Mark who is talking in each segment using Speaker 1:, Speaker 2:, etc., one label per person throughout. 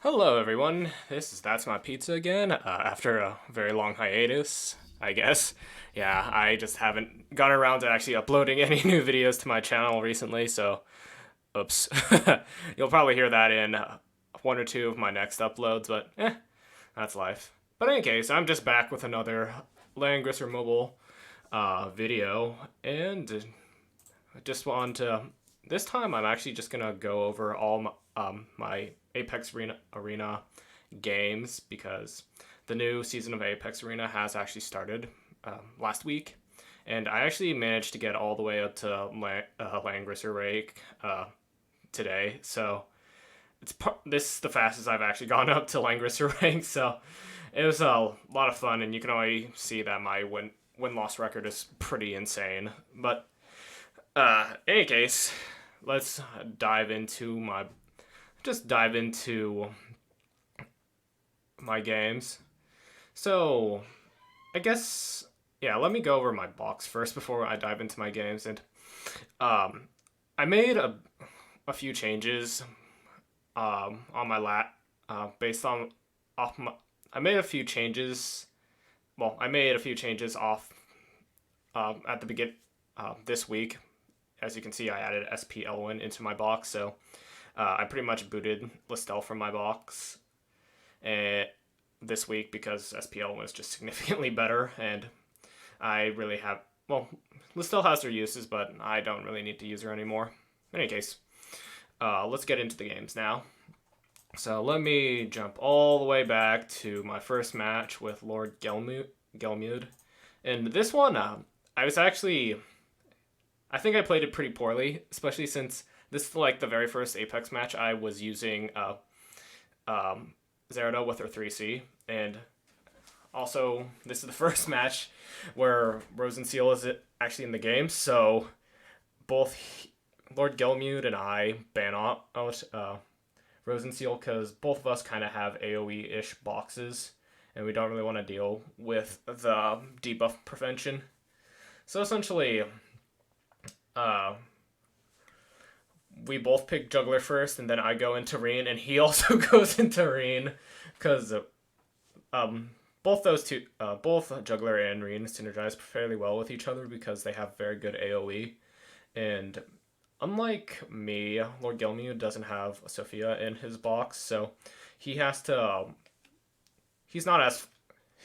Speaker 1: Hello, everyone. This is That's My Pizza again. After a very long hiatus, I guess. Yeah, I just haven't gotten around to actually uploading any new videos to my channel recently, so oops. You'll probably hear that in one or two of my next uploads, but that's life. But in any case, I'm just back with another Langrisser Mobile video, and I just want to. This time, I'm actually just gonna go over all my Apex Arena games because the new season of Apex Arena has actually started last week, and I actually managed to get all the way up to Langrisser rank today. So this is the fastest I've actually gone up to Langrisser rank. So it was a lot of fun, and you can already see that my win loss record is pretty insane. But in any case, let's dive into my games. So I guess yeah, let me go over my box first before I dive into my games. And um, I made a few changes on my lat based on off my. I made a few changes. Well, I made a few changes off at the begin this week. As you can see, I added SP Elwyn into my box, so I pretty much booted Listel from my box this week because SPL was just significantly better, and I really have. Well, Listel has their uses, but I don't really need to use her anymore. In any case, let's get into the games now. So let me jump all the way back to my first match with Lord Gelmud. And this one, I was actually. I think I played it pretty poorly, especially since this is like the very first Apex match I was using Zerda with her 3C, and also this is the first match where Rosenseal is actually in the game, so both Lord Gelmud and I ban out Rosenseal because both of us kind of have AoE-ish boxes, and we don't really want to deal with the debuff prevention. So essentially, uh, we both pick Juggler first, and then I go into Reen, and he also goes into Reen, because both those two, both Juggler and Reen synergize fairly well with each other because they have very good AoE, and unlike me, Lord Gelmud doesn't have Sophia in his box, so he has to, he's not as,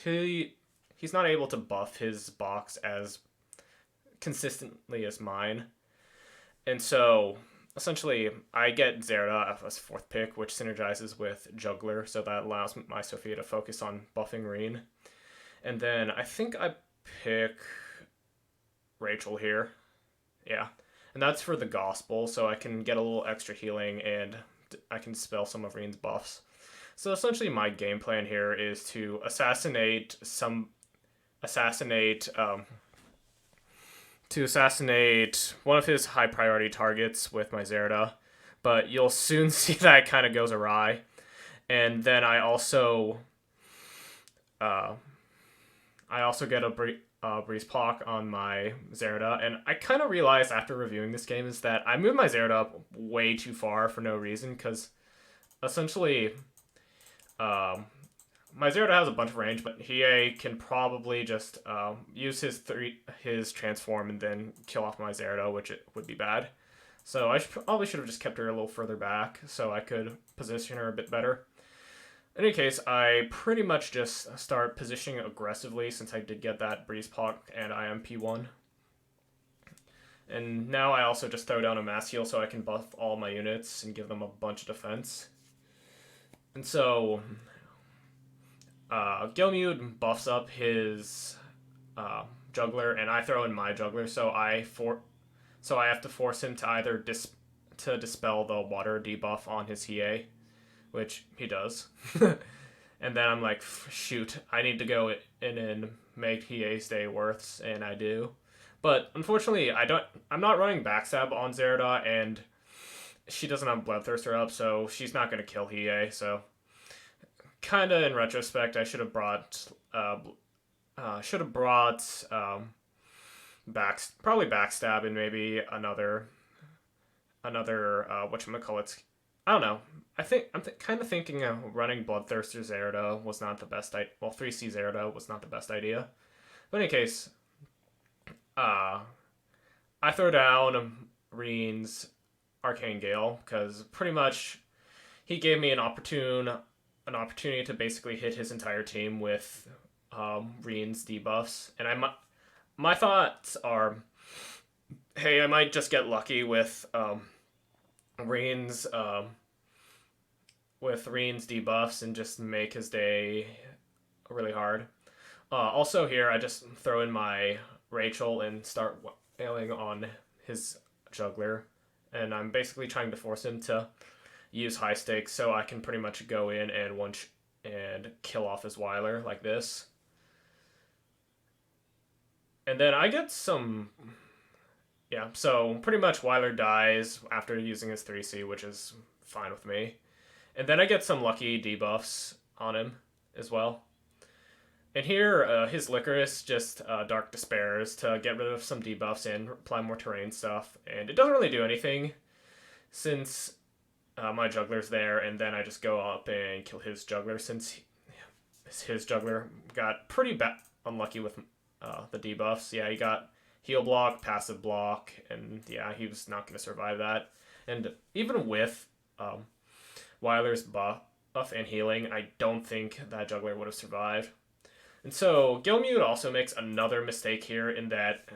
Speaker 1: he's not able to buff his box as consistently as mine, and so essentially, I get Zerda as fourth pick, which synergizes with Juggler, so that allows my Sophia to focus on buffing Reen. And then I think I pick Rachel here. Yeah. And that's for the Gospel, so I can get a little extra healing and I can spell some of Reen's buffs. So essentially, my game plan here is to assassinate one of his high priority targets with my Zerda, but you'll soon see that it kind of goes awry. And then I also get a Breeze Pock on my Zerda, and I kind of realized after reviewing this game is that I moved my Zerda up way too far for no reason, because essentially my Zerda has a bunch of range, but he can probably just use his transform and then kill off my Zerda, which it would be bad. So I probably should have just kept her a little further back so I could position her a bit better. In any case, I pretty much just start positioning aggressively since I did get that Breeze Pock and I am P1. And now I also just throw down a mass heal so I can buff all my units and give them a bunch of defense. And so Gelmud buffs up his Juggler, and I throw in my Juggler, so I have to force him to either dispel the water debuff on his Hiei, which he does. And then I'm like, shoot, I need to go in and make Hiei stay worths, and I do. But unfortunately, I'm not running Backstab on Zerda, and she doesn't have Bloodthirster up, so she's not going to kill Hiei, so kind of in retrospect, I should have brought probably Backstab and maybe another whatchamacallits. I don't know. I'm kind of thinking running Bloodthirster Zerda was not the best idea. Well, 3C Zerda was not the best idea. But in any case, uh, I throw down Rin's Arcane Gale because pretty much he gave me an opportunity to basically hit his entire team with Rin's debuffs, and my thoughts are, hey, I might just get lucky with Rin's debuffs and just make his day really hard. Also here, I just throw in my Rachel and start wailing on his juggler, and I'm basically trying to force him to use high stakes so I can pretty much go in and and kill off his Weiler like this. And then I get some... Yeah, so pretty much Weiler dies after using his 3C, which is fine with me. And then I get some lucky debuffs on him as well. And here, his Licorice just Dark Despairs to get rid of some debuffs and apply more terrain stuff. And it doesn't really do anything since my juggler's there, and then I just go up and kill his juggler since his juggler got pretty unlucky with the debuffs. Yeah, he got heal block, passive block, and yeah, he was not going to survive that. And even with Weiler's buff and healing, I don't think that juggler would have survived. And so Gelmud also makes another mistake here in that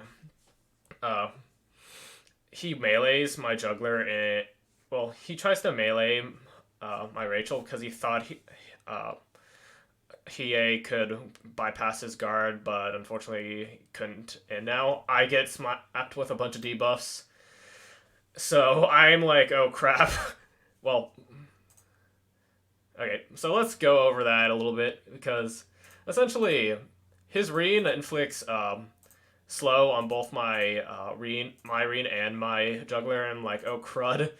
Speaker 1: he melees my juggler and, well, he tries to melee my Rachel because he thought he could bypass his guard, but unfortunately he couldn't. And now I get slapped with a bunch of debuffs. So I'm like, oh crap. Well, okay, so let's go over that a little bit because essentially his Rin inflicts slow on both my Rin and my juggler. And I'm like, oh crud.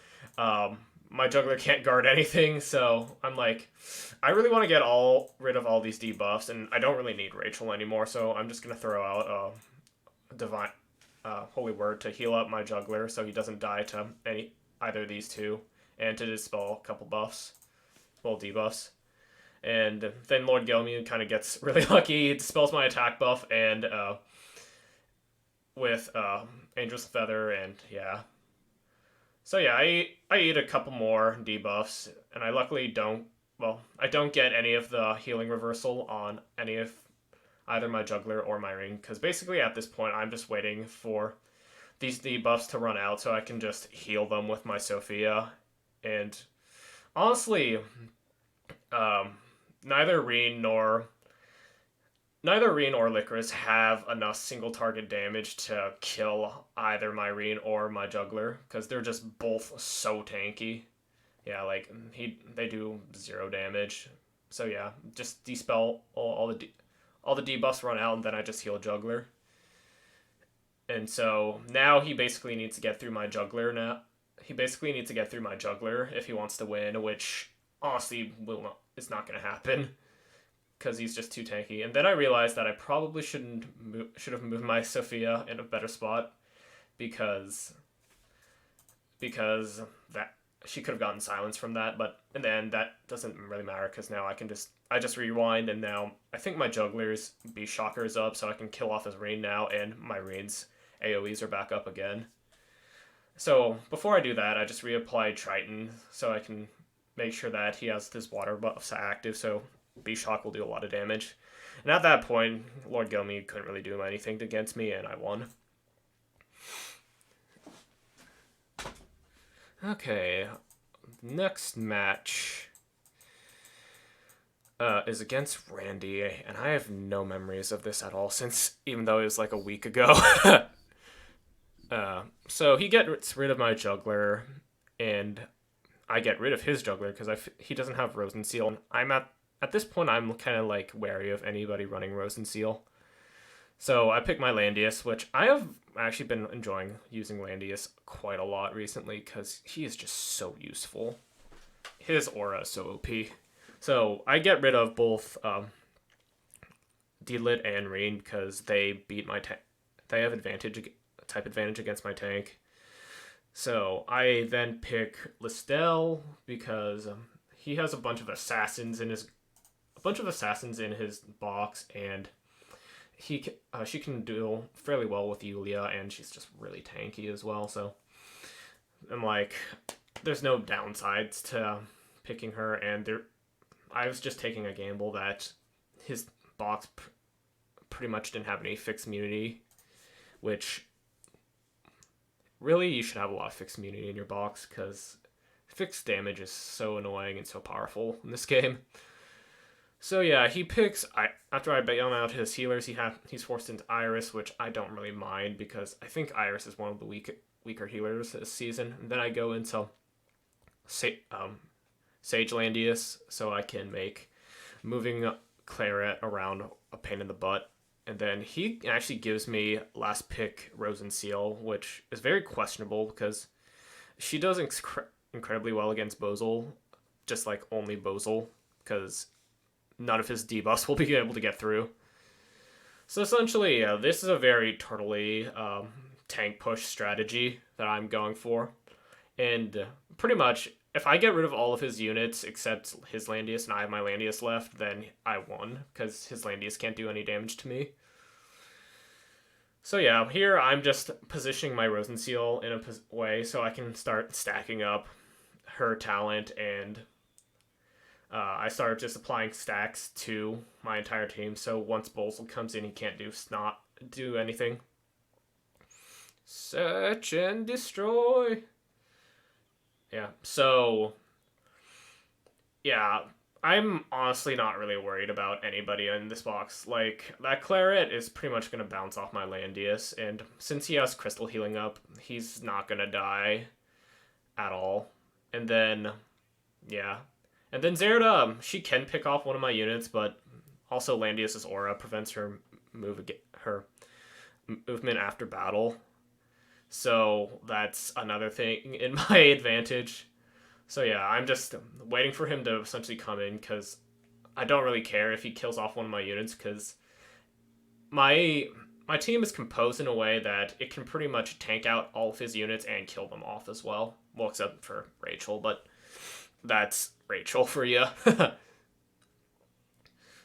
Speaker 1: My juggler can't guard anything, so I'm like, I really want to get rid of all these debuffs, and I don't really need Rachel anymore, so I'm just going to throw out Divine Holy Word to heal up my juggler so he doesn't die to either of these two, and to dispel a couple buffs, well, debuffs. And then Lord Gelmud kind of gets really lucky, he dispels my attack buff, and with Angel's Feather, and yeah. So yeah, I eat a couple more debuffs, and I luckily don't get any of the healing reversal on any of either my juggler or my Rin, because basically at this point I'm just waiting for these debuffs to run out so I can just heal them with my Sophia. And honestly, neither Rin nor Licorice have enough single target damage to kill either my Rin or my juggler, because they're just both so tanky. Yeah, like they do 0 damage. So yeah, just dispel all the debuffs run out, and then I just heal juggler. And so now he basically needs to get through my juggler now. He basically needs to get through my juggler if he wants to win, which honestly it's not going to happen, because he's just too tanky. And then I realized that I probably should have moved my Sophia in a better spot, because that she could have gotten silence from that. But in the end, that doesn't really matter, because now I just rewind, and now I think my juggler's Beast Shocker is up, so I can kill off his Rin now, and my Rin's AoEs are back up again. So before I do that, I just reapply Triton so I can make sure that he has his water buffs active, so Beast Shock will do a lot of damage. And at that point, Lord Gelmud couldn't really do anything against me, and I won. Okay, next match is against Randy, and I have no memories of this at all, since even though it was like a week ago. So he gets rid of my juggler, and I get rid of his juggler because he doesn't have Rosenseal. At this point, I'm kind of like wary of anybody running Rosenseal. So I pick my Landius, which I have actually been enjoying using Landius quite a lot recently because he is just so useful. His aura is so OP. So I get rid of both D-Lit and Rin because they beat my tank. They have type advantage against my tank. So I then pick Listel because he has a bunch of assassins in his box, and she can do fairly well with Yulia, and she's just really tanky as well. So I'm like, there's no downsides to picking her, and I was just taking a gamble that his box pretty much didn't have any fixed immunity, which really you should have a lot of fixed immunity in your box because fixed damage is so annoying and so powerful in this game. So yeah, he picks. After I bail out his healers, he's forced into Iris, which I don't really mind because I think Iris is one of the weaker healers this season. And then I go into Sage Landius, so I can make moving Claret around a pain in the butt. And then he actually gives me last pick Rosenseal, which is very questionable because she does incredibly well against Bozil, just like only Bozil, because none of his debuffs will be able to get through. So essentially, this is a very turtley tank push strategy that I'm going for. And pretty much, if I get rid of all of his units except his Landius and I have my Landius left, then I won, because his Landius can't do any damage to me. So yeah, here I'm just positioning my Rosenseal in a way so I can start stacking up her talent, and I started just applying stacks to my entire team, so once Bolsel comes in, he can't do anything. Search and destroy. Yeah, so yeah, I'm honestly not really worried about anybody in this box. Like, that Claret is pretty much going to bounce off my Landius, and since he has Crystal Healing up, he's not going to die at all. And then, yeah. And then Zerda, she can pick off one of my units, but also Landius's aura prevents her movement after battle. So that's another thing in my advantage. So yeah, I'm just waiting for him to essentially come in because I don't really care if he kills off one of my units because my team is composed in a way that it can pretty much tank out all of his units and kill them off as well. Well, except for Rachel, but that's Rachel for you.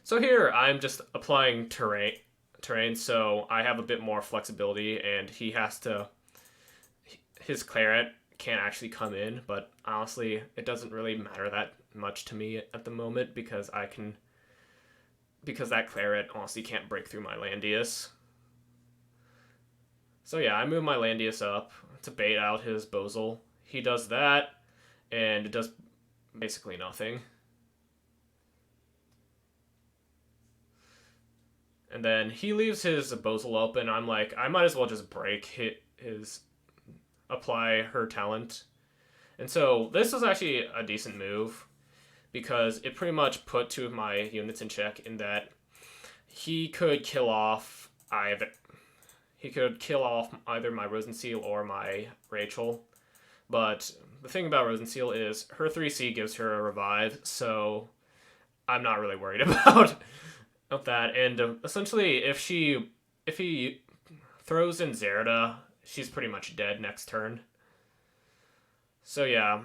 Speaker 1: So here I'm just applying terrain, so I have a bit more flexibility, and his Claret can't actually come in, but honestly, it doesn't really matter that much to me at the moment because that Claret honestly can't break through my Landius. So yeah, I move my Landius up to bait out his Bozil. He does that, and it does basically nothing. And then he leaves his Bozil open. I'm like, I might as well just apply her talent. And so this was actually a decent move because it pretty much put two of my units in check in that he could kill off either my Rosenseal or my Rachel. But the thing about Rosenseal is her 3C gives her a revive, so I'm not really worried about that. And essentially, if he throws in Zerda, she's pretty much dead next turn. So yeah,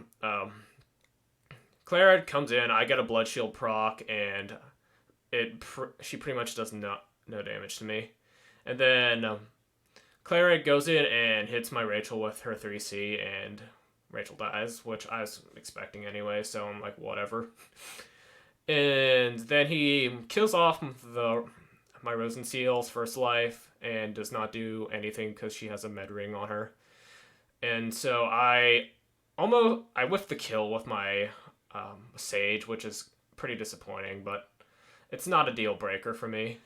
Speaker 1: Claret comes in, I get a Blood Shield proc, and she pretty much does no damage to me. And then Claret goes in and hits my Rachel with her 3C, and Rachel dies, which I was expecting anyway, so I'm like, whatever. And then he kills off my Rosenseal's first life and does not do anything because she has a med ring on her. And so I whiffed the kill with my Sage, which is pretty disappointing, but it's not a deal breaker for me.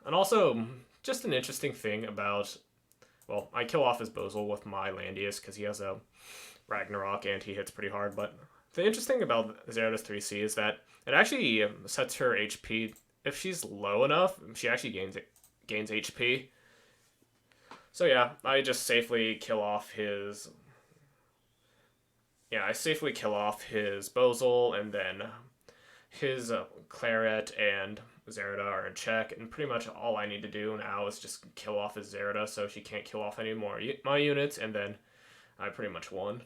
Speaker 1: And also, just an interesting thing about, well, I kill off his Bozil with my Landius because he has a Ragnarok and he hits pretty hard, but the interesting thing about Zerda's 3C is that it actually sets her HP. If she's low enough, she actually gains HP. So yeah, I just safely kill off his... Yeah, I safely kill off his Bozil and then his Claret, and Zerida are in check, and pretty much all I need to do now is just kill off his Zerida so she can't kill off any more my units, and then I pretty much won.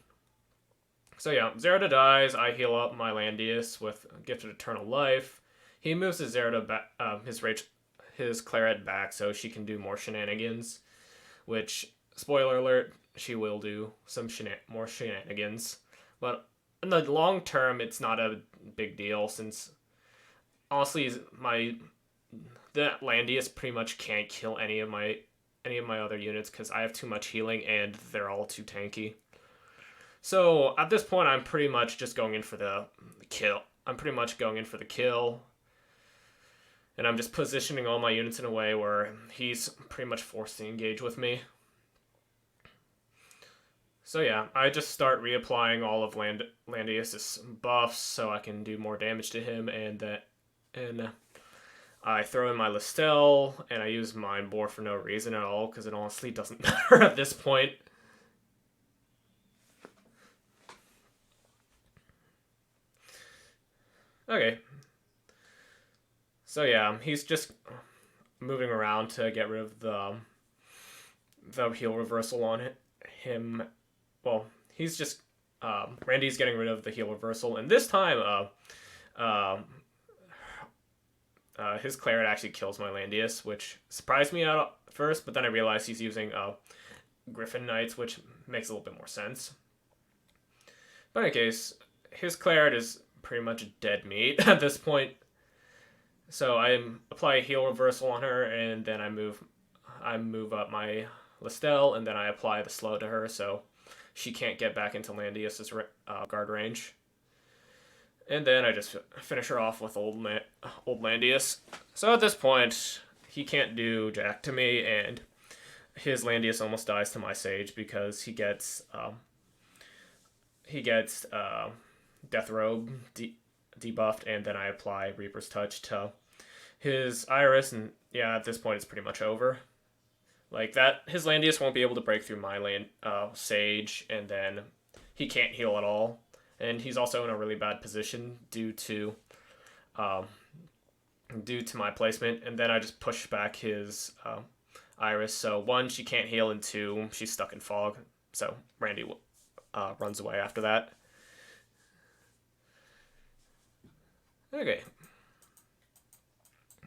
Speaker 1: So yeah, Zerida dies, I heal up my Landius with Gifted Eternal Life. He moves his Zerida back, his Claret back so she can do more shenanigans, which, spoiler alert, she will do some more shenanigans. But in the long term, it's not a big deal since, honestly, the Landius pretty much can't kill any of my other units because I have too much healing and they're all too tanky. So at this point, I'm pretty much just going in for the kill. And I'm just positioning all my units in a way where he's pretty much forced to engage with me. So yeah, I just start reapplying all of Landius' buffs so I can do more damage to him, and I throw in my Listel, and I use Mind Bore for no reason at all, because it honestly doesn't matter at this point. Okay. So yeah, he's just moving around to get rid of the heal reversal on him. Well, he's just Randy's getting rid of the heal reversal, and this time his Claret actually kills my Landius, which surprised me at first, but then I realized he's using Griffin Knights, which makes a little bit more sense. But in any case, his Claret is pretty much dead meat at this point. So I apply a heal reversal on her, and then I move up my Listel, and then I apply the slow to her, so she can't get back into Landius' guard range. And then I just finish her off with old Landius. So at this point, he can't do jack to me, and his Landius almost dies to my Sage because he gets Death Robe debuffed, and then I apply Reaper's Touch to his Iris, and yeah, at this point it's pretty much over. Like that, his Landius won't be able to break through my Sage, and then he can't heal at all. And he's also in a really bad position due to my placement. And then I just push back his Iris. So 1, she can't heal, and 2, she's stuck in fog. So Randy runs away after that. Okay.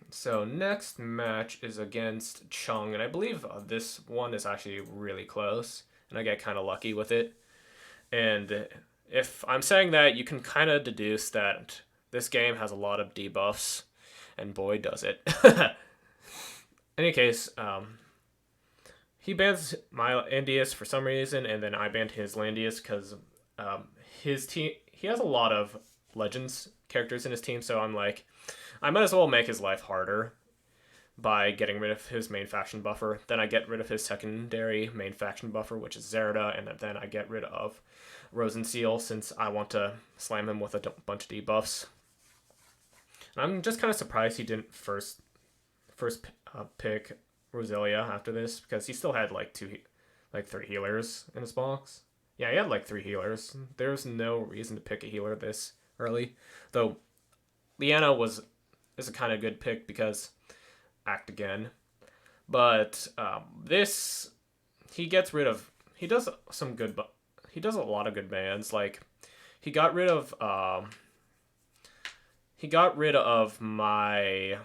Speaker 1: So next match is against Chung, and I believe this one is actually really close, and I get kind of lucky with it. And if I'm saying that, you can kind of deduce that this game has a lot of debuffs, and boy does it. In any case, he bans my Landius for some reason, and then I banned his Landius because his team, he has a lot of Legends characters in his team, so I'm like, I might as well make his life harder by getting rid of his main faction buffer. Then I get rid of his secondary main faction buffer, which is Zerida, and then I get rid of Rosenseal since I want to slam him with a bunch of debuffs. And I'm just kind of surprised he didn't first pick Roselia after this, because he still had like 3 healers in his box. Yeah, he had like 3 healers. There's no reason to pick a healer this early, though. Liana is a kind of good pick because act again, but this he does a lot of good bans. Like he got rid of my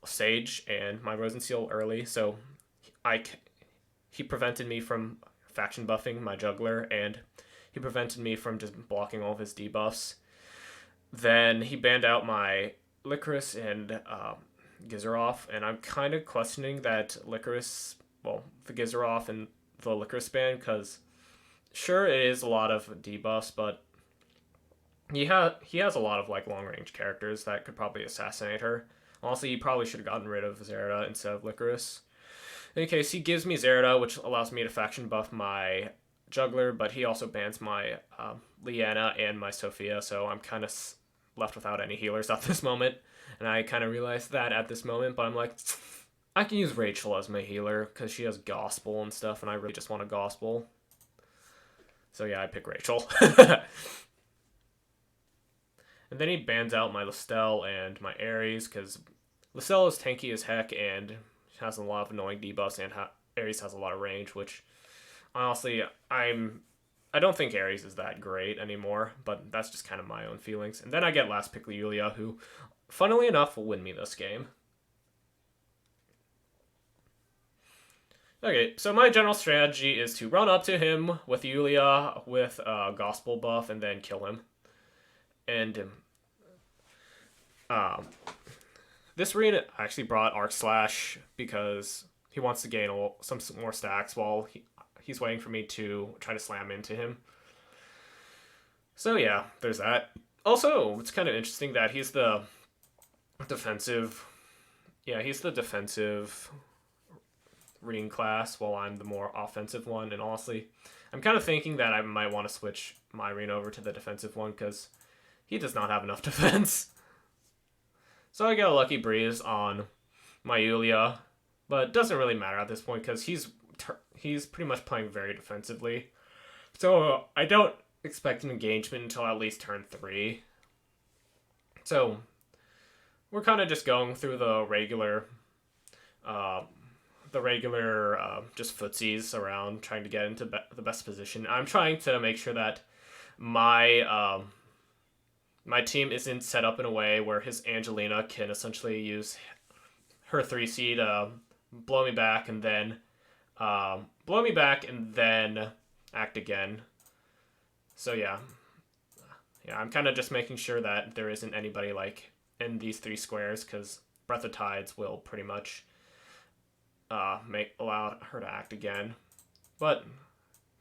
Speaker 1: Sage and my Rosenseal early, so he prevented me from faction buffing my Juggler, and he prevented me from just blocking all of his debuffs. Then he banned out my Licorice and Gizaroff, and I'm kind of questioning that Licorice, the Gizaroff and the Licorice ban, because sure it is a lot of debuffs, but he has a lot of like long range characters that could probably assassinate her. Also, he probably should have gotten rid of Zerida instead of Licorice. In any case, he gives me Zerida, which allows me to faction buff my Juggler, but he also bans my Liana and my Sophia, so I'm kind of left without any healers at this moment. And I kind of realized that at this moment, but I'm like, I can use Rachel as my healer because she has Gospel and stuff, and I really just want a Gospel. So yeah, I pick Rachel. And then he bans out my Listel and my Ares because Lysel is tanky as heck and has a lot of annoying debuffs, and Ares has a lot of range, which honestly I don't think Ares is that great anymore, but that's just kind of my own feelings. And then I get last pick YiQiao, who, funnily enough, will win me this game. Okay, so my general strategy is to run up to him with YiQiao with Gospel buff and then kill him. And this Rin actually brought Arc Slash because he wants to gain some more stacks while he's waiting for me to try to slam into him. So yeah, there's that. Also, it's kind of interesting that he's the defensive... Yeah, he's the defensive Rin class while I'm the more offensive one. And honestly, I'm kind of thinking that I might want to switch my Rin over to the defensive one because he does not have enough defense. So I get a lucky breeze on my YiQiao, but it doesn't really matter at this point because he's pretty much playing very defensively. So I don't expect an engagement until at least turn 3. So we're kind of just going through the regular just footsies around, trying to get into the best position. I'm trying to make sure that my team isn't set up in a way where his Angelina can essentially use her 3C to blow me back and then act again. So yeah, I'm kind of just making sure that there isn't anybody like in these 3 squares, because Breath of Tides will pretty much allow her to act again. But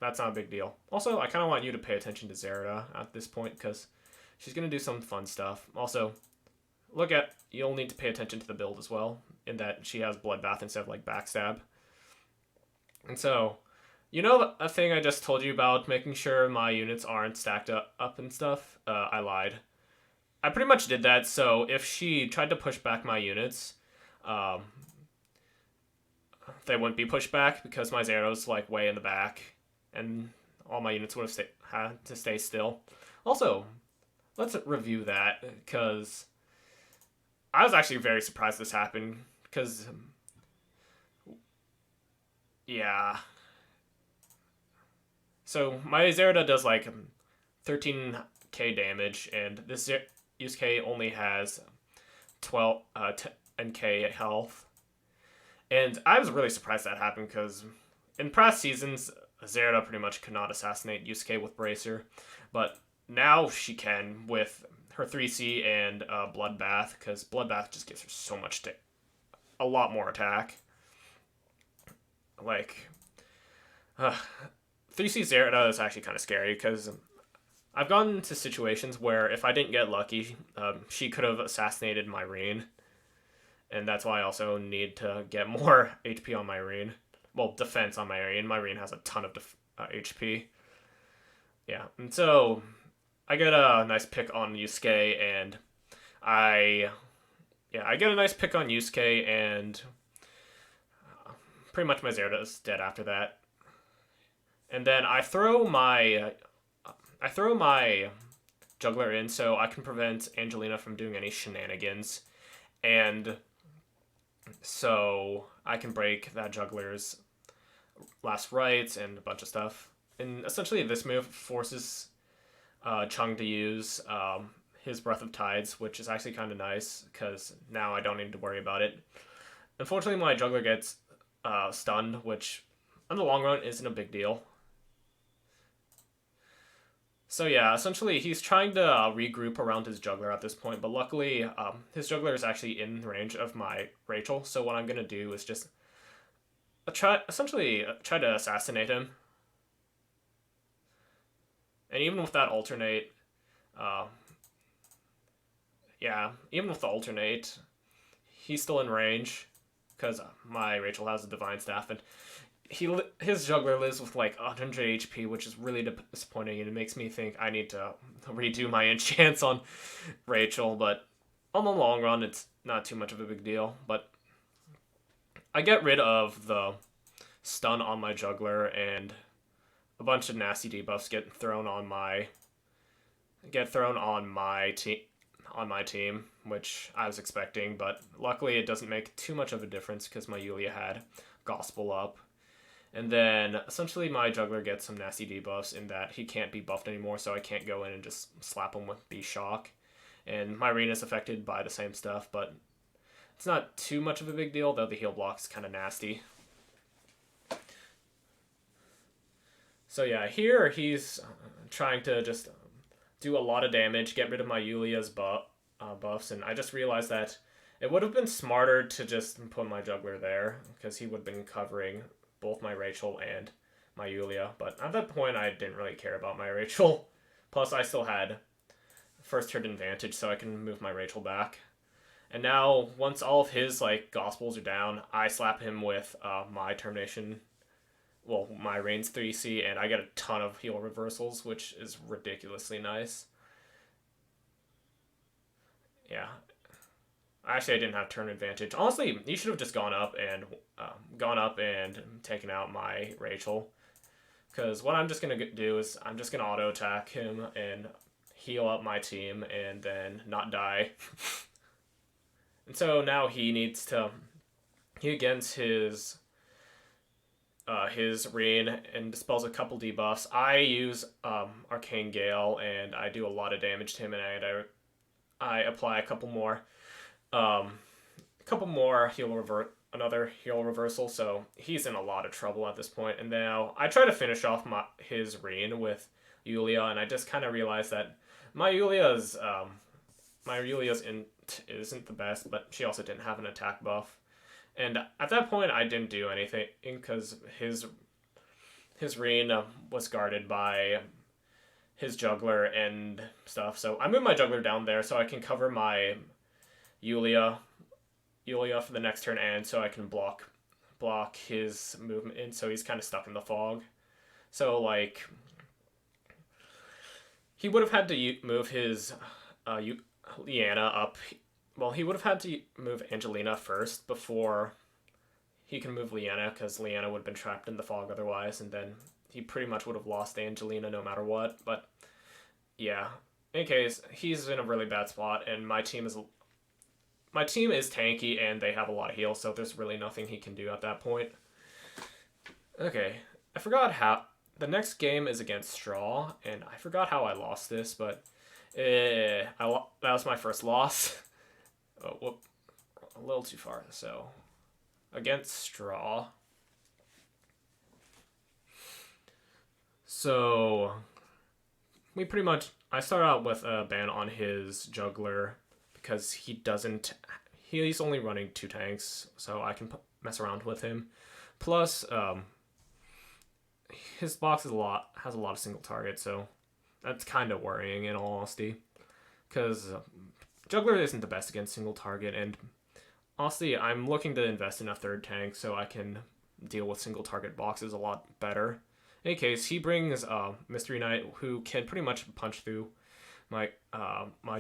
Speaker 1: that's not a big deal. Also, I kind of want you to pay attention to Zerida at this point because she's going to do some fun stuff. Also, you'll need to pay attention to the build as well, in that she has Bloodbath instead of like Backstab. And so, you know a thing I just told you about making sure my units aren't stacked up and stuff? I lied. I pretty much did that, so if she tried to push back my units, they wouldn't be pushed back because my Zero's like way in the back, and all my units would have had to stay still. Also, let's review that, because I was actually very surprised this happened, because, yeah. So my Zerida does like 13k damage, and this Yusuke only has 10k health. And I was really surprised that happened, because in past seasons, Zerida pretty much could not assassinate Yusuke with Bracer, but now she can with her 3C and Bloodbath, because Bloodbath just gives her so much a lot more attack. Like, 3C Zerida is actually kind of scary, because I've gotten into situations where if I didn't get lucky, she could have assassinated my Rin. And that's why I also need to get more HP on my Rin. Well, defense on my Rin. My Rin has a ton of HP. Yeah, and so I get a nice pick on Yusuke, and I get a nice pick on Yusuke, and pretty much my Zerida is dead after that. And then I throw my juggler in so I can prevent Angelina from doing any shenanigans, and so I can break that juggler's last rites and a bunch of stuff. And essentially this move forces Chung to use his Breath of Tides, which is actually kind of nice, because now I don't need to worry about it. Unfortunately, my juggler gets stunned, which in the long run isn't a big deal. So yeah, essentially he's trying to regroup around his juggler at this point, but luckily his juggler is actually in range of my Rachel, so what I'm going to do is just try to assassinate him. And even with that alternate, even with the alternate, he's still in range, because my Rachel has a Divine Staff, and his juggler lives with like 100 HP, which is really disappointing, and it makes me think I need to redo my enchants on Rachel, but on the long run, it's not too much of a big deal. But I get rid of the stun on my juggler, and a bunch of nasty debuffs get thrown on my on my team, which I was expecting, but luckily it doesn't make too much of a difference because my Yulia had Gospel up. And then essentially my juggler gets some nasty debuffs in that he can't be buffed anymore, so I can't go in and just slap him with Beast Shock. And my Rin is affected by the same stuff, but it's not too much of a big deal, though the heal block is kind of nasty. So yeah, here he's trying to just do a lot of damage, get rid of my Yulia's buffs, and I just realized that it would have been smarter to just put my juggler there, because he would have been covering both my Rachel and my Yulia, but at that point I didn't really care about my Rachel. Plus I still had first turn advantage, so I can move my Rachel back. And now, once all of his Gospels are down, I slap him with my Termination, well, my Reigns 3C, and I get a ton of heal reversals, which is ridiculously nice. Yeah. Actually, I didn't have turn advantage. Honestly, he should have just gone up and taken out my Rachel. Because what I'm just going to do is I'm just going to auto attack him and heal up my team and then not die. And so now he needs to, he gets his Rin and dispels a couple debuffs. I use Arcane Gale and I do a lot of damage to him, and I apply a couple more another heal reversal, so he's in a lot of trouble at this point. And now I try to finish off his Rin with Yulia, and I just kind of realized that my Yulia's isn't the best, but she also didn't have an attack buff. And at that point, I didn't do anything because his Rin was guarded by his juggler and stuff. So I moved my juggler down there so I can cover my Yulia for the next turn, and so I can block his movement in, so he's kind of stuck in the fog. So he would have had to move his Leanna up. Well, he would have had to move Angelina first before he can move Leanna, because Leanna would have been trapped in the fog otherwise, and then he pretty much would have lost Angelina no matter what. But yeah, in any case, he's in a really bad spot, and my team is tanky and they have a lot of heal, so there's really nothing he can do at that point. Okay, I forgot how the next game is against Straw, and I forgot how I lost this, but that was my first loss. Oh, whoop, a little too far. So against Straw. So I start out with a ban on his juggler because he's only running 2 tanks, so I can mess around with him. Plus, his box has a lot of single targets, so that's kind of worrying in all honesty, because juggler isn't the best against single target, and honestly, I'm looking to invest in a 3rd tank so I can deal with single target boxes a lot better. In any case, he brings Mystery Knight, who can pretty much punch through my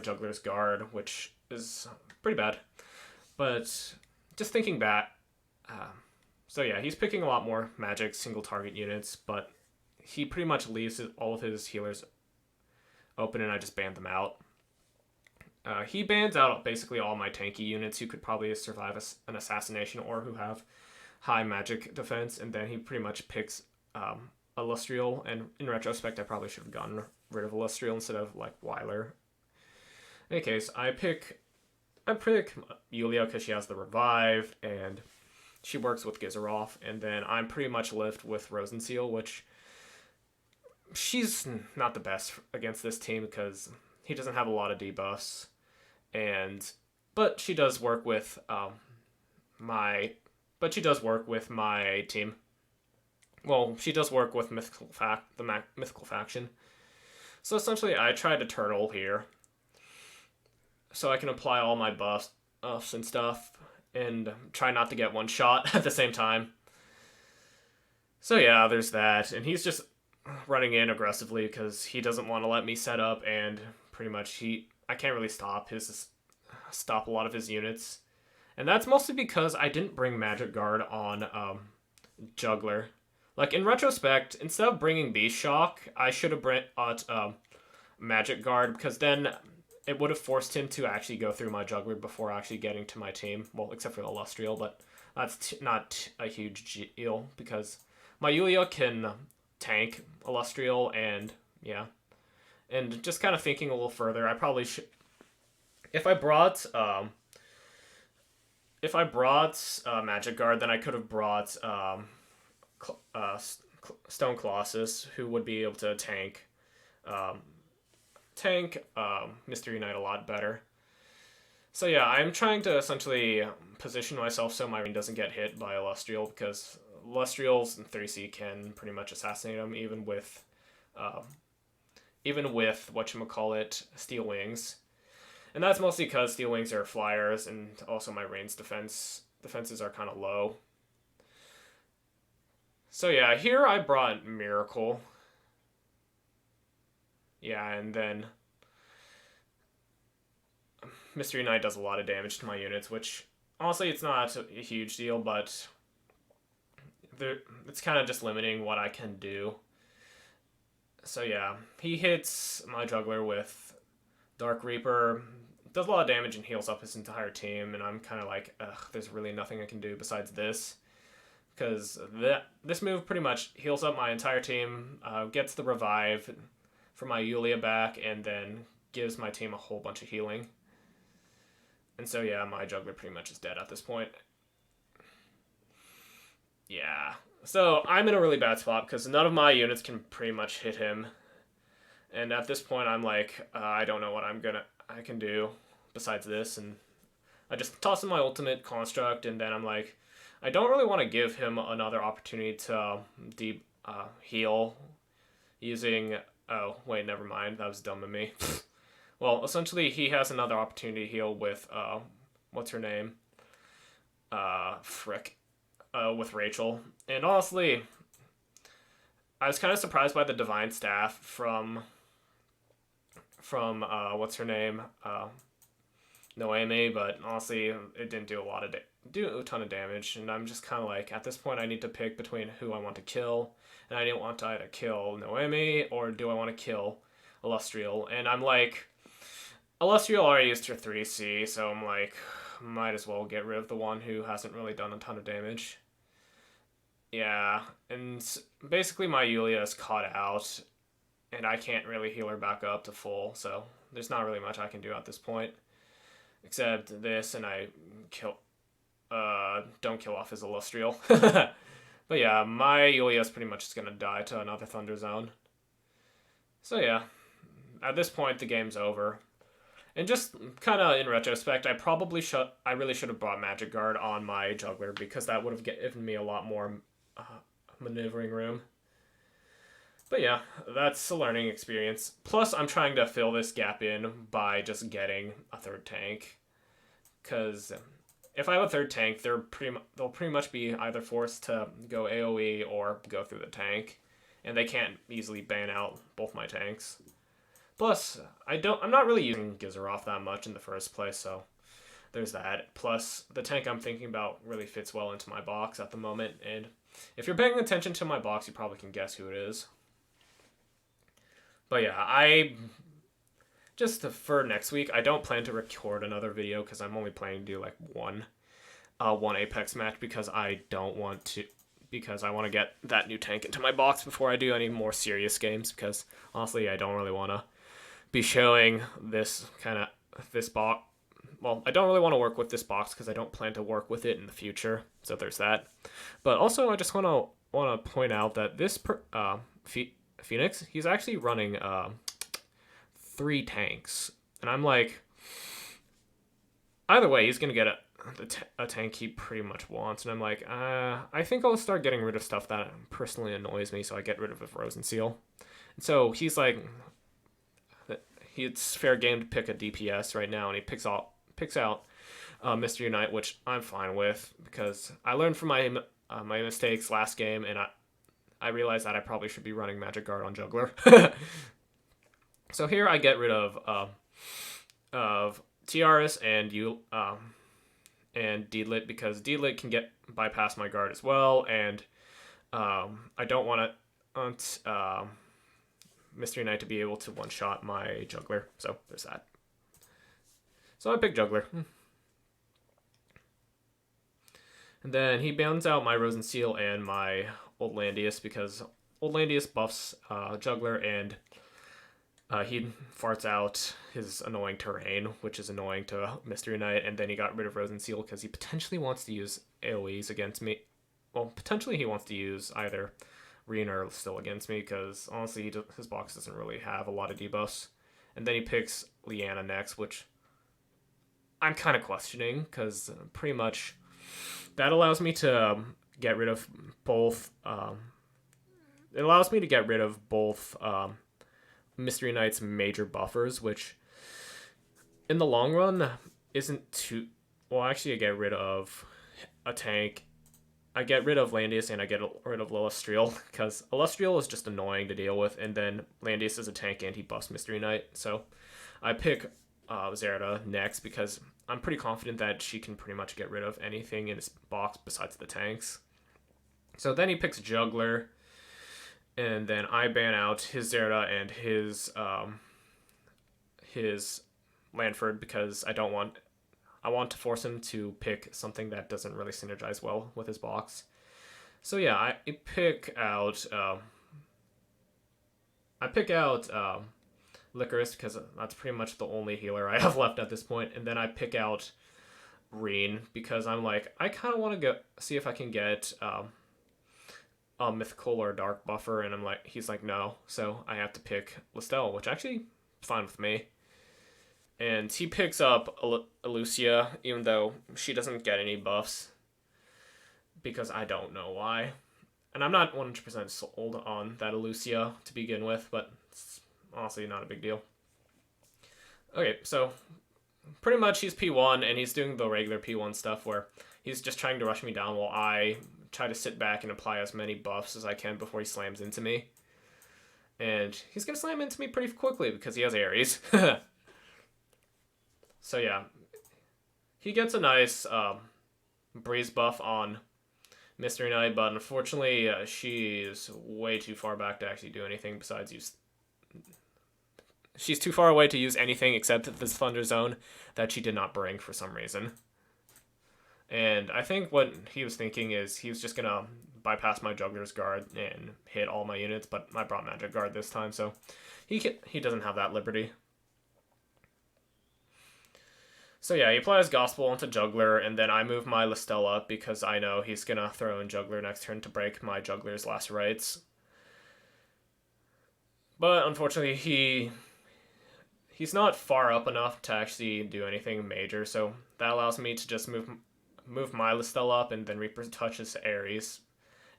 Speaker 1: juggler's guard, which is pretty bad. But just thinking back, so yeah, he's picking a lot more magic single target units, but he pretty much leaves all of his healers open, and I just banned them out. He bans out basically all my tanky units who could probably survive an assassination or who have high magic defense, and then he pretty much picks Illustrial, and in retrospect I probably should have gotten rid of Illustrial instead of Weiler. In any case, I pick Yulia because she has the revive and she works with Gizaroff, and then I'm pretty much left with Rosenseal, which she's not the best against this team because he doesn't have a lot of debuffs, but she does work with my team. Well, she does work with the mythical faction. So essentially, I tried to turtle here, so I can apply all my buffs and stuff, and try not to get one shot at the same time. So yeah, there's that, and he's just running in aggressively because he doesn't want to let me set up, and pretty much I can't really stop a lot of his units, and that's mostly because I didn't bring Magic Guard on Juggler. In retrospect, instead of bringing Beast Shock, I should have brought Magic Guard, because then it would have forced him to actually go through my juggler before actually getting to my team. Well, except for Illustrial, but that's not a huge deal because my YiQiao can tank Illustrial, and yeah. And just kind of thinking a little further, I probably should, if I brought Magic Guard, then I could have brought Stone Colossus, who would be able to tank Mystery Knight a lot better. So yeah, I'm trying to essentially position myself so my ring doesn't get hit by Illustrial, because Illustrials in 3C can pretty much assassinate him, even with whatchamacallit, Steel Wings. And that's mostly because Steel Wings are flyers, and also my range defenses are kind of low. So yeah, here I brought Miracle. Yeah, and then Mystery Knight does a lot of damage to my units, which honestly it's not a huge deal, but it's kind of just limiting what I can do. So yeah, he hits my juggler with Dark Reaper, does a lot of damage and heals up his entire team, and I'm kind of like, ugh, there's really nothing I can do besides this. Because this move pretty much heals up my entire team, gets the revive for my Yulia back, and then gives my team a whole bunch of healing. And so yeah, my juggler pretty much is dead at this point. Yeah, so I'm in a really bad spot because none of my units can pretty much hit him. And at this point, I'm like, I don't know what I can do besides this, and I just toss in my ultimate construct, and then I'm like, I don't really want to give him another opportunity to heal using. Oh wait, never mind. That was dumb of me. Well, essentially, he has another opportunity to heal with what's her name? With Rachel. And honestly, I was kind of surprised by the Divine Staff from what's her name? Noemi, but honestly, it didn't do a ton of damage, and I'm just kind of like, at this point, I need to pick between who I want to kill, and I didn't want to either kill Noemi, or do I want to kill Illustrial, and I'm like, Illustrial already used her 3C, so I'm like, might as well get rid of the one who hasn't really done a ton of damage. Yeah, and basically my Yulia is caught out, and I can't really heal her back up to full, so there's not really much I can do at this point. Except this, and I don't kill off his Illustrial. But yeah, my Yulia is pretty much just gonna die to another Thunder Zone. So yeah, at this point the game's over. And just kind of in retrospect, I really should have brought Magic Guard on my juggler, because that would have given me a lot more maneuvering room. But yeah, that's a learning experience. Plus, I'm trying to fill this gap in by just getting a third tank. Because if I have a third tank, they'll pretty much be either forced to go AoE or go through the tank. And they can't easily ban out both my tanks. Plus, I'm not really using Gizaroth that much in the first place, so there's that. Plus, the tank I'm thinking about really fits well into my box at the moment. And if you're paying attention to my box, you probably can guess who it is. But yeah, just for next week, I don't plan to record another video because I'm only planning to do like one Apex match, because I want to get that new tank into my box before I do any more serious games, because honestly, I don't really want to be showing this box. Well, I don't really want to work with this box because I don't plan to work with it in the future, so there's that. But also, I just want to point out that this Phoenix, he's actually running 3 tanks, and I'm like, either way, he's gonna get a tank he pretty much wants, and I'm like, I think I'll start getting rid of stuff that personally annoys me, so I get rid of a Frozen Seal. And so he's like, it's fair game to pick a DPS right now, and he picks out Mystery Knight, which I'm fine with, because I learned from my mistakes last game, and I realized that I probably should be running Magic Guard on Juggler. So here I get rid of Tiaras and Deedlit, because Deedlit can bypass my guard as well, and I don't want Mystery Knight to be able to one-shot my Juggler, so there's that. So I pick Juggler. And then he bans out my Rosenseal and my Old Landius because Old Landius buffs Juggler, and he farts out his annoying terrain, which is annoying to Mystery Knight, and then he got rid of Rosenseal because he potentially wants to use AoEs against me. Well, potentially he wants to use either Rin or still against me, because honestly his box doesn't really have a lot of debuffs. And then he picks Leanna next, which I'm kind of questioning, because pretty much that allows me to get rid of both. It allows me to get rid of both Mystery Knight's major buffers, which in the long run isn't too. Well, actually, I get rid of a tank. I get rid of Landius and I get rid of Illustrial, because Illustrial is just annoying to deal with, and then Landius is a tank and he buffs Mystery Knight. So I pick Zerda next because I'm pretty confident that she can pretty much get rid of anything in his box besides the tanks. So then he picks Juggler, and then I ban out his Zerda and his Lanford because I want to force him to pick something that doesn't really synergize well with his box. So yeah, I pick out Licorice because that's pretty much the only healer I have left at this point, and then I pick out Rin because I'm like, I kind of want to go see if I can get a mythical or dark buffer, and he's like no, so I have to pick Listel, which actually is fine with me. And he picks up Elucia, even though she doesn't get any buffs, because I don't know why. And I'm not 100% sold on that Elucia to begin with, but it's honestly not a big deal. Okay, so pretty much he's P1, and he's doing the regular P1 stuff where he's just trying to rush me down while I try to sit back and apply as many buffs as I can before he slams into me. And he's going to slam into me pretty quickly because he has Ares. So yeah, he gets a nice breeze buff on Mystery Knight, but unfortunately she's way too far back to actually do anything besides use... She's too far away to use anything except this Thunder Zone that she did not bring for some reason. And I think what he was thinking is he was just going to bypass my Juggler's Guard and hit all my units, but I brought Magic Guard this time, so he doesn't have that liberty. So yeah, he applies Gospel onto Juggler, and then I move my Listel up because I know he's going to throw in Juggler next turn to break my Juggler's last rights. But unfortunately, he's not far up enough to actually do anything major, so that allows me to just move my Listel up and then Reaper touches Ares.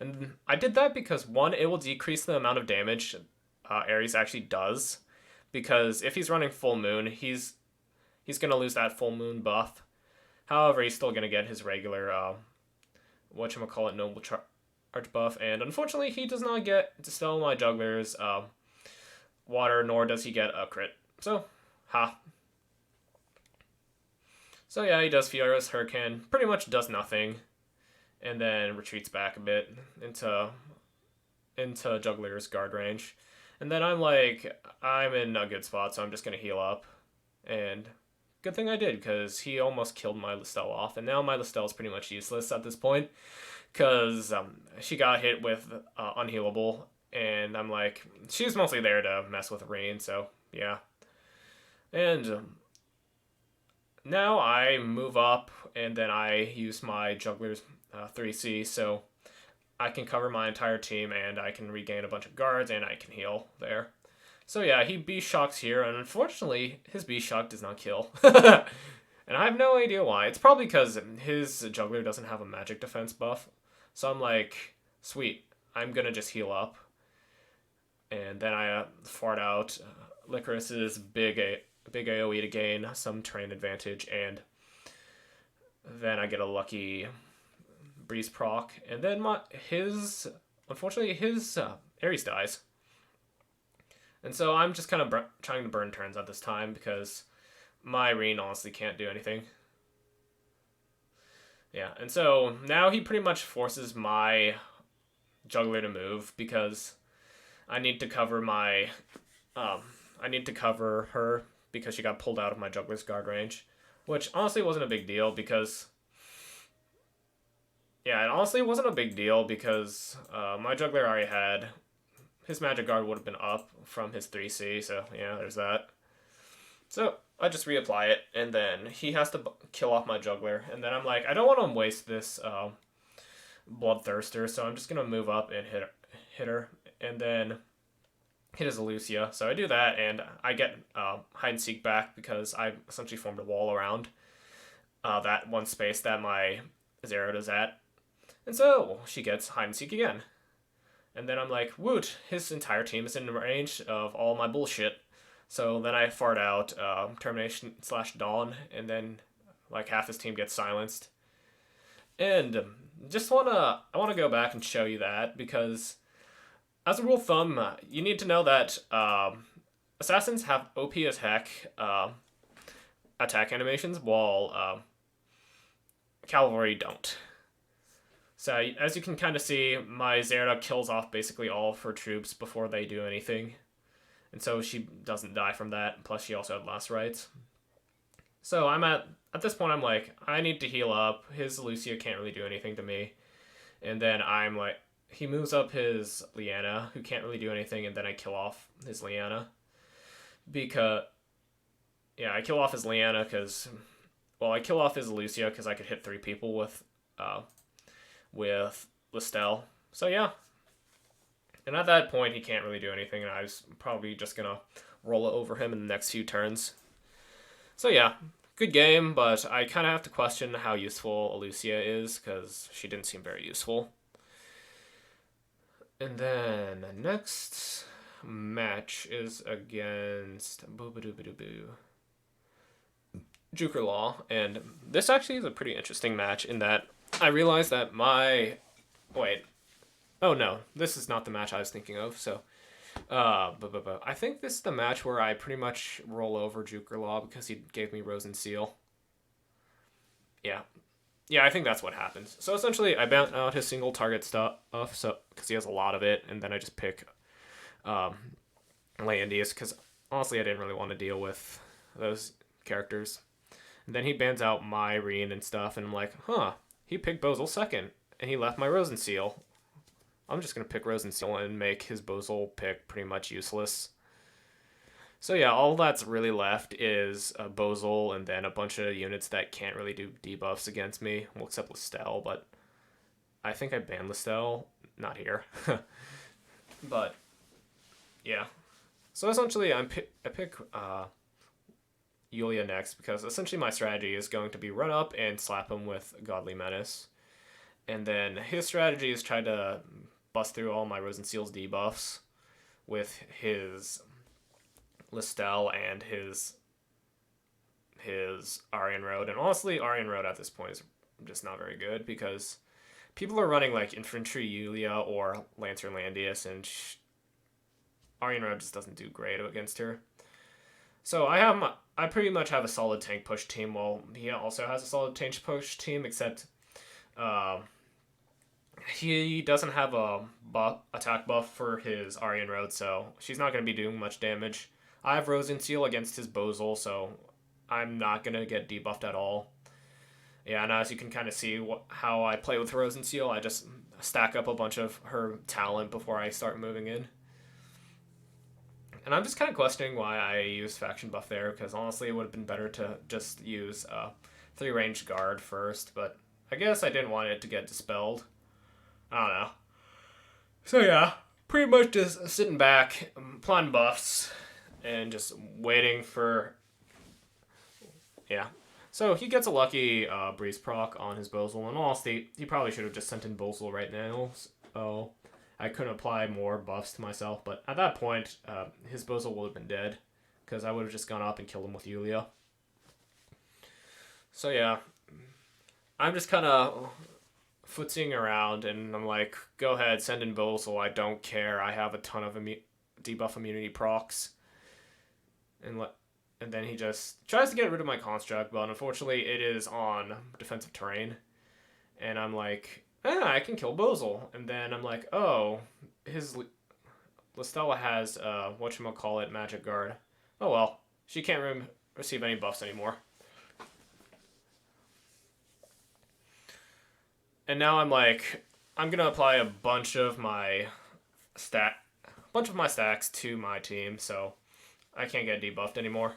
Speaker 1: And I did that because, one, it will decrease the amount of damage Ares actually does, because if he's running Full Moon, he's going to lose that Full Moon buff. However, he's still going to get his regular, Noble Charge buff. And unfortunately, he does not get Dispel my Juggler's water, nor does he get a crit. So, So yeah, he does Fiora's Hurricane. Pretty much does nothing. And then retreats back a bit into Juggler's guard range. And then I'm in a good spot, so I'm just going to heal up. And... good thing I did, because he almost killed my Listel off, and now my Listel is pretty much useless at this point, because she got hit with Unhealable, and I'm like, she's mostly there to mess with Rain, so yeah. And now I move up, and then I use my Juggler's 3C, so I can cover my entire team, and I can regain a bunch of guards, and I can heal there. So yeah, he B-Shocks here, and unfortunately, his B-Shock does not kill. And I have no idea why. It's probably because his Juggler doesn't have a magic defense buff. So I'm like, sweet, I'm gonna just heal up. And then I fart out Licorice's big AoE to gain some terrain advantage, and then I get a lucky Breeze proc. And then unfortunately, his Ares dies. And so I'm just kind of trying to burn turns at this time because my Rin honestly can't do anything. Yeah, and so now he pretty much forces my Juggler to move because I need to cover her because she got pulled out of my Juggler's guard range. which honestly wasn't a big deal because yeah, it honestly wasn't a big deal because my juggler already had his magic guard would have been up from his 3C, so yeah, there's that. So I just reapply it, and then he has to kill off my juggler, and then I'm like, I don't want to waste this bloodthirster, so I'm just gonna move up and hit her, and then hit his Lucia. So I do that, and I get hide and seek back because I essentially formed a wall around that one space that my Zerod is at, and so she gets hide and seek again. And then I'm like, woot, his entire team is in range of all my bullshit. So then I fart out Termination / Dawn, and then like half his team gets silenced. And I wanna go back and show you that because as a rule of thumb, you need to know that assassins have OP as heck attack animations, while cavalry don't. So as you can kind of see, my Zerda kills off basically all of her troops before they do anything. And so she doesn't die from that, plus she also had last rights. So at this point I'm like, I need to heal up. His Lucia can't really do anything to me. And then I'm like, he moves up his Liana, who can't really do anything, and then I kill off his Liana. Because, yeah, I kill off his Liana because, well, I kill off his Lucia because I could hit 3 people with Listel. So yeah. And at that point, he can't really do anything, and I was probably just going to roll over him in the next few turns. So yeah, good game, but I kind of have to question how useful Lucia is, because she didn't seem very useful. And then the next match is against Jukerlaw, and this actually is a pretty interesting match in that I realized that wait, oh no, this is not the match I was thinking of. So, I think this is the match where I pretty much roll over Jukerlaw because he gave me Rose and Seal. Yeah, I think that's what happens. So essentially, I ban out his single target stuff, so because he has a lot of it, and then I just pick Landius because honestly, I didn't really want to deal with those characters. And then he bans out MyRin and stuff, and I'm like, huh. He picked Bozil second, and he left my Rose and Seal. I'm just going to pick Rose and Seal and make his Bozil pick pretty much useless. So yeah, all that's really left is a Bozil and then a bunch of units that can't really do debuffs against me. Well, except Listel, but I think I banned Listel. Not here. But, yeah. So essentially, I pick Yulia next, because essentially my strategy is going to be run up and slap him with Godly Menace. And then his strategy is try to bust through all my Rose and Seal's debuffs with his Listel and his Aryan Road. And honestly, Aryan Road at this point is just not very good because people are running like Infantry Yulia or Lancer Landius, and Aryan Road just doesn't do great against her. So I pretty much have a solid tank push team, while he also has a solid tank push team, except he doesn't have a attack buff for his Aryan Road, so she's not going to be doing much damage. I have Rose and Seal against his Bozil, so I'm not going to get debuffed at all. Yeah, and as you can kind of see how I play with Rose and Seal, I just stack up a bunch of her talent before I start moving in. And I'm just kind of questioning why I used Faction Buff there, because honestly it would have been better to just use 3-range guard first, but I guess I didn't want it to get dispelled. I don't know. So yeah, pretty much just sitting back, applying buffs, and just waiting for... Yeah. So he gets a lucky Breeze proc on his Bozil, and honestly, he probably should have just sent in Bozil right now, so I couldn't apply more buffs to myself, but at that point, his Bozil would have been dead, because I would have just gone up and killed him with Yulia. So yeah, I'm just kind of footsying around, and I'm like, go ahead, send in Bozil, I don't care, I have a ton of debuff immunity procs. And then he just tries to get rid of my construct, but unfortunately it is on defensive terrain. And I'm like, I can kill Bozil. And then I'm like, oh, his Listella has, whatchamacallit, Magic Guard. Oh well, she can't receive any buffs anymore. And now I'm like, I'm gonna apply a bunch of my stacks to my team, so I can't get debuffed anymore.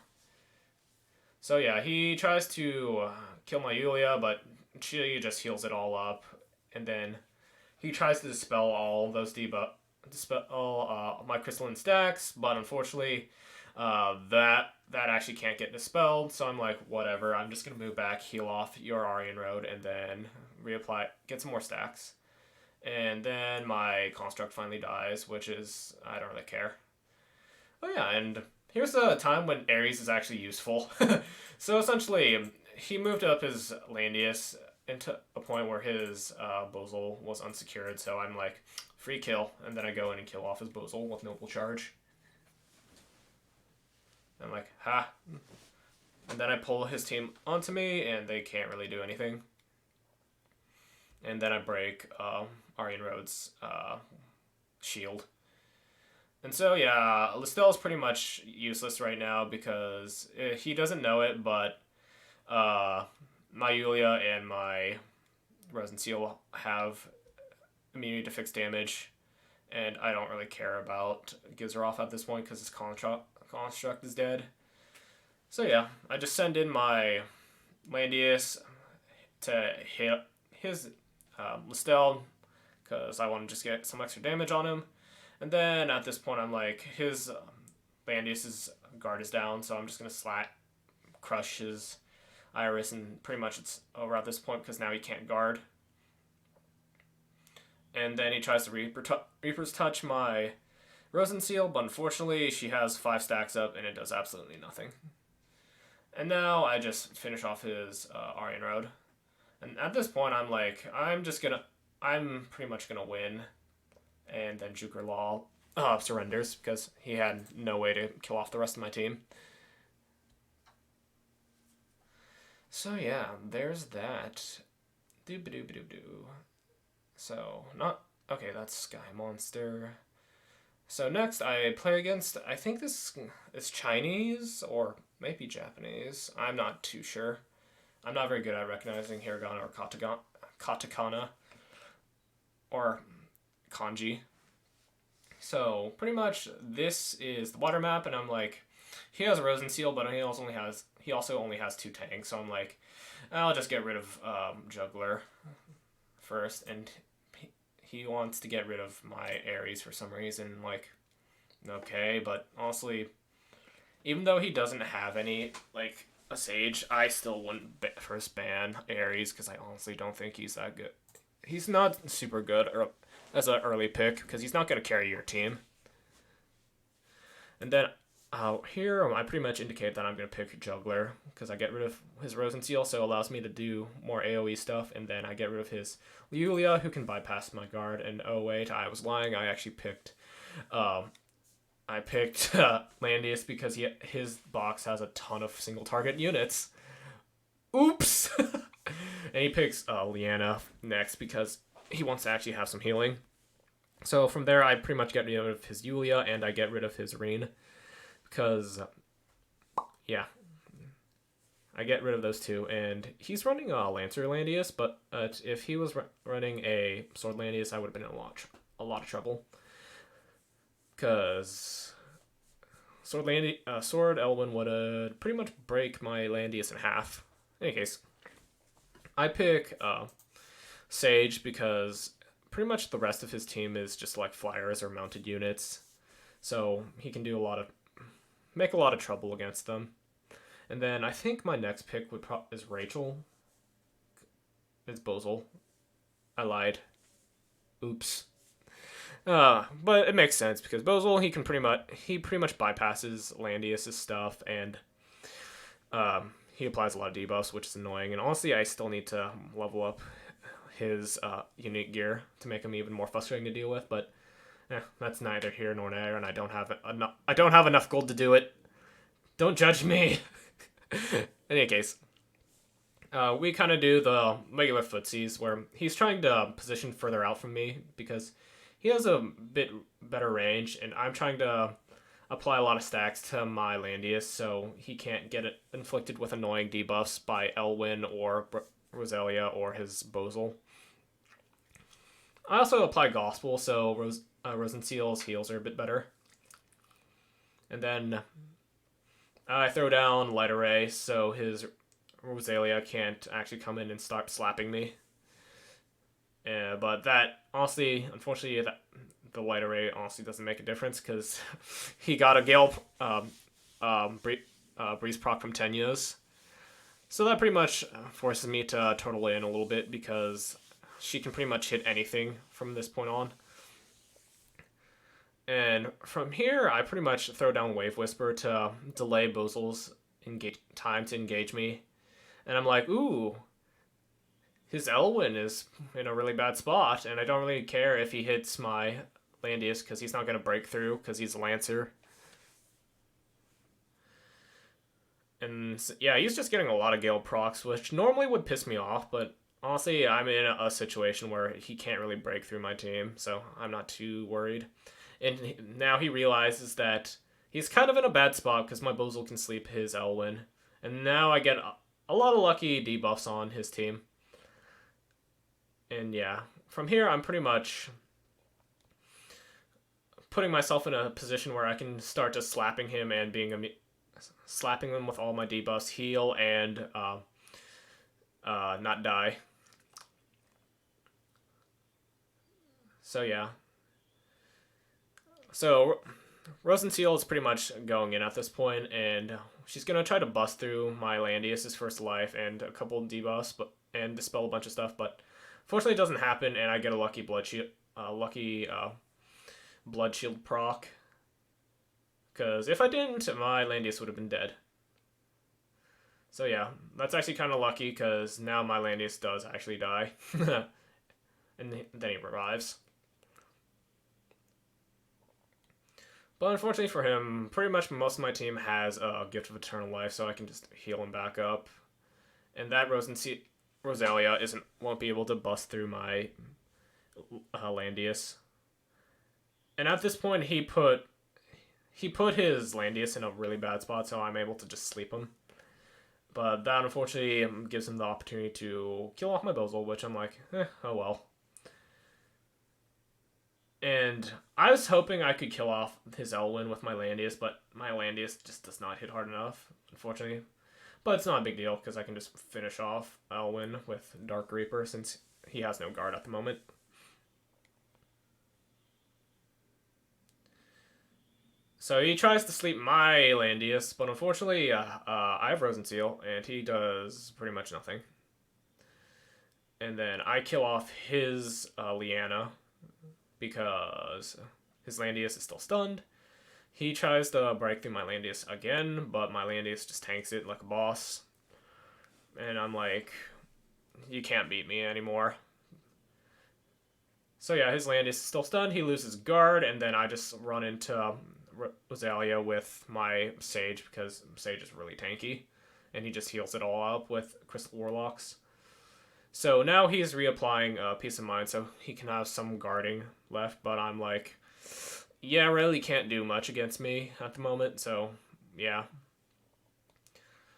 Speaker 1: So yeah, he tries to kill my Yulia, but she just heals it all up, and then he tries to dispel all those dispel my crystalline stacks, but unfortunately, that actually can't get dispelled. So I'm like, whatever. I'm just gonna move back, heal off your Aryan Road, and then reapply, get some more stacks. And then my construct finally dies, which is I don't really care. Oh yeah, and here's a time when Ares is actually useful. So essentially, he moved up his Landius into a point where his Bozal was unsecured. So I'm like, free kill, and then I go in and kill off his Bozal with Noble Charge. I'm like, ha. And then I pull his team onto me, and they can't really do anything. And then I break Aryan Road's shield. And so, yeah, Listel's pretty much useless right now because he doesn't know it, but my Yulia and my Rosenseal have immunity to fixed damage, and I don't really care about Gizeroth at this point because his construct is dead. So yeah, I just send in my Landius to hit his Listel because I want to just get some extra damage on him. And then at this point, I'm like, his Landius's guard is down, so I'm just going to crush his Iris, and pretty much it's over at this point because now he can't guard. And then he tries to Reaper's Touch my Rosenseal, but unfortunately she has 5 stacks up and it does absolutely nothing. And now I just finish off his Aryan Road. And at this point I'm like, I'm pretty much gonna win. And then Jukerlaw surrenders because he had no way to kill off the rest of my team. So yeah, there's that. Doo-ba-doo-ba-doo-doo. So, okay, that's Sky Monster. So next I play against, I think this is Chinese or maybe Japanese. I'm not too sure. I'm not very good at recognizing hiragana or katakana or kanji. So pretty much this is the water map, and I'm like, he has a Rosenseal, but he also only has 2 tanks. So I'm like, I'll just get rid of Juggler first, and he wants to get rid of my Ares for some reason. Like, okay, but honestly, even though he doesn't have any like a Sage, I still wouldn't first ban Ares because I honestly don't think he's that good. He's not super good as an early pick because he's not going to carry your team. And then here I pretty much indicate that I'm going to pick Juggler because I get rid of his Rosenseal, so it allows me to do more AoE stuff, and then I get rid of his Yulia, who can bypass my guard. And oh wait, I was lying. I actually picked Landius because his box has a ton of single target units. Oops. And he picks Liana next because he wants to actually have some healing. So from there, I pretty much get rid of his Yulia, and I get rid of his Rin. Because, yeah, I get rid of those 2. And he's running a Lancer Landius, but if he was running a Sword Landius, I would have been in a lot of trouble. Because Sword Elwyn would pretty much break my Landius in half. In any case, I pick Sage because pretty much the rest of his team is just like flyers or mounted units. So he can do make a lot of trouble against them. And then I think my next pick is Rachel. It's Bozal. I lied. Oops. But it makes sense because Bozal, he pretty much bypasses Landius' stuff, and he applies a lot of debuffs, which is annoying. And honestly, I still need to level up his unique gear to make him even more frustrating to deal with. But that's neither here nor there, and I don't have enough gold to do it. Don't judge me. In any case, we kind of do the regular footsies where he's trying to position further out from me because he has a bit better range, and I'm trying to apply a lot of stacks to my Landius so he can't get it inflicted with annoying debuffs by Elwyn or Roselia or his Bozal. I also apply Gospel, so Rosenseal's heals are a bit better. And then I throw down Light Array, so his Rosalia can't actually come in and start slapping me. But that, honestly, unfortunately, the Light Array honestly doesn't make a difference, because he got a Gale Breeze proc from Tenyos. So that pretty much forces me to turtle in a little bit, because she can pretty much hit anything from this point on. And from here, I pretty much throw down Wave Whisper to delay Bozel's time to engage me. And I'm like, ooh, his Elwyn is in a really bad spot, and I don't really care if he hits my Landius, because he's not going to break through, because he's a Lancer. And yeah, he's just getting a lot of Gale procs, which normally would piss me off, but honestly, I'm in a situation where he can't really break through my team, so I'm not too worried. And now he realizes that he's kind of in a bad spot, because my Bozel can sleep his Elwyn. And now I get a lot of lucky debuffs on his team. And yeah, from here I'm pretty much putting myself in a position where I can start just slapping him and slapping him with all my debuffs, heal, and not die. So yeah. So Rosenseal is pretty much going in at this point, and she's gonna try to bust through my Landius' first life and a couple of debuffs, and dispel a bunch of stuff. But fortunately, it doesn't happen, and I get a lucky blood shield proc. Because if I didn't, my Landius would have been dead. So yeah, that's actually kind of lucky, because now my Landius does actually die. And then he revives. But unfortunately for him, pretty much most of my team has a Gift of Eternal Life, so I can just heal him back up. And that Rosalia won't be able to bust through my Landius. And at this point, he put his Landius in a really bad spot, so I'm able to just sleep him. But that unfortunately gives him the opportunity to kill off my Bozel, which I'm like, oh well. And I was hoping I could kill off his Elwyn with my Landius, but my Landius just does not hit hard enough, unfortunately. But it's not a big deal, because I can just finish off Elwyn with Dark Reaper, since he has no guard at the moment. So he tries to sleep my Landius, but unfortunately, I have Rosenseal, and he does pretty much nothing. And then I kill off his Leanna, because his Landius is still stunned. He tries to break through my Landius again, but my Landius just tanks it like a boss. And I'm like, you can't beat me anymore. So yeah, his Landius is still stunned. He loses guard, and then I just run into Rosalia with my Sage, because Sage is really tanky. And he just heals it all up with Crystal Warlocks. So now he's reapplying Peace of Mind, so he can have some guarding left, but I'm like, yeah, really can't do much against me at the moment, so yeah.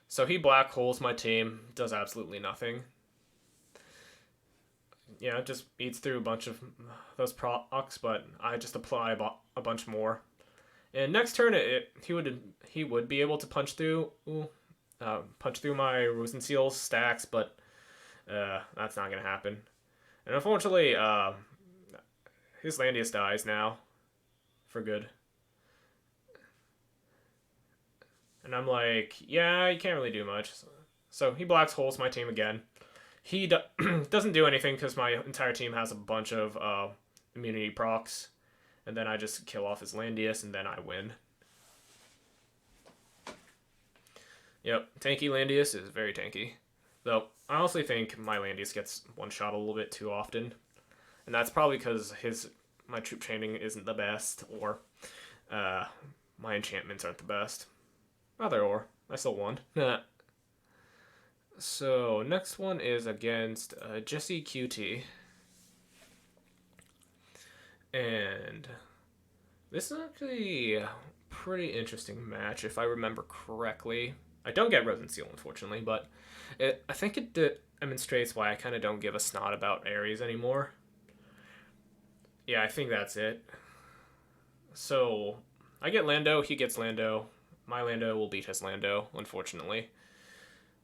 Speaker 1: So he black holes my team, does absolutely nothing. Yeah, just eats through a bunch of those procs, but I just apply a bunch more. And next turn, he would be able to punch through my Rosenseal stacks, but that's not gonna happen. And unfortunately, his Landius dies now, for good. And I'm like, yeah, you can't really do much. So he blacks holes my team again. He doesn't do anything, because my entire team has a bunch of immunity procs. And then I just kill off his Landius, and then I win. Yep, tanky Landius is very tanky. Though, I honestly think my Landius gets one-shot a little bit too often. And that's probably because my troop training isn't the best, or my enchantments aren't the best. Either or. I still won. So, next one is against JessiKeuT. And this is actually a pretty interesting match, if I remember correctly. I don't get Rosenseal, unfortunately, but I think it demonstrates why I kind of don't give a snot about Ares anymore. yeah, I think that's it. So I get Lando, he gets Lando. My Lando will beat his Lando, unfortunately.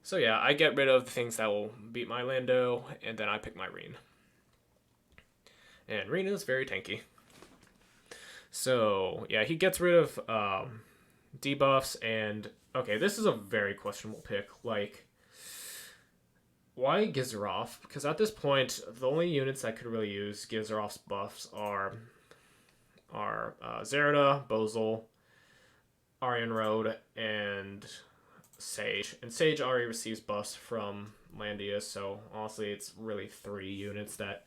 Speaker 1: So yeah, I get rid of the things that will beat my Lando, and then I pick my Rin. And Rin is very tanky. So yeah, he gets rid of debuffs, and okay, this is a very questionable pick. Like, why Gizoroth? Because at this point, the only units that could really use Gizoroth's buffs are Zerda, Bozel, Aryan Road, and Sage. And Sage already receives buffs from Landius, so honestly, it's really 3 units that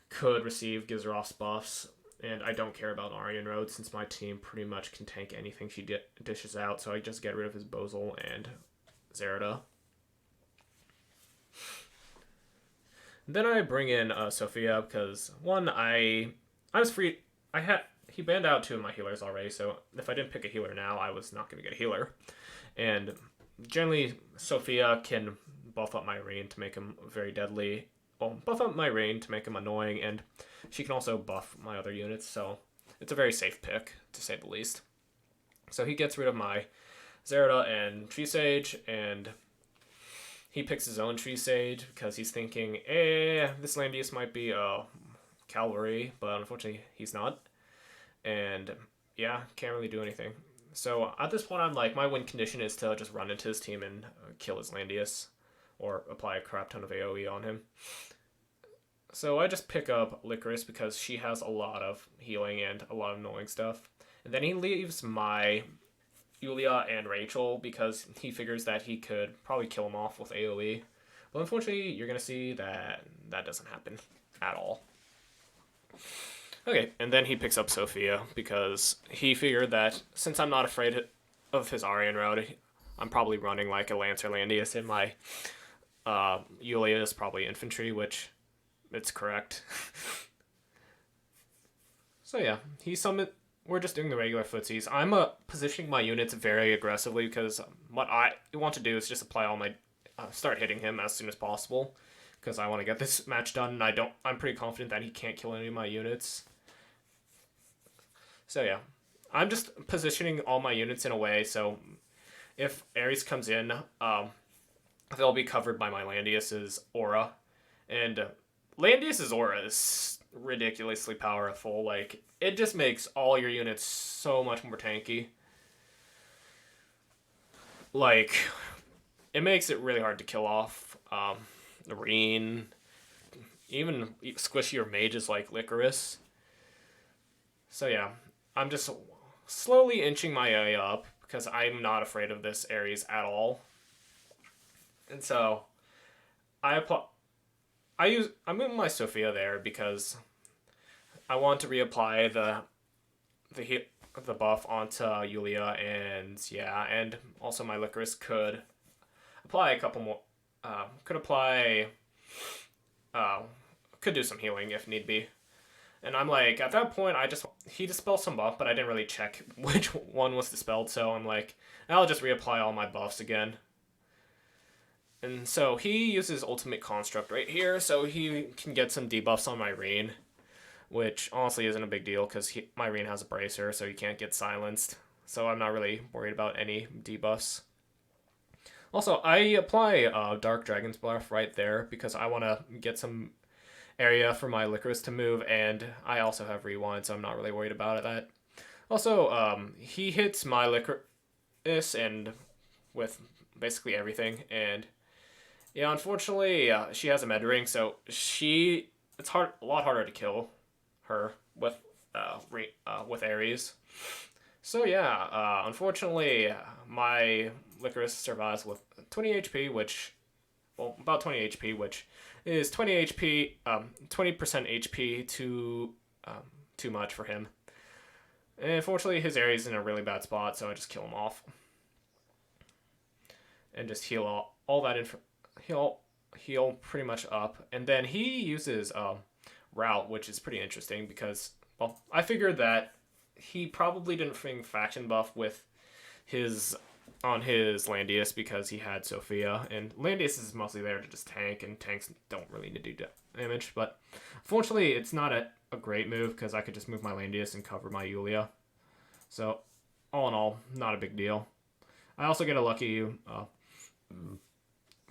Speaker 1: could receive Gizoroth's buffs. And I don't care about Aryan Road since my team pretty much can tank anything she dishes out, so I just get rid of his Bozel and Zerda. Then I bring in Sophia because, one, I was free. He banned out 2 of my healers already, so if I didn't pick a healer now, I was not going to get a healer. And generally, Sophia can buff up my Rin to make him very deadly. Well, buff up my Rin to make him annoying, and she can also buff my other units, so it's a very safe pick, to say the least. So he gets rid of my Zerda and Tree Sage, and he picks his own Tree Sage because he's thinking, this Landius might be a cavalry, but unfortunately he's not. And yeah, can't really do anything. So at this point, I'm like, my win condition is to just run into his team and kill his Landius, or apply a crap ton of AoE on him. So I just pick up Licorice because she has a lot of healing and a lot of annoying stuff. And then he leaves my Yulia and Rachel because he figures that he could probably kill him off with AoE. But unfortunately, you're going to see that that doesn't happen at all. Okay, and then he picks up Sophia because he figured that since I'm not afraid of his Aryan Road, I'm probably running like a Lancer Landius, and my Yulia is probably infantry, which it's correct. So yeah, he summoned. We're just doing the regular footsies. I'm positioning my units very aggressively because what I want to do is just apply all my start hitting him as soon as possible because I want to get this match done. And I'm pretty confident that he can't kill any of my units. So yeah, I'm just positioning all my units in a way so if Ares comes in, they'll be covered by my Landius's aura, and Landius's aura is ridiculously powerful. Like, it just makes all your units so much more tanky. Like, it makes it really hard to kill off Rin, even squishier mages like Licorice. So yeah, I'm just slowly inching my way up because I'm not afraid of this Ares at all. And so I'm moving my Sophia there because I want to reapply the buff onto Yulia, and yeah, and also my Licorice could apply a couple more. Could do some healing if need be. And I'm like, at that point, he dispelled some buff, but I didn't really check which one was dispelled, so I'm like, I'll just reapply all my buffs again. And so he uses Ultimate Construct right here, so he can get some debuffs on my Rin, which honestly isn't a big deal because my Rin has a Bracer, so he can't get silenced. So I'm not really worried about any debuffs. Also, I apply Dark Dragon's Breath right there because I want to get some area for my Licorice to move, and I also have Rewind, so I'm not really worried about that. Also, he hits my Licorice and with basically everything, and yeah, unfortunately, she has a med ring, so it's a lot harder to kill her with Ares. So yeah, unfortunately, my Licorice survives with 20 HP, about 20 HP, which is 20 HP, 20% HP too much for him. And unfortunately, his Ares is in a really bad spot, so I just kill him off and just heal all that heal pretty much up. And then he uses Route, which is pretty interesting because, well, I figured that he probably didn't bring faction buff with his on his Landius because he had Sophia, and Landius is mostly there to just tank, and tanks don't really need to do damage. But unfortunately, it's not a great move because I could just move my Landius and cover my YiQiao. So all in all, not a big deal. I also get a lucky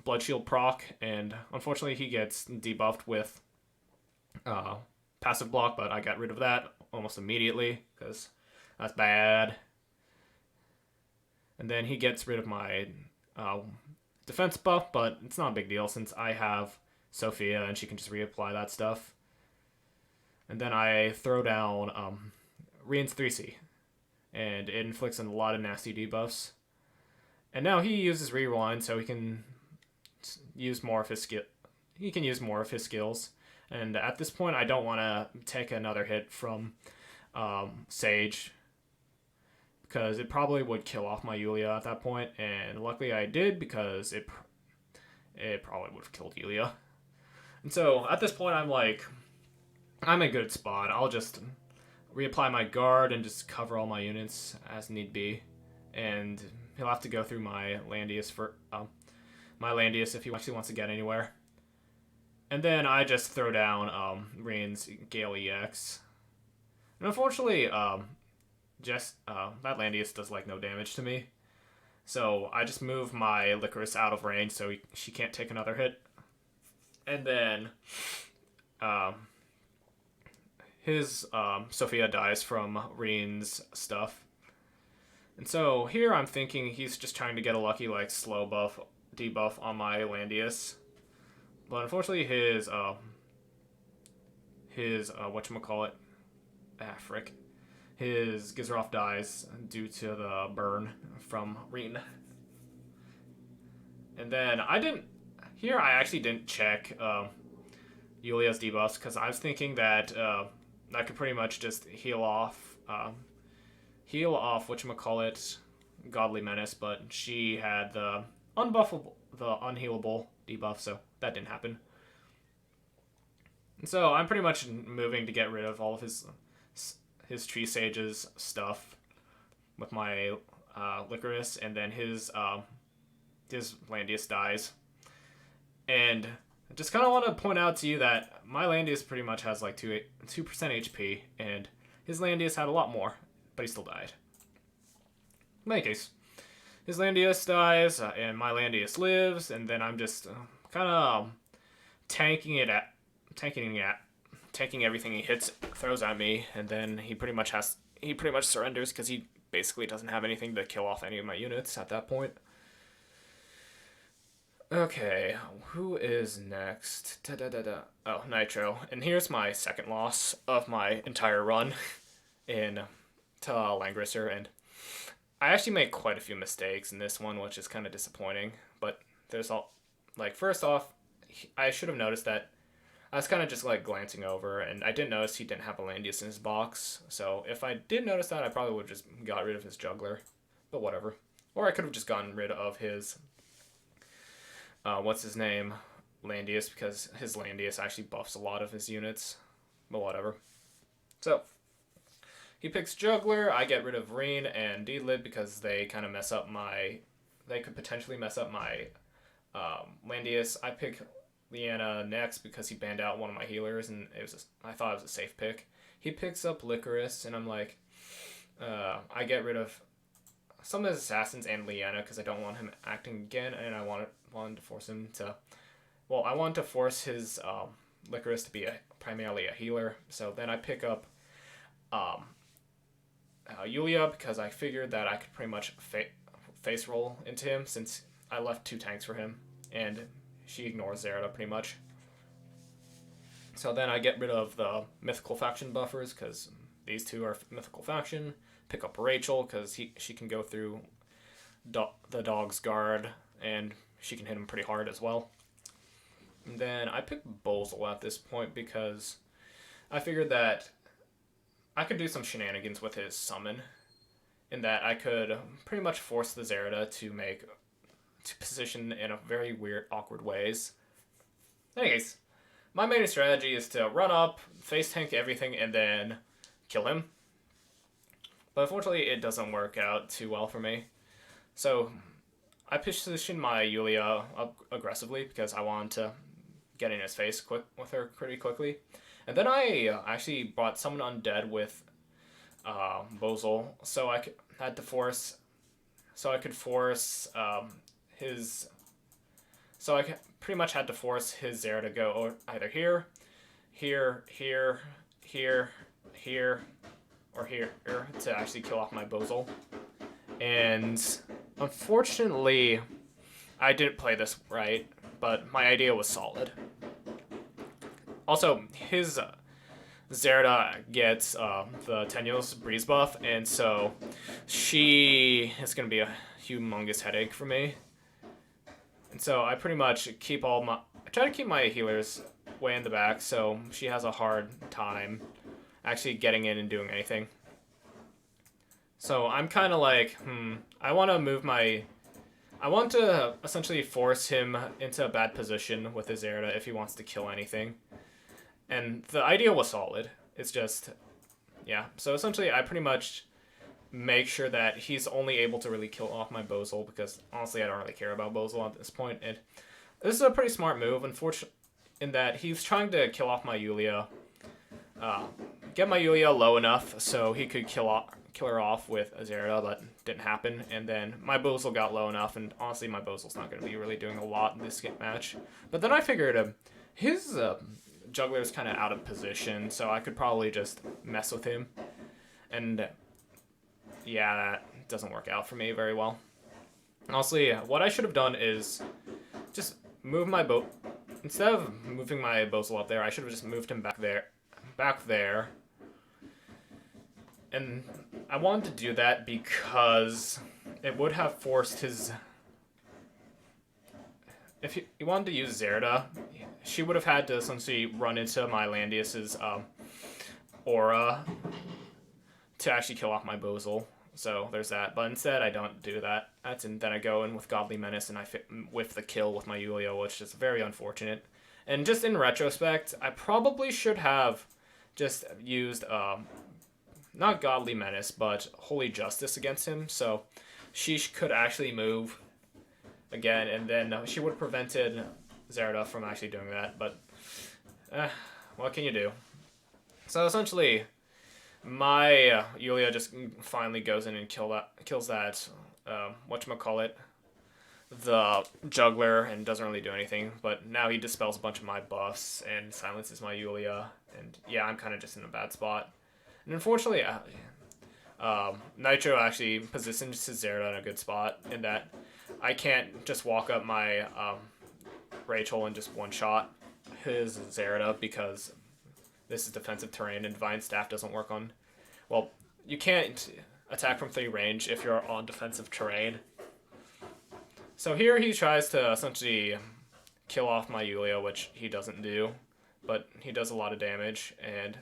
Speaker 1: Blood Shield proc, and unfortunately he gets debuffed with passive block, but I got rid of that almost immediately because that's bad. And then he gets rid of my defense buff, but it's not a big deal since I have Sophia and she can just reapply that stuff. And then I throw down Rian's 3C, and it inflicts a lot of nasty debuffs. And now he uses Rewind, so he can use more of his skill. He can use more of his skills. And at this point, I don't want to take another hit from Sage, because it probably would kill off my YiQiao at that point, and luckily I did because it probably would have killed YiQiao. And so at this point, I'm in a good spot. I'll just reapply my guard and just cover all my units as need be, and he'll have to go through my Landius if he actually wants to get anywhere. And then I just throw down Rian's Gale EX, and unfortunately, that Landius does no damage to me, so I just move my Licorice out of range so she can't take another hit. And then his Sophia dies from Rian's stuff, and so here I'm thinking he's just trying to get a lucky slow buff debuff on my Landius, but unfortunately his whatchamacallit, frick. His Gizroff dies due to the burn from Rian. And then I actually didn't check YiQiao's debuffs because I was thinking that I could pretty much just heal off whatchamacallit, Godly Menace, but she had the unhealable debuff, so that didn't happen. And so I'm pretty much moving to get rid of all of his Tree Sage's stuff with my Licorice, and then his Landius dies. And I just kind of want to point out to you that my Landius pretty much has 2% HP, and his Landius had a lot more, but he still died. In any case, his Landius dies, and my Landius lives, and then I'm just kind of tanking everything he throws at me, and then he pretty much surrenders because he basically doesn't have anything to kill off any of my units at that point. Okay, who is next? Oh, Nitro. And here's my second loss of my entire run to Langrisser, and I actually made quite a few mistakes in this one, which is kind of disappointing, but there's first off, I should have noticed that I was kind of just glancing over, and I didn't notice he didn't have a Landius in his box, so if I did notice that, I probably would have just got rid of his Juggler, but whatever. Or I could have just gotten rid of his Landius, because his Landius actually buffs a lot of his units, but whatever. So he picks Juggler, I get rid of Rian and D-Lib because they kind of they could potentially mess up my Landius. I pick Leanna next because he banned out one of my healers, and I thought it was a safe pick. He picks up Licorice, and I'm I get rid of some of his assassins and Leanna because I don't want him acting again, and I wanted to force him to. Well, I wanted to force his Licorice to be primarily a healer. So then I pick up YiQiao because I figured that I could pretty much face roll into him since I left 2 tanks for him, and she ignores Zerata pretty much. So then I get rid of the mythical faction buffers because these 2 are mythical faction. Pick up Rachel because she can go through the dog's guard, and she can hit him pretty hard as well. And then I pick Bozel at this point because I figured that I could do some shenanigans with his summon, in that I could pretty much force the Zerata to position in a very weird, awkward ways. Anyways, my main strategy is to run up, face tank everything, and then kill him. But unfortunately, it doesn't work out too well for me. So I positioned my YiQiao up aggressively because I wanted to get in his face quick with her pretty quickly. And then I actually brought someone undead with Bozol, so had to force, so I could force his, so I pretty much had to force his Zera to go either here, here, here, here, here, or here to actually kill off my Bozol. And unfortunately, I didn't play this right, but my idea was solid. Also, his Zerda gets the Tenuous Breeze buff, and so she is going to be a humongous headache for me. And so I pretty much I try to keep my healers way in the back, so she has a hard time actually getting in and doing anything. So I'm kind of like, I want to essentially force him into a bad position with his Zerda if he wants to kill anything. And the idea was solid. It's just, yeah. So essentially, I pretty much make sure that he's only able to really kill off my Bozol, because honestly, I don't really care about Bozol at this point. And this is a pretty smart move, unfortunately, in that he's trying to kill off my YiQiao. Get my YiQiao low enough so he could kill her off with a Zerda, but didn't happen. And then my Bozol got low enough, and honestly, my Bozol's not going to be really doing a lot in this match. But then I figured his Juggler is kind of out of position, so I could probably just mess with him. And yeah, that doesn't work out for me very well. Honestly, what I should have done is just move my instead of moving my Bozol up there, I should have just moved him back there. And I wanted to do that because it would have forced his... If he wanted to use Zerda, she would have had to essentially run into my Landius's aura to actually kill off my Bozol. So there's that. But instead, I don't do that. And then I go in with Godly Menace and I whiff the kill with my YiQiao, which is very unfortunate. And just in retrospect, I probably should have just used, not Godly Menace, but Holy Justice against him. So she could actually move again, and then she would have prevented Zerda from actually doing that, but what can you do? So essentially, my YiQiao just finally goes in and kills that, whatchamacallit, the Juggler, and doesn't really do anything, but now he dispels a bunch of my buffs and silences my YiQiao, and yeah, I'm kind of just in a bad spot. And unfortunately, Nitro actually positions his Zerda in a good spot, in that I can't just walk up my Rachel and just one-shot his Zerda, because this is defensive terrain and Divine Staff doesn't work on... Well, you can't attack from 3 range if you're on defensive terrain. So here he tries to essentially kill off my YiQiao, which he doesn't do, but he does a lot of damage, and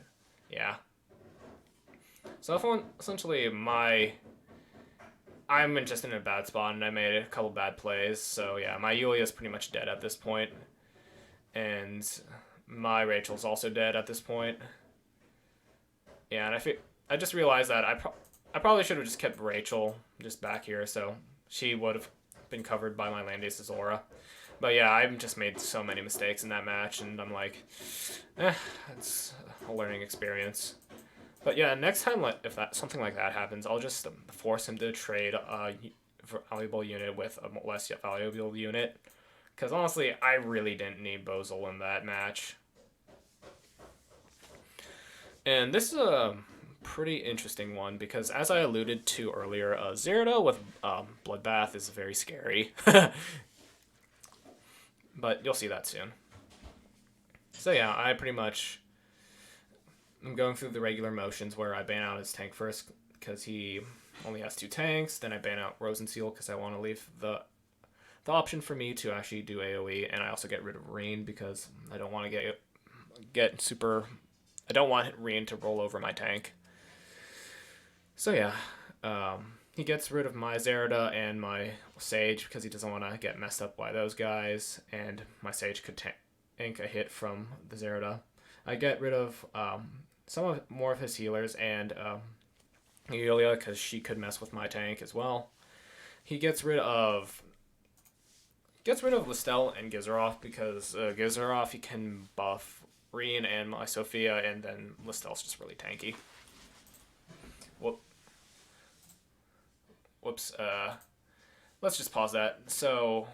Speaker 1: yeah. So essentially I'm just in a bad spot, and I made a couple bad plays. So yeah, my YiQiao is pretty much dead at this point, and my Rachel's also dead at this point. Yeah, and I just realized that I probably should have just kept Rachel just back here, so she would have been covered by my Landius's aura. But yeah, I've just made so many mistakes in that match, and I'm like, it's a learning experience. But yeah, next time if something like that happens, I'll just force him to trade a valuable unit with a less valuable unit. Because honestly, I really didn't need Bozol in that match. And this is a pretty interesting one, because as I alluded to earlier, Zerda with Bloodbath is very scary. But you'll see that soon. So yeah, I pretty much... I'm going through the regular motions where I ban out his tank first because he only has 2 tanks. Then I ban out Rosenseal because I want to leave the option for me to actually do AoE, and I also get rid of Reen because I don't want to get super... I don't want Reen to roll over my tank. So yeah, he gets rid of my Zerda and my Sage because he doesn't want to get messed up by those guys, and my Sage could tank a hit from the Zerda. I get rid of more of his healers and YiQiao because she could mess with my tank as well. he gets rid of Listel and Gizeroth because Gizeroth he can buff Reen and my Sophia, and then Listel's just really tanky. Whoops. Let's just pause that. So,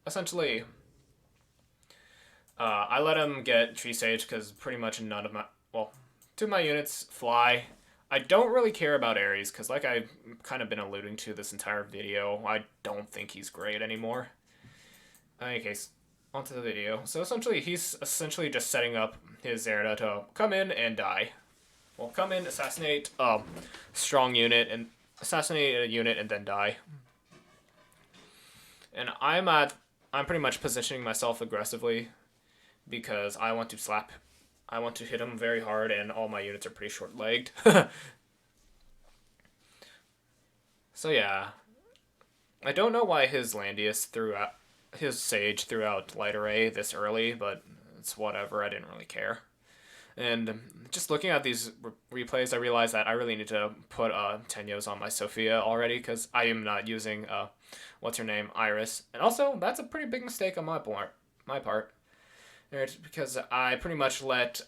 Speaker 1: essentially, I let him get Tree Sage because pretty much none of my, well, two of my units fly. I don't really care about Ares because, like I've kind of been alluding to this entire video, I don't think he's great anymore. In any case, onto the video. So essentially, he's just setting up his Zerda to come in and die. Well, come in, assassinate a strong unit, and assassinate a unit, and then die. And I'm pretty much positioning myself aggressively because I want to hit him very hard, and all my units are pretty short-legged. So yeah, I don't know why his Landius his Sage threw out Light Array this early, but it's whatever. I didn't really care. And just looking at these replays, I realized that I really need to put Tenyos on my Sophia already because I am not using what's her name, Iris. And also, that's a pretty big mistake on my part. It's because I pretty much let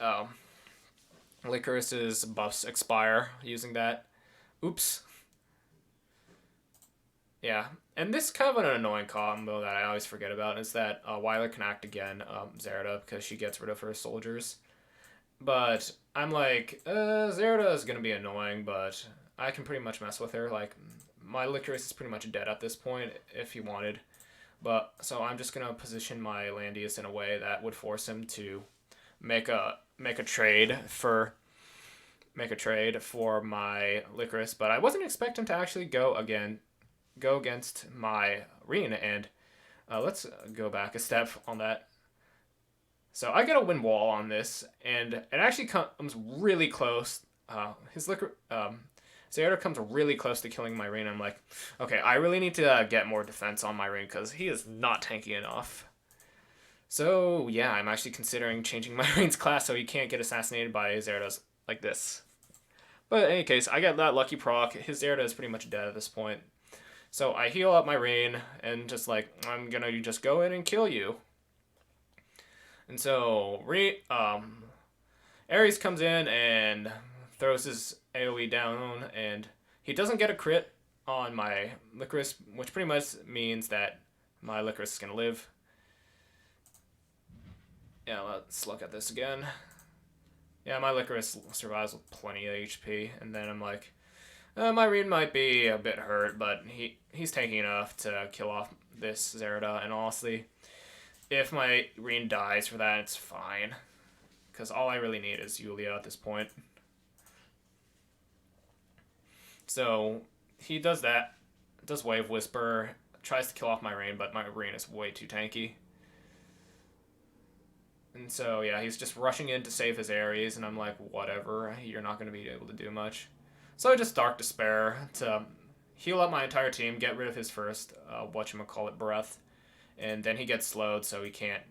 Speaker 1: Licorice's buffs expire using that. Oops. Yeah, and this is kind of an annoying combo that I always forget about is that Weiler can act again Zerda because she gets rid of her soldiers. But I'm like, Zerda is going to be annoying, but I can pretty much mess with her. Like, my Licorice is pretty much dead at this point if he wanted. But, so I'm just going to position my Landius in a way that would force him to make a trade for my Licorice. But I wasn't expecting to actually go against my Reen, and let's go back a step on that. So I get a win wall on this, and it actually comes really close. Sieghart comes really close to killing my Reen. I'm like, okay, I really need to get more defense on my Reen because he is not tanky enough. So yeah, I'm actually considering changing my Reen's class so he can't get assassinated by Zerdas like this. But in any case, I get that lucky proc. His Zerda is pretty much dead at this point. So I heal up my Reen and just like, I'm gonna just go in and kill you. And so Ares comes in and throws his AoE down, and he doesn't get a crit on my Licorice, which pretty much means that my Licorice is gonna live. Yeah, let's look at this again. Yeah, my Licorice survives with plenty of HP, and then I'm like, my Reen might be a bit hurt, but he's tanky enough to kill off this Zerda, and honestly, if my Reen dies for that, it's fine. Because all I really need is YiQiao at this point. So, he does that, does Wave Whisper, tries to kill off my Reen, but my Reen is way too tanky. And so, yeah, he's just rushing in to save his Ares, and I'm like, whatever, you're not going to be able to do much. So I just Dark Despair to heal up my entire team, get rid of his first, whatchamacallit, breath, and then he gets slowed, so he can't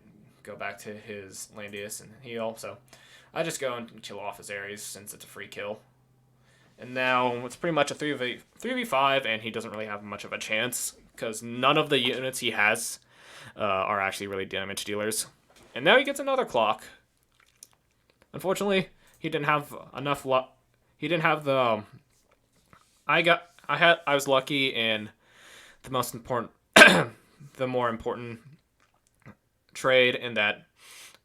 Speaker 1: go back to his Landius and heal, so I just go and kill off his Ares since it's a free kill. And now it's pretty much a 3v5, and he doesn't really have much of a chance, because none of the units he has are actually really damage dealers. And now he gets another clock. Unfortunately, he didn't have enough luck. He didn't have the... I was lucky in the most important... the more important trade in that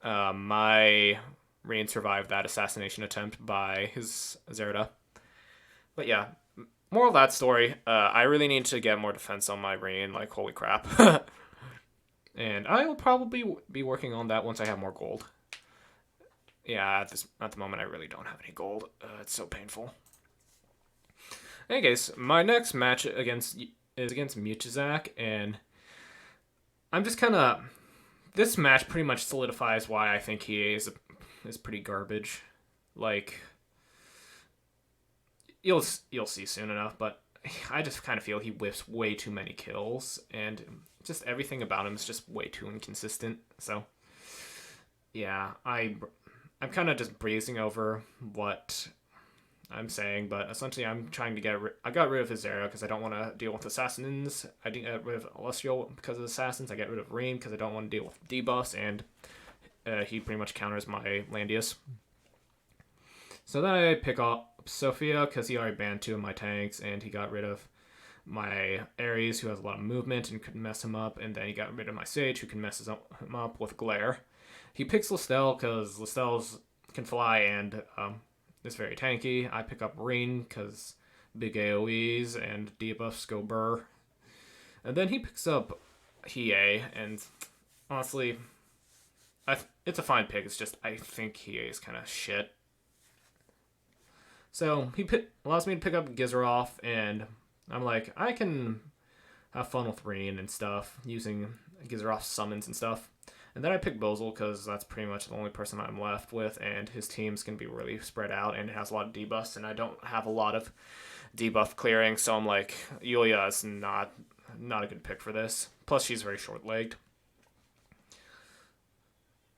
Speaker 1: my Reen survived that assassination attempt by his Zerda. But yeah, moral of that story, I really need to get more defense on my Reen, like holy crap. And I will probably be working on that once I have more gold. Yeah, at the moment I really don't have any gold. It's so painful. In any case, my next match is against Michuzak, and I'm just kind of... This match pretty much solidifies why I think he is pretty garbage. Like, you'll see soon enough, but I just kind of feel he whips way too many kills, and just everything about him is just way too inconsistent. So, yeah, I'm kind of just breezing over what I'm saying, but essentially I'm trying to I got rid of his Zera because I don't want to deal with assassins. I didn't get rid of Celestial because of assassins. I get rid of Reen because I don't want to deal with debuffs, and he pretty much counters my Landius. So then I pick up Sophia because he already banned 2 of my tanks, and he got rid of my Ares, who has a lot of movement and could mess him up, and then he got rid of my Sage, who can mess him up with Glare. He picks Listel because Listel's can fly and is very tanky. I pick up Reen because big AoEs and debuffs go burr. And then he picks up Hiei, and honestly, it's a fine pick. It's just I think Hiei is kind of shit. So he allows me to pick up Gizoroth, and I'm like, I can have fun with Reen and stuff, using Gizoroth's summons and stuff. And then I pick Bozel because that's pretty much the only person I'm left with, and his team's going to be really spread out, and it has a lot of debuffs, and I don't have a lot of debuff clearing, so I'm like, Yulia is not a good pick for this. Plus, she's very short-legged.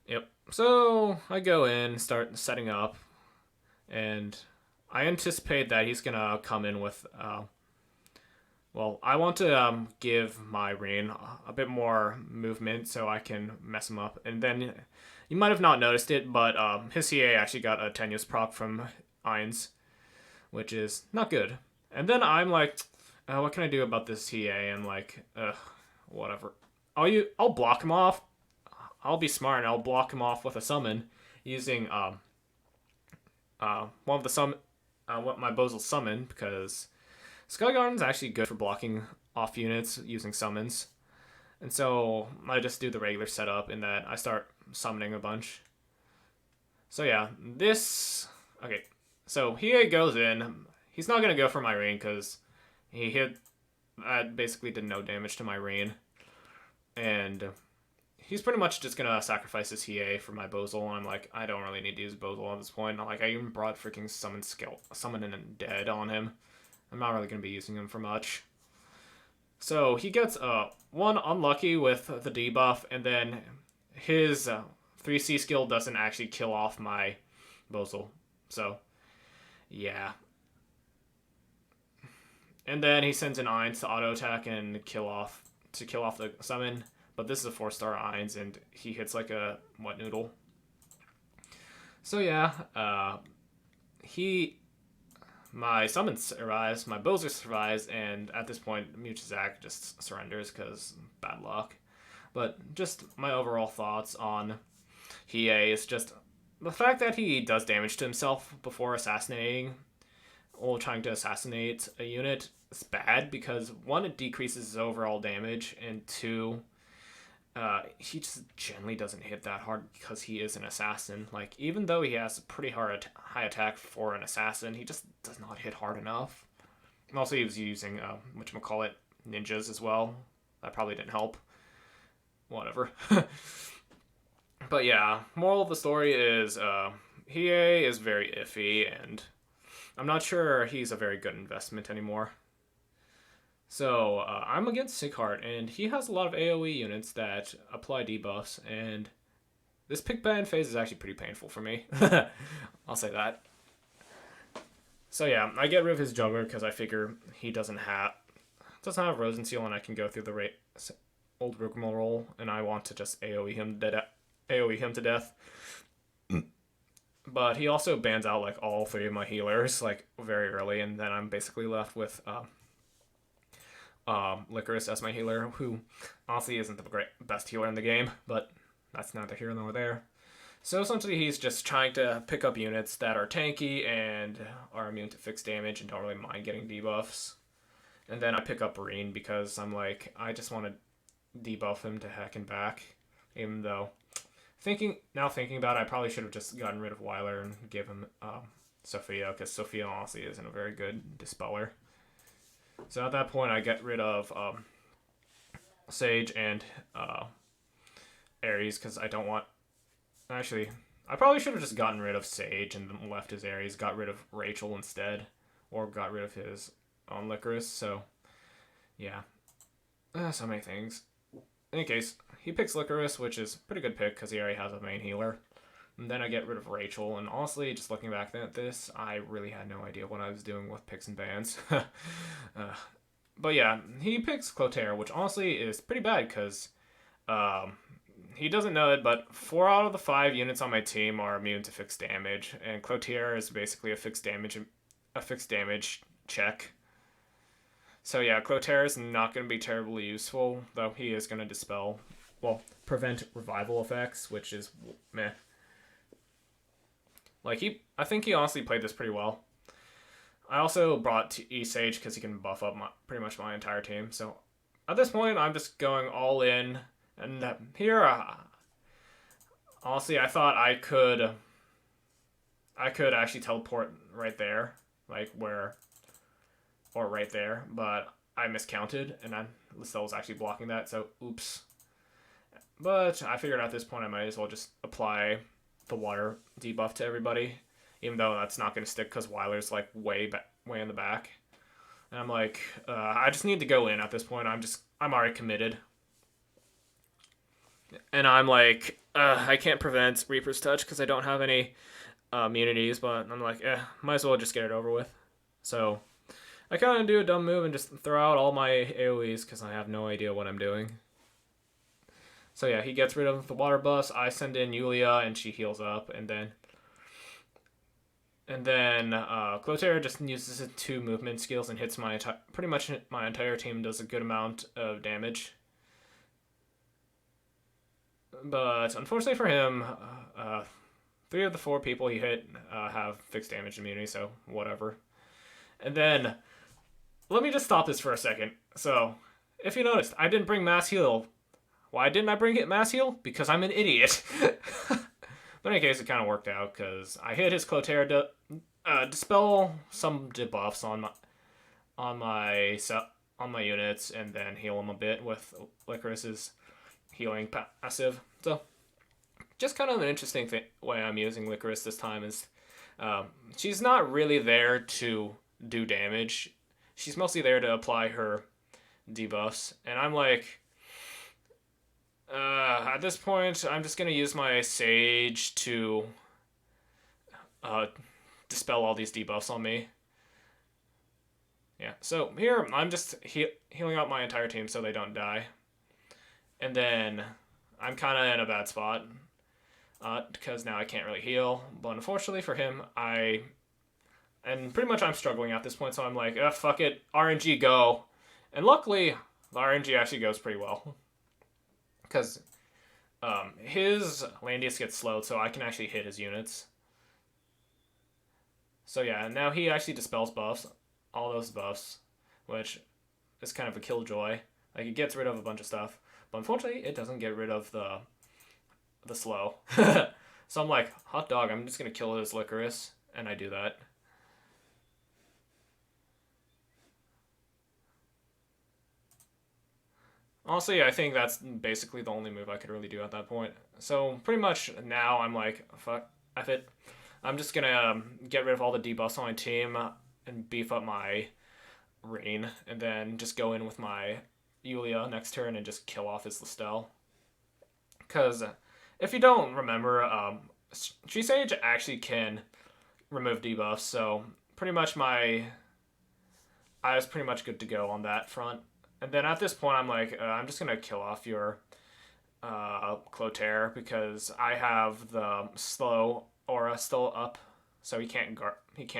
Speaker 1: Yep. So I go in, start setting up, and I anticipate that he's going to come in with... well, I want to give my Reen a bit more movement so I can mess him up. And then, you might have not noticed it, but his CA actually got a tenuous proc from Ainz, which is not good. And then I'm like, what can I do about this CA? And like, whatever. I'll block him off. I'll be smart and I'll block him off with a summon using one of the my Bozel summon, because Sky Garden's actually good for blocking off units using summons. And so I just do the regular setup in that I start summoning a bunch. So yeah, okay. So he goes in. He's not going to go for my Reen because he hit... That basically did no damage to my Reen. And he's pretty much just going to sacrifice his EA for my Bozel. And I'm like, I don't really need to use Bozel at this point. I even brought freaking Summon and Dead on him. I'm not really going to be using him for much. So he gets one unlucky with the debuff, and then his 3C skill doesn't actually kill off my Bozel. So, yeah. And then he sends an Ainz to auto attack and kill off the summon. But this is a 4-star Ainz, and he hits like a wet noodle. So yeah, my summon survives, my Bozer survives, and at this point, Michuzak just surrenders because bad luck. But just my overall thoughts on Hiei is just the fact that he does damage to himself before assassinating, or trying to assassinate a unit, is bad because 1, it decreases his overall damage, and 2, he just generally doesn't hit that hard because he is an assassin. Like, even though he has a pretty high attack for an assassin, he just does not hit hard enough. And also, he was using, whatchamacallit, ninjas as well. That probably didn't help. Whatever. But yeah, moral of the story is, Hiei is very iffy, and I'm not sure he's a very good investment anymore. So, I'm against Sieghart, and he has a lot of AoE units that apply debuffs, and this pick ban phase is actually pretty painful for me. I'll say that. So yeah, I get rid of his Juggler because I figure he doesn't have Rosenseal, and I can go through the old rigmarole, and I want to just AoE him to death. But he also bans out like all 3 of my healers like very early, and then I'm basically left with Licorice as my healer, who honestly isn't the best healer in the game, but that's neither here nor there. So essentially he's just trying to pick up units that are tanky and are immune to fixed damage and don't really mind getting debuffs. And then I pick up Reen because I'm like, I just want to debuff him to heck and back, even though thinking about it, I probably should have just gotten rid of Weiler and give him Sophia, because Sophia honestly isn't a very good dispeller. So at that point, I get rid of Sage and Ares because I don't want... Actually, I probably should have just gotten rid of Sage and then left his Ares, got rid of Rachel instead, or got rid of his Licorice. So, yeah. So many things. In any case, he picks Licorice, which is a pretty good pick because he already has a main healer. And then I get rid of Rachel, and honestly, just looking back at this, I really had no idea what I was doing with picks and bans. But yeah, he picks Clotaire, which honestly is pretty bad, because he doesn't know it, but 4 out of the 5 units on my team are immune to fixed damage, and Clotaire is basically a fixed damage check. So yeah, Clotaire is not going to be terribly useful, though he is going to prevent revival effects, which is meh. Like, I think he honestly played this pretty well. I also brought E-Sage because he can buff up pretty much my entire team. So at this point, I'm just going all in. And here, honestly, I thought I could actually teleport right there, or right there, but I miscounted, and Listel was actually blocking that, so oops. But I figured at this point I might as well just apply the water debuff to everybody, even though that's not going to stick because Weiler's like way in the back. And I'm like, I just need to go in at this point. I'm already committed. And I'm like, I can't prevent Reaper's Touch because I don't have any immunities, but I'm like, might as well just get it over with. So I kind of do a dumb move and just throw out all my AoEs because I have no idea what I'm doing. So yeah, he gets rid of the water buffs. I send in Yulia and she heals up, and then Clotaire just uses 2 movement skills and hits pretty much my entire team. Does a good amount of damage. But unfortunately for him, 3 of the 4 people he hit have fixed damage immunity, so whatever. And then, let me just stop this for a second. So, if you noticed, I didn't bring Mass Heal. Why didn't I bring it Mass Heal? Because I'm an idiot. But in any case, it kind of worked out, because I hit his Clotaire to dispel some debuffs on my units, and then heal them a bit with Licorice's healing passive. So, just kind of an interesting way I'm using Licorice this time is she's not really there to do damage. She's mostly there to apply her debuffs. And I'm like, at this point, I'm just going to use my Sage to dispel all these debuffs on me. Yeah, so here, I'm just healing up my entire team so they don't die. And then I'm kind of in a bad spot because now I can't really heal. But unfortunately for him, and pretty much I'm struggling at this point, so I'm like, fuck it, RNG go. And luckily, the RNG actually goes pretty well. Because his Landius gets slowed, so I can actually hit his units. So yeah, now he actually dispels buffs, all those buffs, which is kind of a killjoy. Like, it gets rid of a bunch of stuff. But unfortunately, it doesn't get rid of the slow. So I'm like, hot dog, I'm just going to kill his Licorice. And I do that. Honestly, I think that's basically the only move I could really do at that point. So pretty much now I'm like, fuck, F it. I'm just going to get rid of all the debuffs on my team and beef up my Rin. And then just go in with my Yulia next turn and just kill off his Listel. Because if you don't remember, Sage actually can remove debuffs, so pretty much I was pretty much good to go on that front. And then at this point, I'm like, I'm just gonna kill off your Clotaire because I have the slow aura still up, so he can't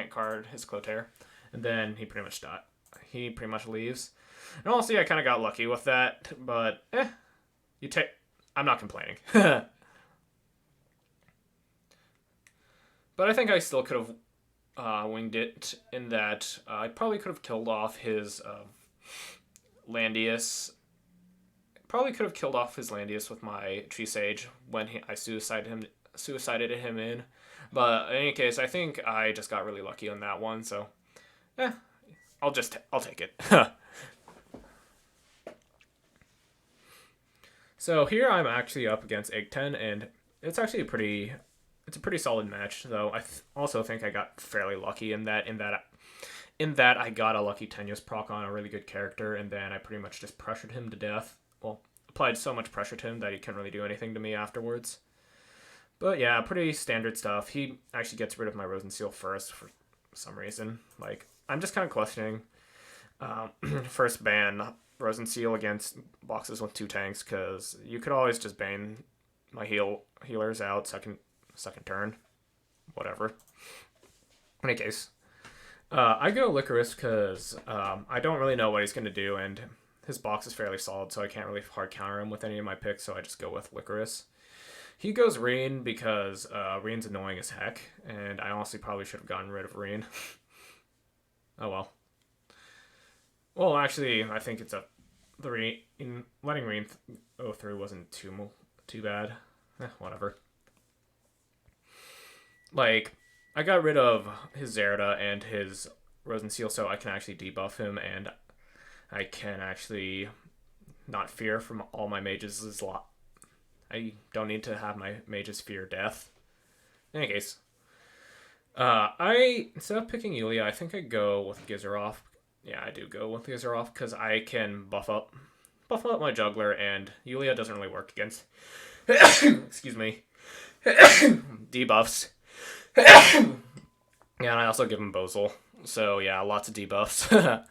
Speaker 1: card his Clotaire. And then he pretty much died. He pretty much leaves. And honestly, I kind of got lucky with that, but I'm not complaining. But I think I still could have winged it in that I probably could have killed off his Landius. Probably could have killed off his Landius with my Tree Sage when I suicided him in. But in any case, I think I just got really lucky on that one, so I'll take it. So here I'm actually up against Eggteng, and it's actually a pretty solid match. Though I also think I got fairly lucky in that I got a lucky Tenuous proc on a really good character, and then I pretty much just pressured him to death. Well, applied so much pressure to him that he couldn't really do anything to me afterwards. But yeah, pretty standard stuff. He actually gets rid of my Rosenseal first for some reason. Like, I'm just kind of questioning first ban Rosenseal against boxes with 2 tanks, because you could always just ban my healers out second turn. Whatever. In any case, I go Licorice because I don't really know what he's going to do, and his box is fairly solid, so I can't really hard counter him with any of my picks, so I just go with Licorice. He goes Reen because Reen's annoying as heck, and I honestly probably should have gotten rid of Reen. Oh well. Well, actually, I think it's letting Reen go through wasn't too bad. Whatever. Like, I got rid of his Zerda and his Rosenseal, so I can actually debuff him, and I can actually not fear from all my mages' lot. I don't need to have my mages fear death. In any case, instead of picking Yulia, I think I go with Gizaroff. Yeah, I do go with Gizaroff because I can buff up my juggler, and Yulia doesn't really work against excuse me debuffs. Yeah, and I also give him Bozal. So yeah, lots of debuffs.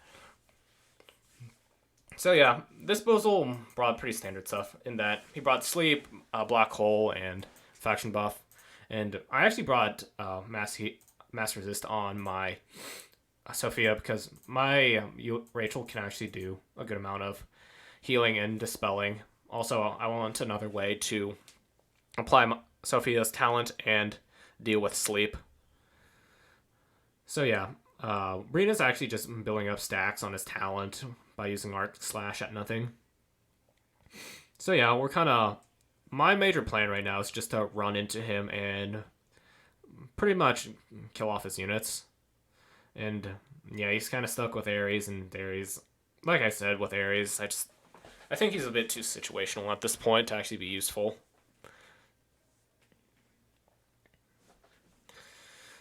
Speaker 1: So yeah, this Bozal brought pretty standard stuff in that he brought Sleep, Black Hole, and Faction Buff. And I actually brought Mass Resist on my Sophia because my Rachel can actually do a good amount of healing and dispelling. Also, I want another way to apply Sophia's talent and deal with sleep. So yeah, Rena's actually just building up stacks on his talent by using Arc Slash at nothing. So yeah, we're kind of... My major plan right now is just to run into him and pretty much kill off his units. And yeah, he's kind of stuck with Ares, and Ares, like I said, with Ares, I think he's a bit too situational at this point to actually be useful.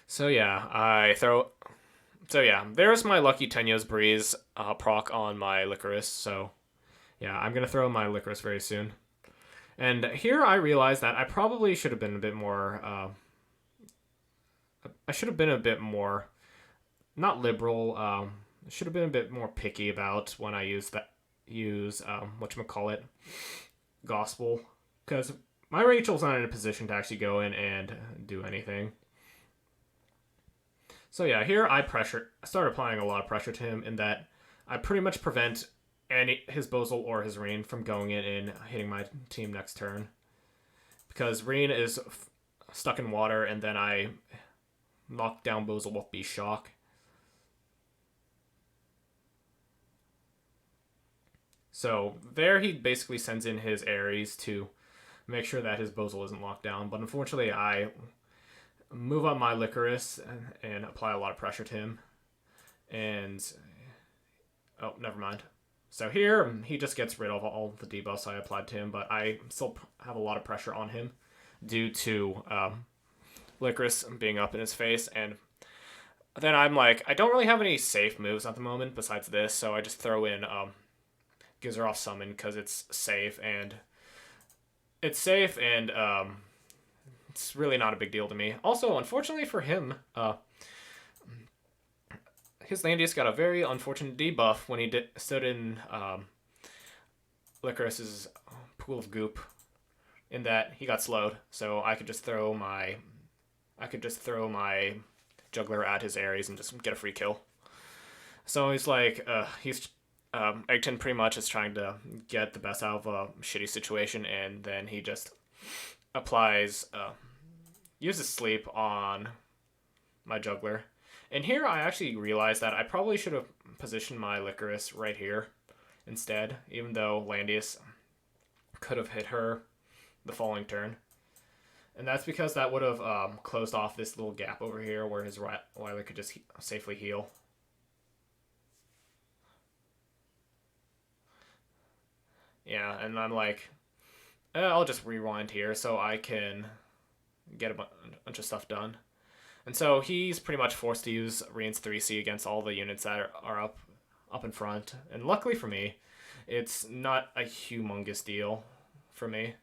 Speaker 1: So yeah, there's my Lucky Tenyo's Breeze proc on my Licorice. So yeah, I'm gonna throw my Licorice very soon. And here I realized that I probably should have been a bit more. I should have been a bit more, not liberal. Should have been a bit more picky about when I use whatchamacallit, Gospel, because my Rachel's not in a position to actually go in and do anything. So yeah, here I started applying a lot of pressure to him in that I pretty much prevent his Bozal or his Reen from going in and hitting my team next turn. Because Reen is stuck in water, and then I knock down Bozal with Beast Shock. So there he basically sends in his Ares to make sure that his Bozal isn't locked down. But unfortunately, I move up my Licorice and apply a lot of pressure to him. And... oh, never mind. So here, he just gets rid of all the debuffs I applied to him, but I still have a lot of pressure on him due to Licorice being up in his face. And then I'm like, I don't really have any safe moves at the moment besides this, so I just throw in Gizaroff Summon because it's safe, and it's really not a big deal to me. Also, unfortunately for him, his Landius got a very unfortunate debuff when he stood in Licorice's pool of goop, in that he got slowed. So I could just throw my juggler at his Ares and just get a free kill. So he's like, Eggteng pretty much is trying to get the best out of a shitty situation, and then he just uses sleep on my juggler. And here I actually realized that I probably should have positioned my Licorice right here instead, even though Landius could have hit her the following turn. And that's because that would have closed off this little gap over here where his Wily could just safely heal. Yeah, and I'm like, I'll just rewind here so I can get a bunch of stuff done. And so he's pretty much forced to use Reen's 3C against all the units that are up in front. And luckily for me, it's not a humongous deal for me.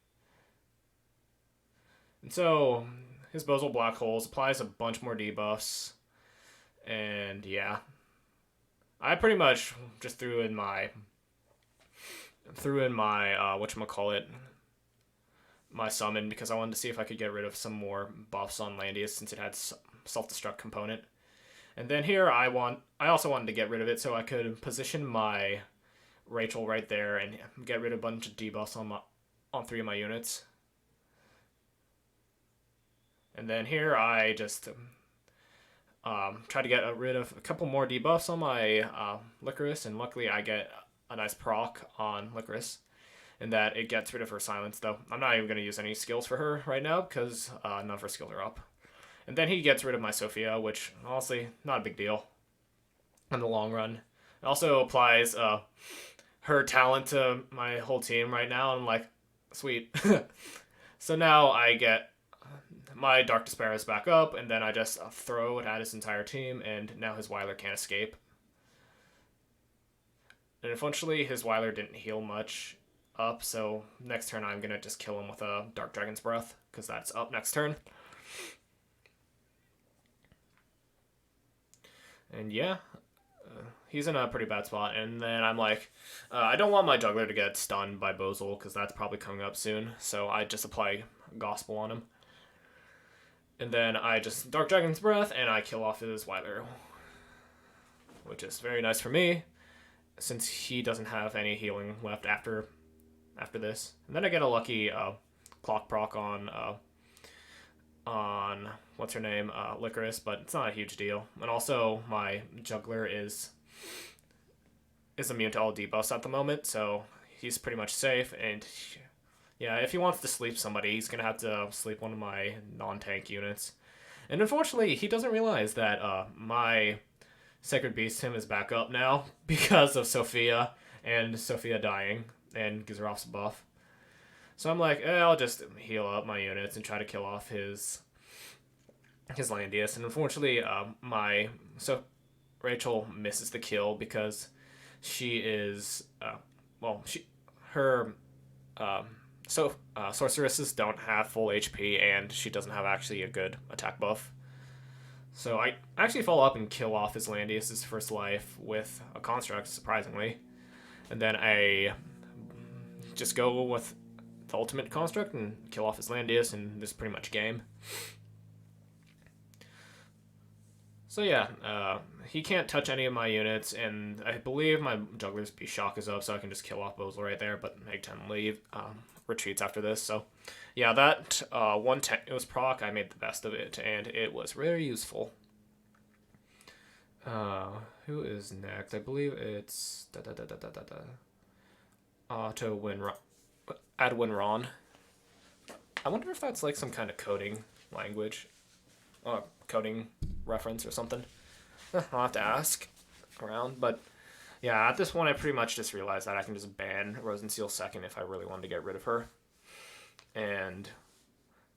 Speaker 1: And so his Bozal Black Holes applies a bunch more debuffs. And yeah. I pretty much just threw in my whatchamacallit, my summon, because I wanted to see if I could get rid of some more buffs on Landius since it had self-destruct component. And then here I also wanted to get rid of it so I could position my Rachel right there and get rid of a bunch of debuffs on 3 of my units. And then here I just try to get rid of a couple more debuffs on my Licorice, and luckily I get a nice proc on Licorice, and that it gets rid of her silence, though. I'm not even going to use any skills for her right now because none of her skills are up. And then he gets rid of my Sophia, which, honestly, not a big deal in the long run. It also applies her talent to my whole team right now, and I'm like, sweet. So now I get my Dark Despair is back up, and then I just throw it at his entire team, and now his Weiler can't escape. And unfortunately, his Weiler didn't heal much up, so next turn I'm going to just kill him with a Dark Dragon's Breath, because that's up next turn. And yeah, he's in a pretty bad spot. And then I'm like, I don't want my Juggler to get stunned by Bozal, because that's probably coming up soon, so I just apply Gospel on him. And then I just Dark Dragon's Breath, and I kill off his Weiler, which is very nice for me, since he doesn't have any healing left after this. And then I get a lucky clock proc on what's her name, Licorice, but it's not a huge deal. And also my Juggler is immune to all debuffs at the moment, so he's pretty much safe. And yeah, if he wants to sleep somebody, he's gonna have to sleep one of my non-tank units. And unfortunately, he doesn't realize that my Sacred Beast Hymn is back up now because of Sophia and Sophia dying and Gizarov's buff. So I'm like, I'll just heal up my units and try to kill off his Landius. And unfortunately, Rachel misses the kill because she is sorceresses don't have full HP, and she doesn't have actually a good attack buff. So I actually follow up and kill off his Landius' first life with a Construct, surprisingly. And then I just go with the ultimate Construct and kill off his Landius, and this is pretty much game. So yeah, he can't touch any of my units, and I believe my Juggler's Shock is up, so I can just kill off Bozal right there, but Eggteng retreats after this. So yeah, that it was proc, I made the best of it, and it was very useful. Who is next? I believe it's adwinruan. I wonder if that's like some kind of coding language, coding reference or something. I'll have to ask around, but yeah, at this point I pretty much just realized that I can just ban Rosenseal second if I really wanted to get rid of her. And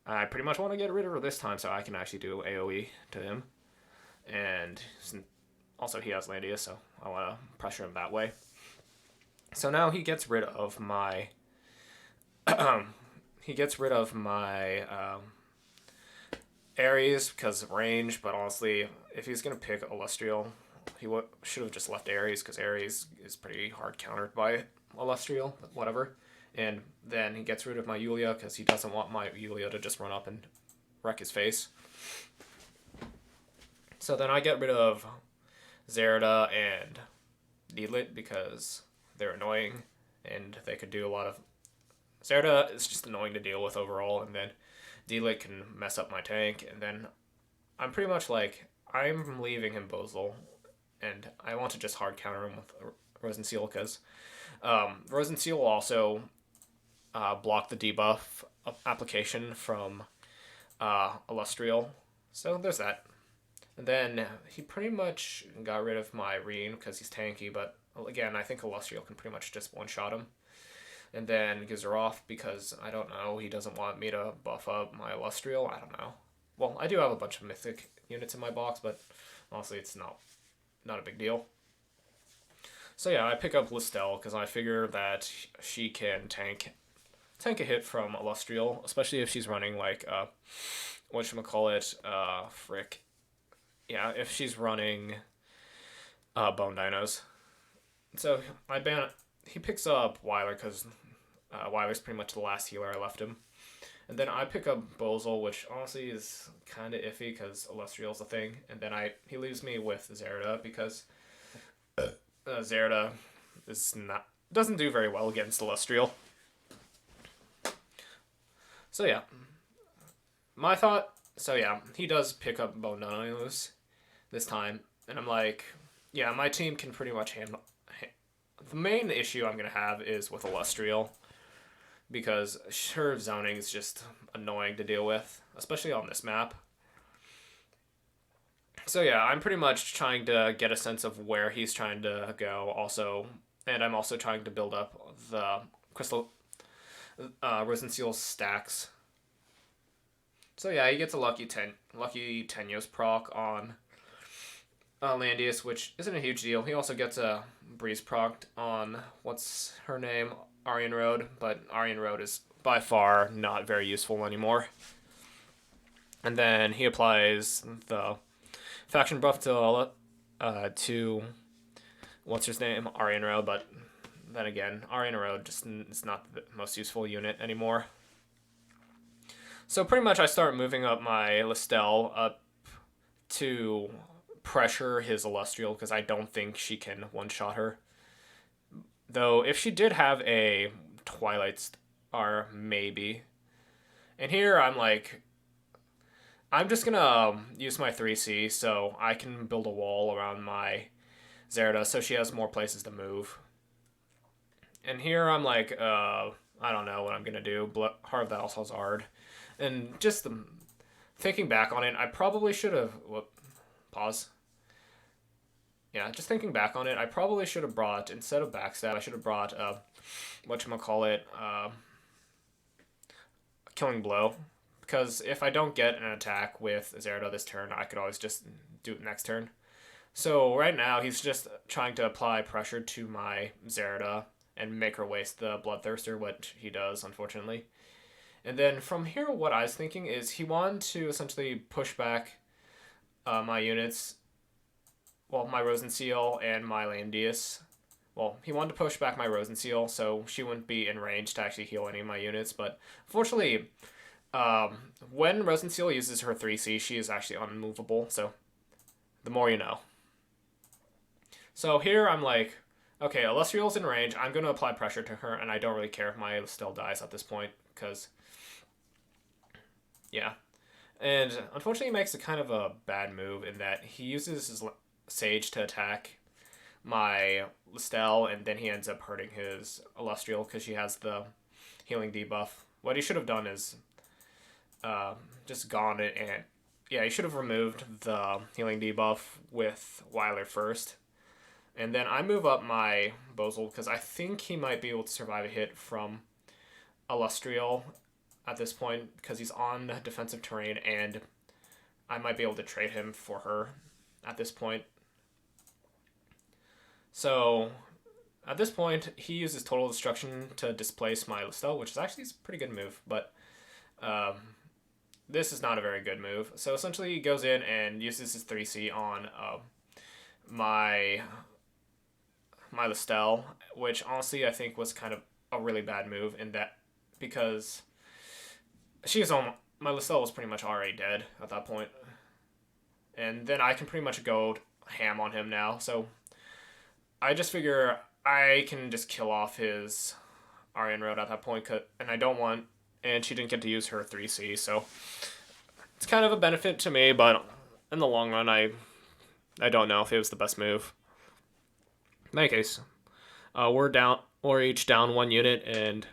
Speaker 1: I pretty much want to get rid of her this time so I can actually do AoE to him. And also he has Landius, so I want to pressure him that way. So now he gets rid of my Ares because of range, but honestly, if he's going to pick Illustrial, he should have just left Ares, because Ares is pretty hard countered by Illustrial, but whatever. And then he gets rid of my Yulia because he doesn't want my Yulia to just run up and wreck his face. So then I get rid of Zerida and Needlit because they're annoying, and they could do a lot of... Zerida is just annoying to deal with overall, and then D-Lit can mess up my tank, and then I'm pretty much like, I'm leaving him Bozal, and I want to just hard counter him with Rosenseal, because Rosenseal also blocked the debuff application from Illustrial, so there's that. And then he pretty much got rid of my Reen because he's tanky, but again, I think Illustrial can pretty much just one-shot him. And then Gizaroff, because, I don't know, he doesn't want me to buff up my Illustrial. I don't know. Well, I do have a bunch of Mythic units in my box, but honestly, it's not a big deal. So yeah, I pick up Listel, because I figure that she can tank tank a hit from Illustrial, especially if she's running like whatchamacallit, frick. Yeah, if she's running Bone Dinos. So I ban. He picks up Weiler because Weiler's pretty much the last healer I left him. And then I pick up Bozal, which honestly is kind of iffy because Illustrial's a thing. And then he leaves me with Zerda because Zerda doesn't do very well against Illustrial. So yeah, my thought. So yeah, he does pick up Bone Dinos this time, and I'm like, yeah, my team can pretty much handle. The main issue I'm gonna have is with Illustrial, because her zoning is just annoying to deal with, especially on this map. So yeah, I'm pretty much trying to get a sense of where he's trying to go also, and I'm also trying to build up the Crystal Rosenseal stacks. So yeah, he gets a lucky Tenyos proc on Landius, which isn't a huge deal. He also gets a Breeze proc on, what's her name? Aryan Road, but Aryan Road is by far not very useful anymore. And then he applies the faction buff to what's his name? Aryan Road, but then again, Aryan Road just is not the most useful unit anymore. So pretty much I start moving up my Listel up to pressure his Illustrial because I don't think she can one-shot her. Though if she did have a Twilight Star, maybe. And here I'm like, I'm just gonna use my 3C so I can build a wall around my Zerda so she has more places to move. And here I'm like, I don't know what I'm gonna do. Heart of the Alhazard. And just thinking back on it, I probably should have... Pause. Yeah, just thinking back on it, I probably should have brought, instead of Backstab, I should have brought, Killing Blow. Because if I don't get an attack with Zerda this turn, I could always just do it next turn. So right now, he's just trying to apply pressure to my Zerda and make her waste the Bloodthirster, which he does, unfortunately. And then from here, what I was thinking is he wanted to essentially push back my units, well, my Rosenseal and my Landius. Well, he wanted to push back my Rosenseal so she wouldn't be in range to actually heal any of my units, but unfortunately, when Rosenseal uses her 3C, she is actually unmovable, so the more you know. So here I'm like, okay, Illustrial's in range, I'm going to apply pressure to her, and I don't really care if my Listel dies at this point, because... yeah. And unfortunately, he makes a kind of a bad move in that he uses his Sage to attack my Listel, and then he ends up hurting his Illustrial because she has the healing debuff. What he should have done is just gone it, and yeah, he should have removed the healing debuff with Weiler first. And then I move up my Bozal because I think he might be able to survive a hit from Illustrial at this point because he's on defensive terrain, and I might be able to trade him for her at this point. So at this point, he uses Total Destruction to displace my Listel, which is actually a pretty good move, but this is not a very good move. So essentially, he goes in and uses his 3C on my Listel, which honestly I think was kind of a really bad move in that because my Listel was pretty much already dead at that point. And then I can pretty much go ham on him now. So I just figure I can just kill off his Aryan Road at that point. And I don't want... and she didn't get to use her 3C. So it's kind of a benefit to me. But in the long run, I don't know if it was the best move. In any case, we're each down one unit. And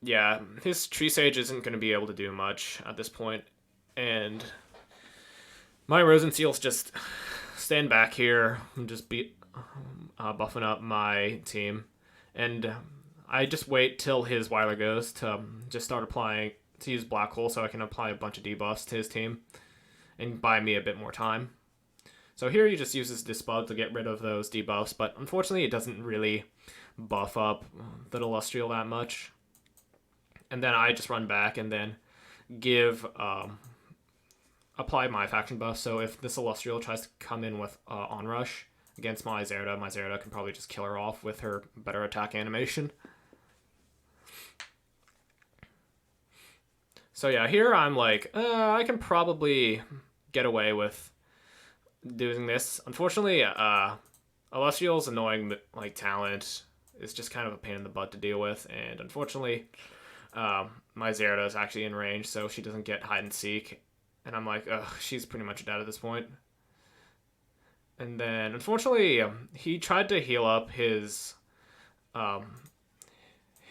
Speaker 1: yeah, his Tree Sage isn't going to be able to do much at this point. And my Rosenseal's just stand back here and just buffing up my team. And I just wait till his Weiler goes to just start applying, to use Black Hole so I can apply a bunch of debuffs to his team and buy me a bit more time. So here he just uses Dispel to get rid of those debuffs, but unfortunately it doesn't really buff up the Illustrial that much. And then I just run back and then give apply my faction buff. So if this Celestial tries to come in with onrush against my Zerda can probably just kill her off with her better attack animation. So yeah, here I'm like, I can probably get away with doing this. Unfortunately, Celestial's annoying like talent is just kind of a pain in the butt to deal with, and unfortunately, my Zerda is actually in range, so she doesn't get hide and seek. And I'm like, ugh, she's pretty much dead at this point. And then, unfortunately, he tried to heal up his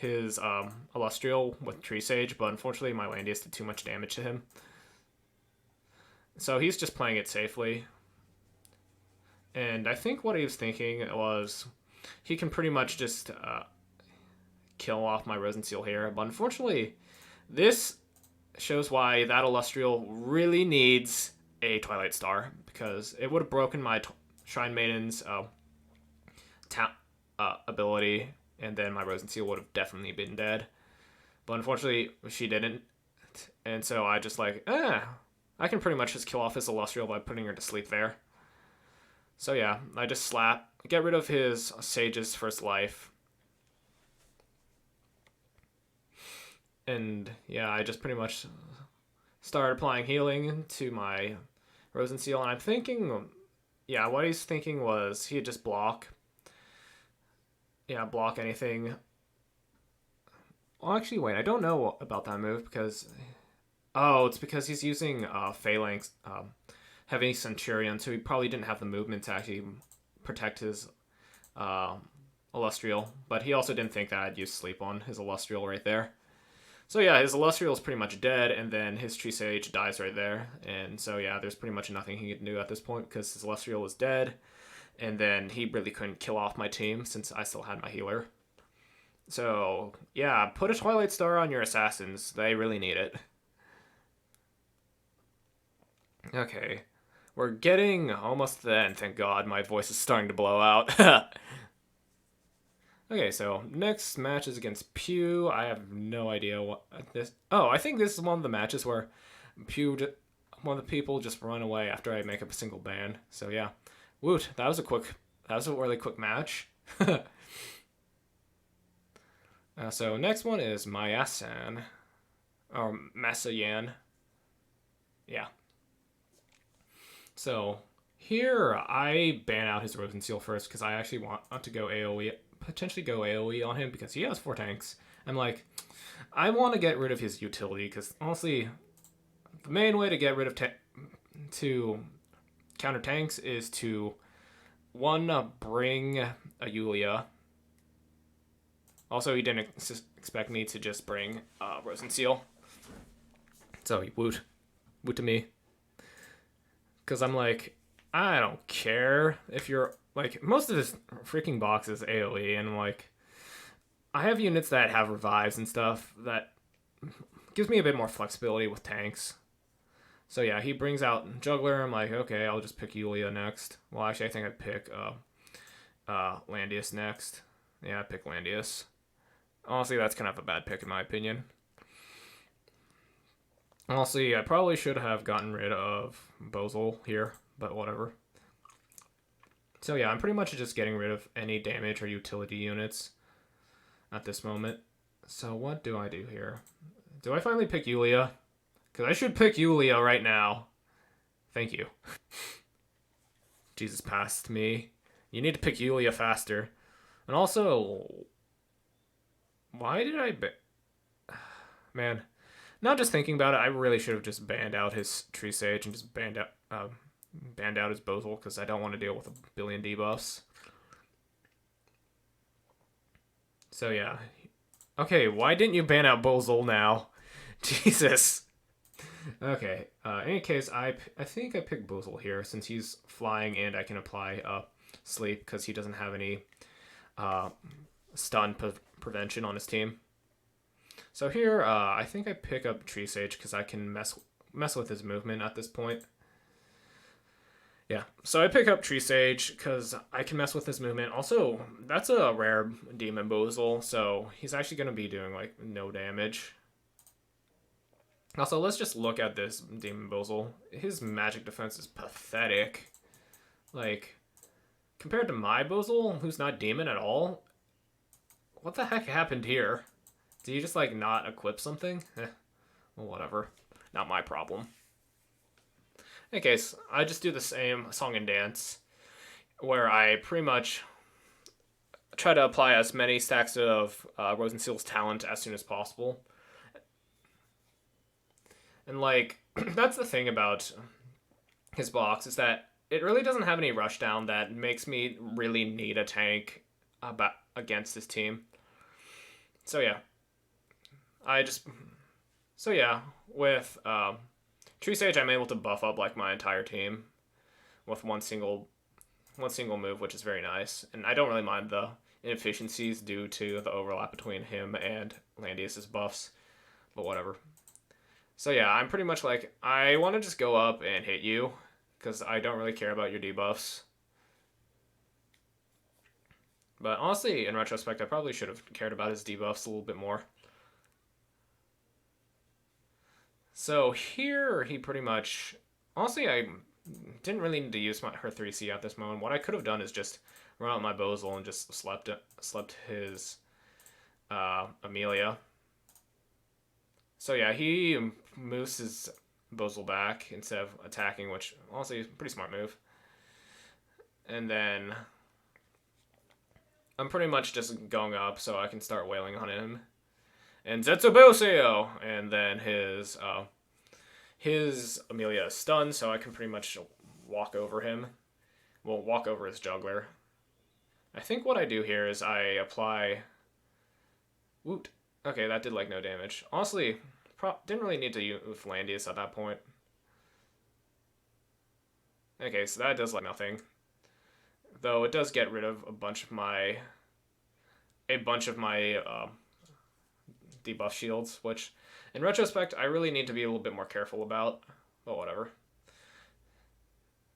Speaker 1: Celestial with Tree Sage, but unfortunately my Landius did too much damage to him. So he's just playing it safely. And I think what he was thinking was he can pretty much just kill off my Rosenseal here. But unfortunately, this shows why that Celestial really needs a Twilight Star, because it would have broken my Shrine Maiden's ability, and then my Rosenseal would have definitely been dead. But unfortunately, she didn't. And so I just like, I can pretty much just kill off his Celestial by putting her to sleep there. So yeah, I just get rid of his Sage's first life. And yeah, I just pretty much started applying healing to my Rosenseal, and I'm thinking, yeah, what he's thinking was he'd just block. Yeah, block anything. Well, actually, wait, I don't know about that move because... Oh, it's because he's using Phalanx, Heavy Centurion, so he probably didn't have the movement to actually protect his Celestial. But he also didn't think that I'd use Sleep on his Celestial right there. So yeah, his Celestial is pretty much dead, and then his Tree Sage dies right there. And so yeah, there's pretty much nothing he can do at this point because his Celestial is dead. And then he really couldn't kill off my team since I still had my healer. So yeah, put a Twilight Star on your assassins. They really need it. Okay, we're getting almost to the end. Thank God, my voice is starting to blow out. Okay, so next match is against Pew. I have no idea what this... Oh, I think this is one of the matches where one of the people just run away after I make up a single ban. So yeah, woot, that was a really quick match. So next one is Mayasan, or Masayan. Yeah. So here I ban out his Rosenseal first because I actually want to go AoE, potentially go AoE on him because he has 4 tanks. I'm like, I want to get rid of his utility because honestly, the main way to get rid of to counter tanks is to bring a Yulia. Also, he didn't expect me to just bring Rosenseal, so he woot to me. Because I'm like, I don't care if you're, like, most of this freaking box is AoE, and, like, I have units that have revives and stuff that gives me a bit more flexibility with tanks. So, yeah, he brings out Juggler. I'm like, okay, I'll just pick Yulia next. Well, actually, I think I'd pick Landius next. Yeah, I'd pick Landius. Honestly, that's kind of a bad pick in my opinion. Honestly, I probably should have gotten rid of Bozal here, but whatever. So yeah, I'm pretty much just getting rid of any damage or utility units at this moment. So what do I do here? Do I finally pick Yulia? Because I should pick Yulia right now. Thank you. Jesus passed me. You need to pick Yulia faster. And also, why did I... Man... Now just thinking about it, I really should have just banned out his Tree Sage and just banned out his Bozal because I don't want to deal with a billion debuffs. So yeah. Okay, why didn't you ban out Bozal now? Jesus. Okay, in any case, I think I picked Bozal here since he's flying and I can apply Sleep because he doesn't have any stun prevention on his team. So here, I think I pick up Tree Sage because I can mess with his movement at this point. Yeah, so I pick up Tree Sage because I can mess with his movement. Also, that's a rare Demon Bozal, so he's actually going to be doing, like, no damage. Also, let's just look at this Demon Bozal. His magic defense is pathetic. Like, compared to my Bozal, who's not demon at all, what the heck happened here? Did you just, like, not equip something? Well, whatever. Not my problem. In any case, I just do the same song and dance, where I pretty much try to apply as many stacks of Rosenseal's talent as soon as possible. And, like, that's the thing about his box, is that it really doesn't have any rushdown that makes me really need a tank against this team. So, yeah. With Tree Sage, I'm able to buff up, like, my entire team with one single move, which is very nice. And I don't really mind the inefficiencies due to the overlap between him and Landius's buffs, but whatever. So yeah, I'm pretty much like, I want to just go up and hit you, because I don't really care about your debuffs. But honestly, in retrospect, I probably should have cared about his debuffs a little bit more. So here, he pretty much... Honestly, I didn't really need to use her 3C at this moment. What I could have done is just run out my Bozal and just slept his Amelia. So yeah, he moves his Bozal back instead of attacking, which honestly is a pretty smart move. And then I'm pretty much just going up so I can start wailing on him. And Zetsuboseo! And then his Amelia is stunned, so I can pretty much walk over him. Well, walk over his juggler. I think what I do here is I apply... Woot. Okay, that did like no damage. Honestly, didn't really need to use Landius at that point. Okay, so that does like nothing. Though it does get rid of a bunch of my debuff shields, which in retrospect I really need to be a little bit more careful about, but whatever.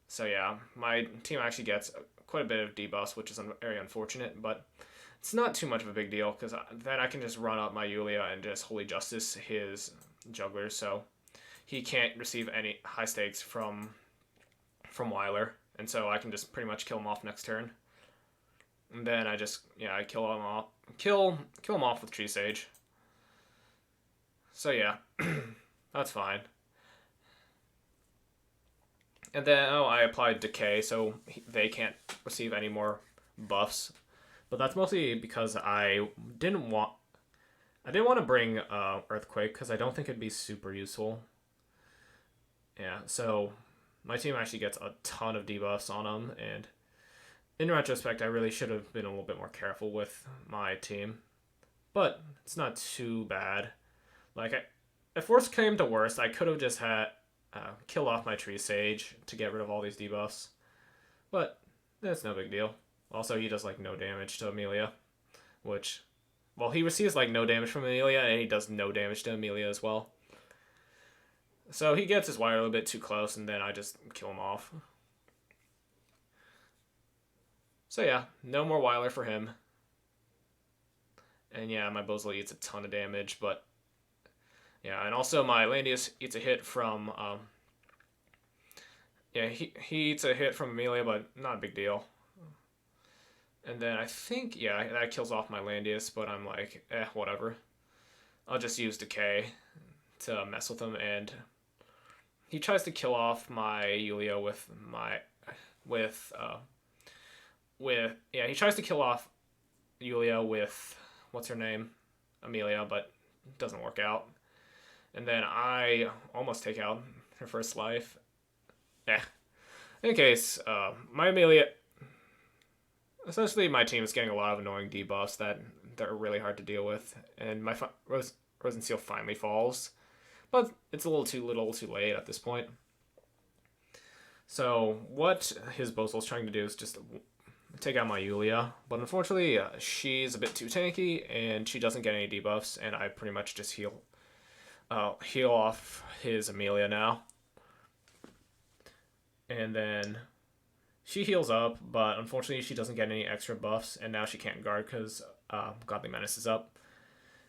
Speaker 1: So yeah, my team actually gets quite a bit of debuffs, which is very unfortunate, but it's not too much of a big deal, because then I can just run up my Yulia and just Holy Justice his juggler, so he can't receive any high stakes from Weiler, and so I can just pretty much kill him off next turn. And then I just, yeah, I kill him off with Tree Sage. So yeah, that's fine. And then, I applied Decay, so they can't receive any more buffs. But that's mostly because I didn't want to bring Earthquake, because I don't think it'd be super useful. Yeah, so my team actually gets a ton of debuffs on them, and in retrospect, I really should have been a little bit more careful with my team. But it's not too bad. Like, if worst came to worst, I could have just had kill off my Tree Sage to get rid of all these debuffs. But that's no big deal. Also, he does like no damage to Amelia, which, well, he receives like no damage from Amelia, and he does no damage to Amelia as well. So he gets his wire a little bit too close, and then I just kill him off. So yeah, no more Weiler for him. And yeah, my Bozal eats a ton of damage, but yeah, and also my Landius eats a hit from, he eats a hit from Amelia, but not a big deal. And then I think, yeah, that kills off my Landius, but I'm like, whatever. I'll just use Decay to mess with him, and he tries to kill off my Yulia he tries to kill off Yulia with, what's her name? Amelia, but it doesn't work out. And then I almost take out her first life. In any case, my Amelia... Essentially, my team is getting a lot of annoying debuffs that are really hard to deal with, and my Rosenseal finally falls, but it's a little too late at this point. So what his Bozal's trying to do is just take out my Yulia, but unfortunately, she's a bit too tanky, and she doesn't get any debuffs, and I pretty much just heal off his Amelia now. And then she heals up, but unfortunately she doesn't get any extra buffs, and now she can't guard because Godly Menace is up.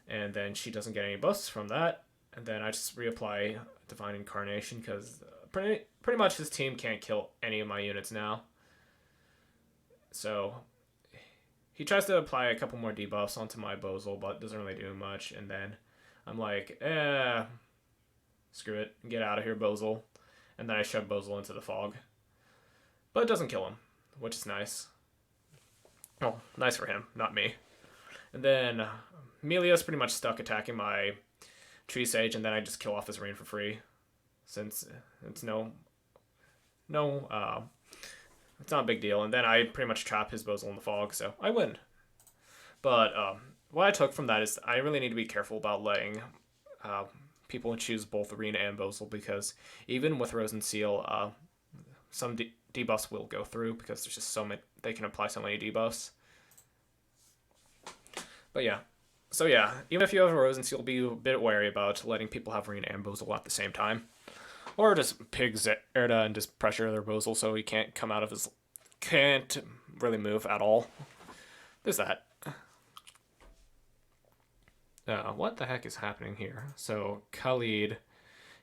Speaker 1: And then she doesn't get any buffs from that. And then I just reapply Divine Incarnation because pretty much his team can't kill any of my units now. So he tries to apply a couple more debuffs onto my Bozal, but doesn't really do much. And then I'm like, screw it, get out of here, Bozal. And then I shove Bozal into the fog. But it doesn't kill him, which is nice. Well, nice for him, not me. And then Melia's pretty much stuck attacking my Tree Sage, and then I just kill off his rain for free. Since it's it's not a big deal. And then I pretty much trap his Bozal in the fog, so I win. But what I took from that is I really need to be careful about letting people choose both Arena and Bozal, because even with Rose and Seal, some debuffs will go through because there's just so many, they can apply so many debuffs. But yeah. So yeah, even if you have a Rose and Seal, be a bit wary about letting people have Arena and Bozal at the same time. Or just pig Erda and just pressure their Bozal so he can't come out of his... can't really move at all. There's that. What the heck is happening here? So, Khalid,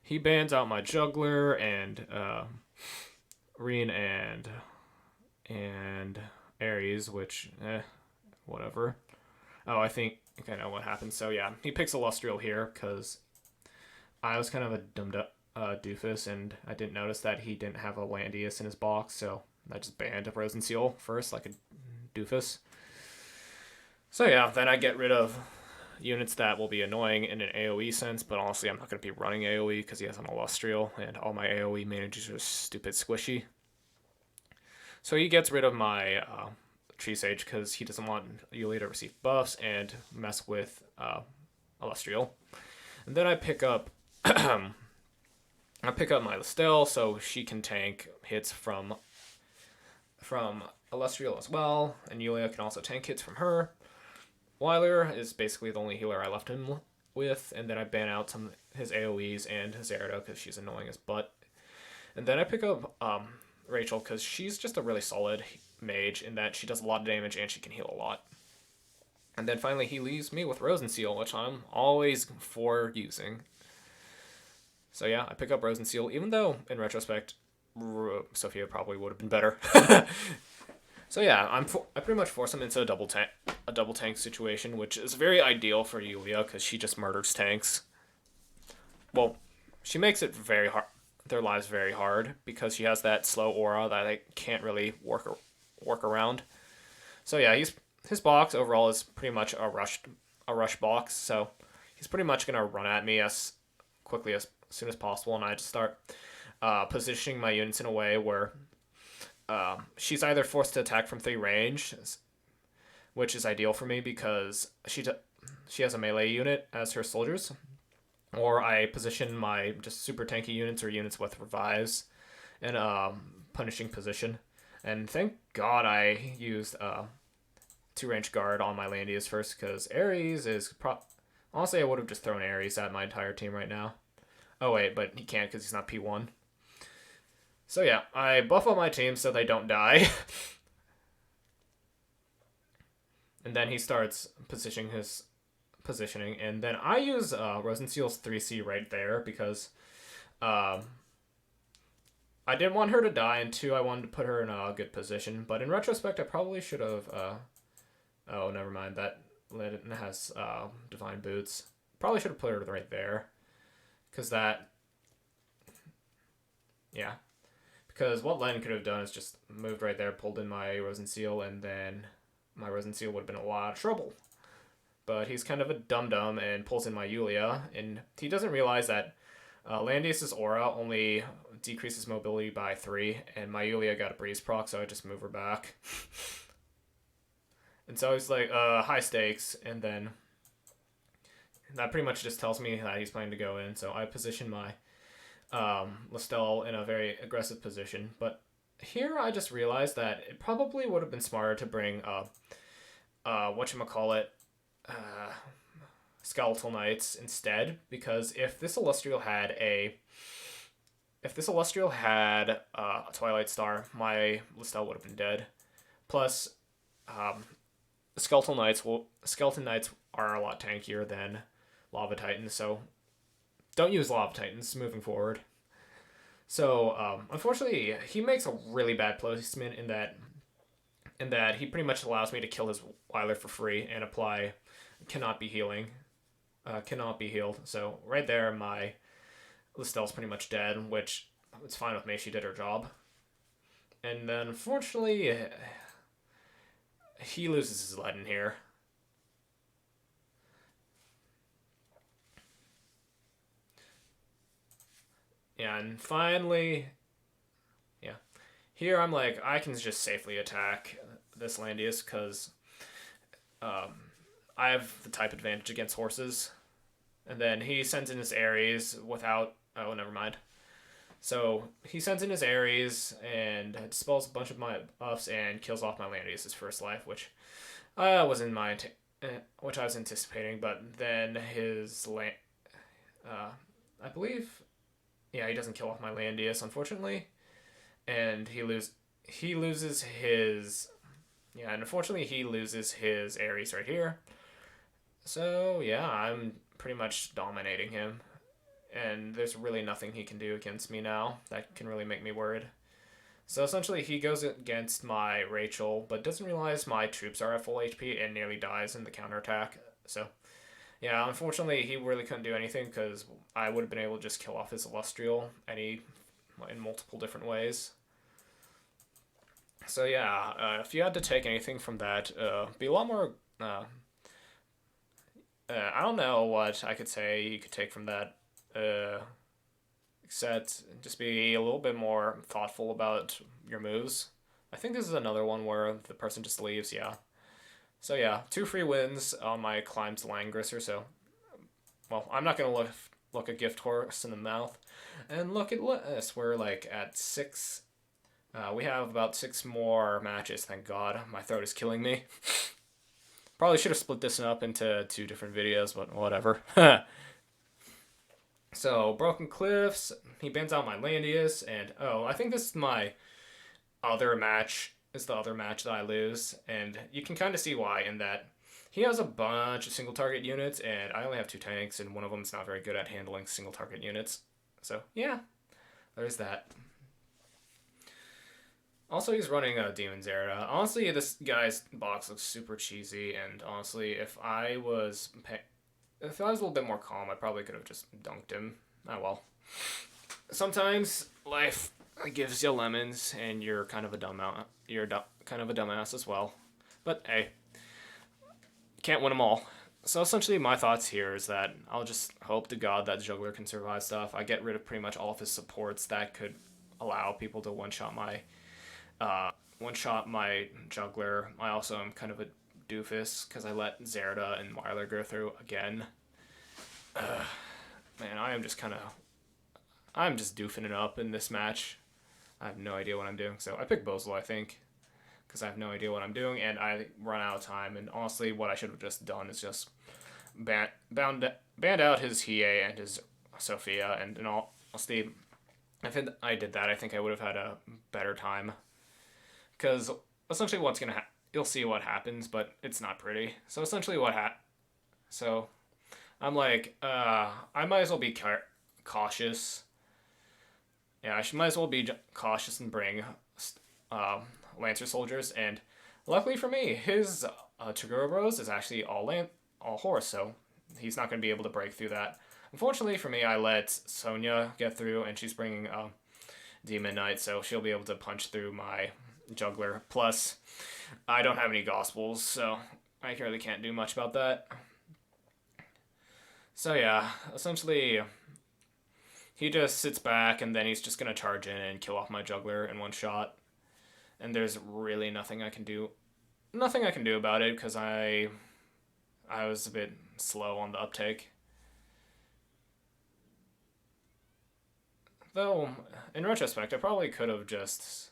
Speaker 1: he bans out my Juggler and Reen and Ares, which, whatever. Oh, I think I know what happened. So yeah, he picks Illustrial here because I was kind of a doofus, and I didn't notice that he didn't have a Landius in his box, so I just banned Rose and Seal first, like a doofus. So yeah, then I get rid of units that will be annoying in an AoE sense, but honestly I'm not going to be running AoE because he has an Illustrial, and all my AoE managers are stupid squishy. So he gets rid of my Tree Sage because he doesn't want Yulia to receive buffs and mess with Illustrial. And then I pick up my Listel so she can tank hits from Illustrial as well, and Yulia can also tank hits from her. Wyler is basically the only healer I left him with, and then I ban out some of his AoEs and his Erda because she's annoying as butt. And then I pick up Rachel because she's just a really solid mage in that she does a lot of damage and she can heal a lot. And then finally he leaves me with Rose and Seal, which I'm always for using. So yeah, I pick up Rose and Seal, even though in retrospect Sophia probably would have been better. So yeah, I pretty much force him into a double tank situation, which is very ideal for Yulia because she just murders tanks. Well, she makes it very hard, their lives very hard, because she has that slow aura that they can't really work around. So yeah, his box overall is pretty much a rush box, so he's pretty much gonna run at me as quickly as soon as possible, and I just start positioning my units in a way where she's either forced to attack from 3 range, which is ideal for me because she has a melee unit as her soldiers, or I position my just super tanky units or units with revives in punishing position. And thank God I used 2-range guard on my Landius first, because Ares is honestly I would have just thrown Ares at my entire team right now. Oh wait, but he can't because he's not P1. So yeah, I buff up my team so they don't die. And then he starts positioning, and then I use Rose and Seal's 3C right there because I didn't want her to die, and 2, I wanted to put her in a good position. But in retrospect, I probably should have... oh, never mind. That has Divine Boots. Probably should have put her right there. Because that... yeah. Because what Len could have done is just moved right there, pulled in my Rose and Seal, and then my Rose and Seal would have been a lot of trouble. But he's kind of a dum-dum and pulls in my Yulia, and he doesn't realize that Landius' aura only decreases mobility by 3, and my Yulia got a breeze proc, so I just move her back. And so he's like, high stakes, and then that pretty much just tells me that he's planning to go in, so I position my Listel in a very aggressive position. But here I just realized that it probably would have been smarter to bring Skeletal Knights instead, because if this Illustrial had a Twilight Star, my Listel would have been dead. Plus, Skeleton Knights are a lot tankier than Lava Titans, so don't use Lava Titans moving forward. So, unfortunately, he makes a really bad placement in that he pretty much allows me to kill his Wyler for free and apply cannot be healing. Cannot be healed. So, right there, my Listelle's pretty much dead, which it's fine with me. She did her job. And then, unfortunately, he loses his lead in here. Yeah, and finally, yeah. Here I'm like, I can just safely attack this Landius because I have the type advantage against horses. And then he sends in his Ares without... Oh, never mind. So he sends in his Ares and dispels a bunch of my buffs and kills off my Landius' first life, which was in my... which I was anticipating, but then his... I believe... Yeah, he doesn't kill off my Landius, unfortunately. And he loses his... Yeah, and unfortunately he loses his Ares right here. So, yeah, I'm pretty much dominating him. And there's really nothing he can do against me now that can really make me worried. So essentially he goes against my Rachel, but doesn't realize my troops are at full HP and nearly dies in the counterattack. So... Yeah, unfortunately, he really couldn't do anything because I would have been able to just kill off his Illustrial in multiple different ways. So yeah, if you had to take anything from that, be a lot more... I don't know what I could say you could take from that, except just be a little bit more thoughtful about your moves. I think this is another one where the person just leaves, yeah. So yeah, 2 free wins on my climb to Langrisser, so... Well, I'm not going to look a gift horse in the mouth. And look at this, we're like at 6... we have about 6 more matches, thank God. My throat is killing me. Probably should have split this up into 2 different videos, but whatever. So, Broken Cliffs, he bans out my Landius, and oh, I think this is my other match... is the other match that I lose, and you can kind of see why in that he has a bunch of single target units, and I only have 2 tanks, and one of them's not very good at handling single target units. So yeah, there's that. Also, he's running a Demon Zerda. Honestly, this guy's box looks super cheesy, and honestly, if I was a little bit more calm, I probably could have just dunked him. Oh well. Sometimes life gives you lemons, and you're kind of a dumbass as well. But hey, can't win them all. So essentially, my thoughts here is that I'll just hope to God that Juggler can survive stuff. I get rid of pretty much all of his supports that could allow people to one-shot my Juggler. I also am kind of a doofus because I let Zerda and Wyler go through again. Man, I'm just doofing it up in this match. I have no idea what I'm doing. So I picked Bozal, I think, because I have no idea what I'm doing, and I run out of time. And honestly, what I should have just done is just banned out his Hiei and his Sophia. And in all honesty, if I did that, I think I would have had a better time. Because essentially what's going to happen, you'll see what happens, but it's not pretty. So essentially so I'm like, I might as well be cautious. Yeah, I might as well be cautious and bring Lancer soldiers. And luckily for me, his Toguro Bros is actually all horse, so he's not going to be able to break through that. Unfortunately for me, I let Sonya get through, and she's bringing Demon Knight, so she'll be able to punch through my Juggler. Plus, I don't have any Gospels, so I really can't do much about that. So yeah, essentially... he just sits back, and then he's just going to charge in and kill off my Juggler in one shot. And there's really nothing I can do. Nothing I can do about it, because I was a bit slow on the uptake. Though, in retrospect, I probably could have just...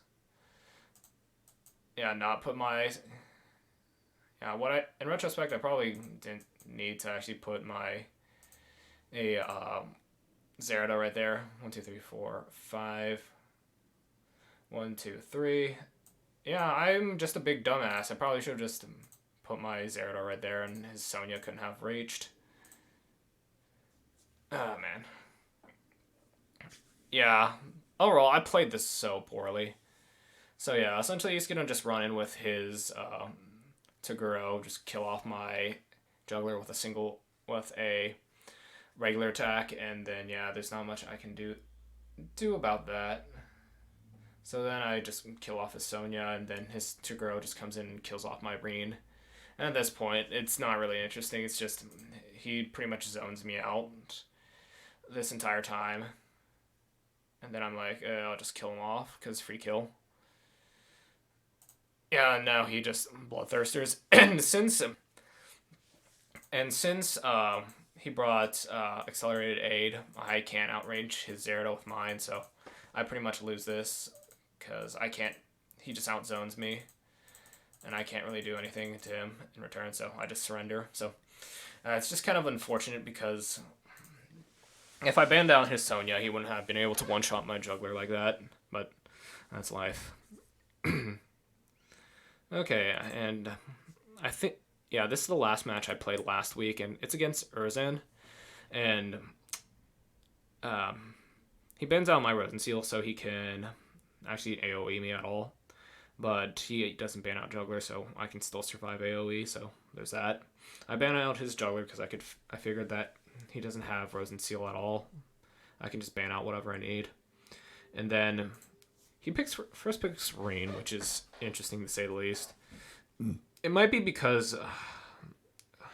Speaker 1: Yeah, not put my... Yeah, in retrospect, I probably didn't need to actually put my... Zerda right there. 1, 2, 3, 4, 5. 1, 2, 3. Yeah, I'm just a big dumbass. I probably should have just put my Zerda right there, and his Sonya couldn't have reached. Oh, man. yeah, overall, I played this so poorly. So yeah, essentially he's gonna just run in with his Toguro, just kill off my juggler with a regular attack, and then yeah, there's not much I can do about that. So then I just kill off his Sonya, and then his Toguro just comes in and kills off my Reen. And at this point, it's not really interesting. It's just he pretty much zones me out this entire time, and then I'm like, I'll just kill him off because free kill. Yeah, now he just bloodthirsters, and since he brought accelerated aid, I can't outrange his Zerato with mine, so I pretty much lose this because I can't. He just outzones me, and I can't really do anything to him in return, so I just surrender. So it's just kind of unfortunate because if I banned down his Sonya, he wouldn't have been able to one-shot my juggler like that, but that's life. Okay, and I think, yeah, this is the last match I played last week, and it's against Urzan, and he bends out my Rosenseal so he can actually AoE me at all, but he doesn't ban out juggler, so I can still survive AoE, so there's that. I ban out his juggler because I figured that he doesn't have Rosenseal at all. I can just ban out whatever I need. And then he first picks Rain, which is interesting to say the least. It might be because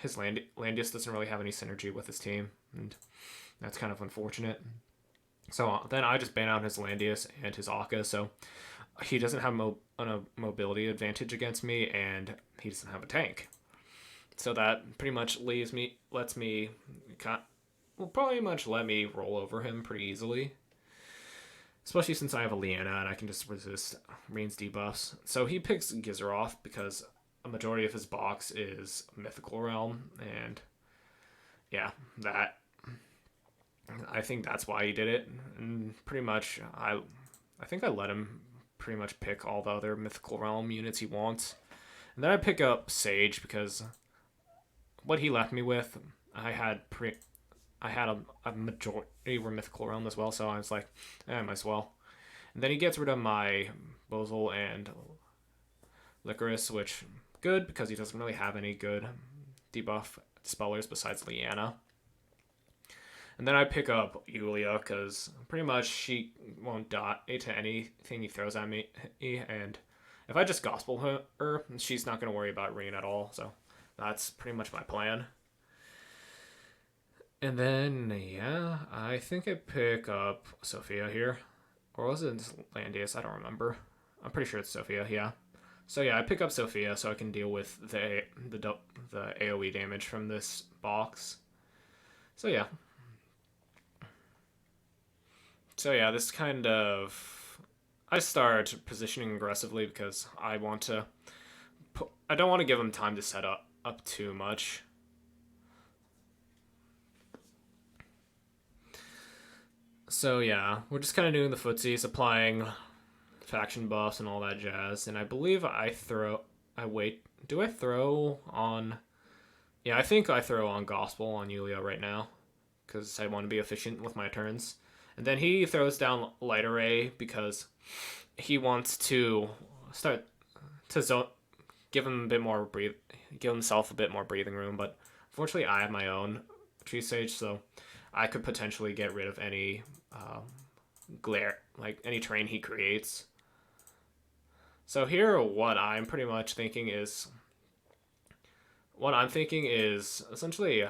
Speaker 1: his Landius doesn't really have any synergy with his team, and that's kind of unfortunate. So then I just ban out his Landius and his Akka, so he doesn't have a mobility advantage against me, and he doesn't have a tank. So that pretty much lets me let me roll over him pretty easily. Especially since I have a Leanna and I can just resist Rain's debuffs. So he picks Gizaroth because a majority of his box is Mythical Realm, and yeah, I think that's why he did it. And pretty much I think I let him pretty much pick all the other Mythical Realm units he wants. And then I pick up Sage because what he left me with, I had a majority were Mythical Realm as well, so I was like, I might as well. And then he gets rid of my Bozal and Licorice, which good because he doesn't really have any good debuff dispellers besides Leanna. And then I pick up Yulia because pretty much she won't die to anything he throws at me, and if I just Gospel her, she's not going to worry about Rain at all, so that's pretty much my plan. And then, yeah, I think I pick up Sophia here. Or was it Landius? I don't remember. I'm pretty sure it's Sophia, yeah. So yeah, I pick up Sophia so I can deal with the AoE damage from this box. So yeah. This kind of... I start positioning aggressively because I don't want to give him time to set up too much. So yeah, we're just kind of doing the footsies, applying faction buffs and all that jazz. And I believe do I throw on... Yeah, I think I throw on Gospel on Yulia right now, because I want to be efficient with my turns. And then he throws down Light Array because he wants to start to give himself a bit more breathing room. But unfortunately, I have my own Tree Sage, so I could potentially get rid of any glare, like any terrain he creates. So here, what I'm thinking is essentially,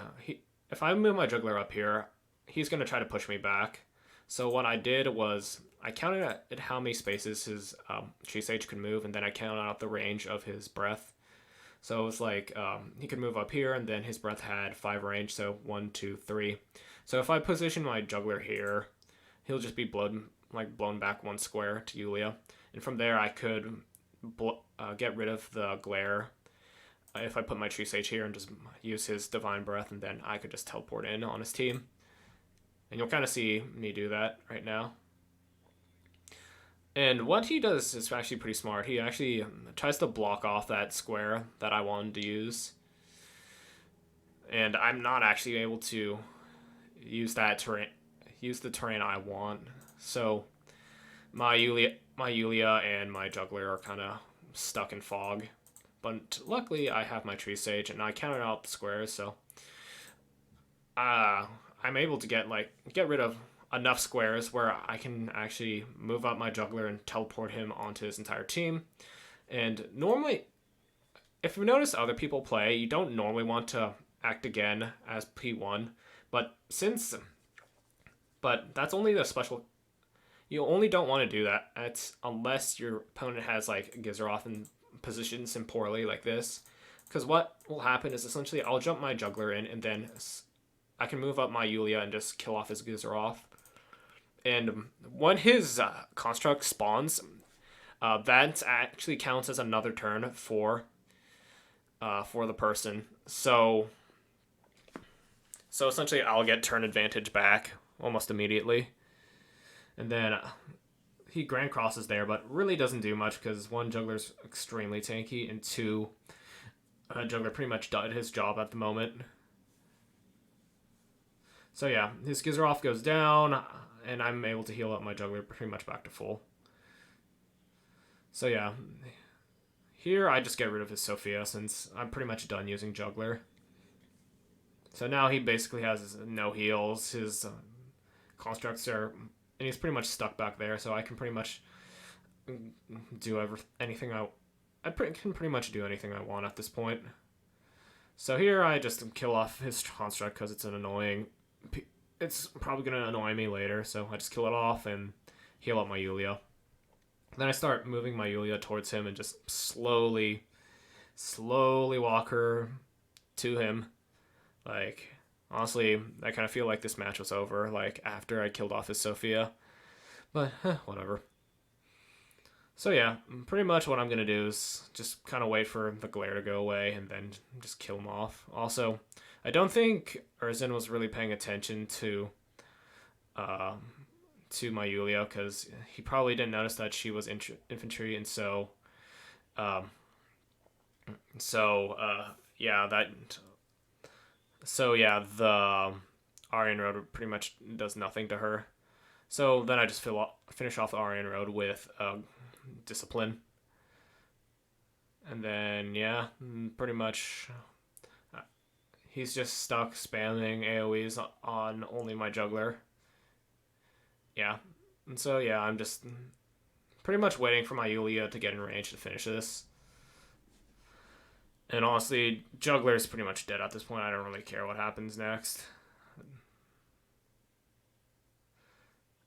Speaker 1: if I move my juggler up here, he's going to try to push me back. So what I did was I counted at how many spaces his Tree Sage could move, and then I counted out the range of his breath. So it was like he could move up here, and then his breath had 5 range, so 1, 2, 3. So if I position my juggler here, he'll just be blown back 1 square to Yulia. And from there, I could get rid of the glare if I put my Tree Sage here and just use his Divine Breath, and then I could just teleport in on his team. And you'll kind of see me do that right now. And what he does is actually pretty smart. He actually tries to block off that square that I wanted to use. And I'm not actually able to use that terrain, use the terrain I want. So my Yulia and my Juggler are kind of stuck in fog. But luckily I have my Tree Sage and I counted out the squares, so I'm able to get rid of enough squares where I can actually move up my Juggler and teleport him onto his entire team. And normally, if you notice other people play, you don't normally want to act again as P1, but that's only the special. You only don't want to do that. That's unless your opponent has like Gizeroth and positions him poorly like this, because what will happen is essentially I'll jump my Juggler in and then I can move up my Yulia and just kill off his Gizeroth. And when his construct spawns, that actually counts as another turn for the person. So essentially, I'll get turn advantage back almost immediately. And then he Grand Crosses there, but really doesn't do much because one, Juggler's extremely tanky, and two, Juggler pretty much did his job at the moment. So yeah, his Gizeroth goes down, and I'm able to heal up my Juggler pretty much back to full. So yeah, here I just get rid of his Sophia since I'm pretty much done using Juggler. So now he basically has no heals, his constructs are, and he's pretty much stuck back there, so I can pretty much do anything I can pretty much do anything I want at this point. So here I just kill off his construct because it's it's probably going to annoy me later, so I just kill it off and heal up my Yulia. Then I start moving my Yulia towards him and just slowly walk her to him. Like, honestly, I kind of feel like this match was over, like, after I killed off his Sophia. But, whatever. So yeah, pretty much what I'm going to do is just kind of wait for the glare to go away and then just kill him off. Also, I don't think Erzin was really paying attention to my Yulia because he probably didn't notice that she was infantry, and so the Aryan Road pretty much does nothing to her. So then I just finish off the Aryan Road with Discipline. And then, yeah, pretty much he's just stuck spamming AoEs on only my Juggler. Yeah, and so, yeah, I'm just pretty much waiting for my Yulia to get in range to finish this. And honestly, Juggler is pretty much dead at this point. I don't really care what happens next.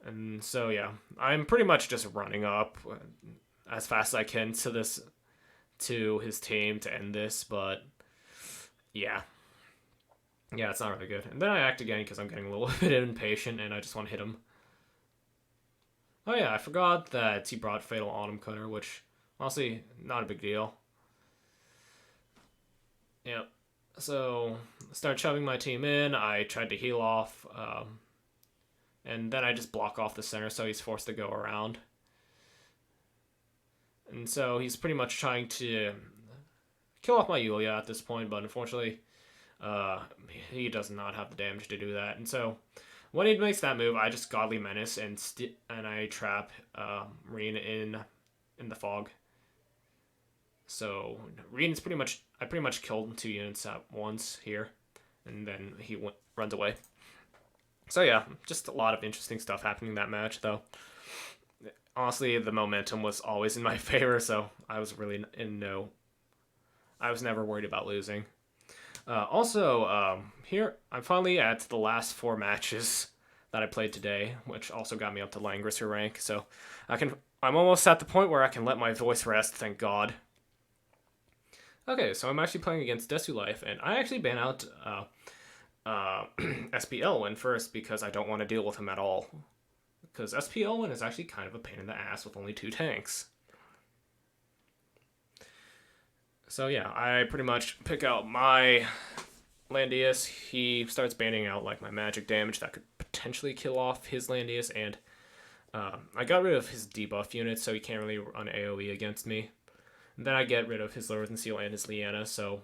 Speaker 1: And so, yeah, I'm pretty much just running up as fast as I can to his team to end this, but yeah. Yeah, it's not really good. And then I act again because I'm getting a little bit impatient and I just want to hit him. Oh yeah, I forgot that he brought Fatal Autumn Cutter, which, honestly, not a big deal. Yep. So, I started shoving my team in. I tried to heal off, and then I just block off the center, so he's forced to go around. And so he's pretty much trying to kill off my Yulia at this point, but unfortunately, he does not have the damage to do that. And so when he makes that move, I just Godly Menace and I trap Rin in the fog. So Rin's I pretty much killed 2 units at once here, and then he runs away. So yeah, just a lot of interesting stuff happening in that match, though. Honestly, the momentum was always in my favor, so I was really I was never worried about losing. Here I'm finally at the last 4 matches that I played today, which also got me up to Langrisser rank. So I'm almost at the point where I can let my voice rest. Thank God. Okay, so I'm actually playing against DesuLife, and I actually ban out SP Elwyn first because I don't want to deal with him at all. Because SP Elwyn is actually kind of a pain in the ass with only 2 tanks. So yeah, I pretty much pick out my Landius. He starts banning out like my magic damage that could potentially kill off his Landius, and I got rid of his debuff units, so he can't really run AoE against me. And then I get rid of his Lord Seal and his Liana, so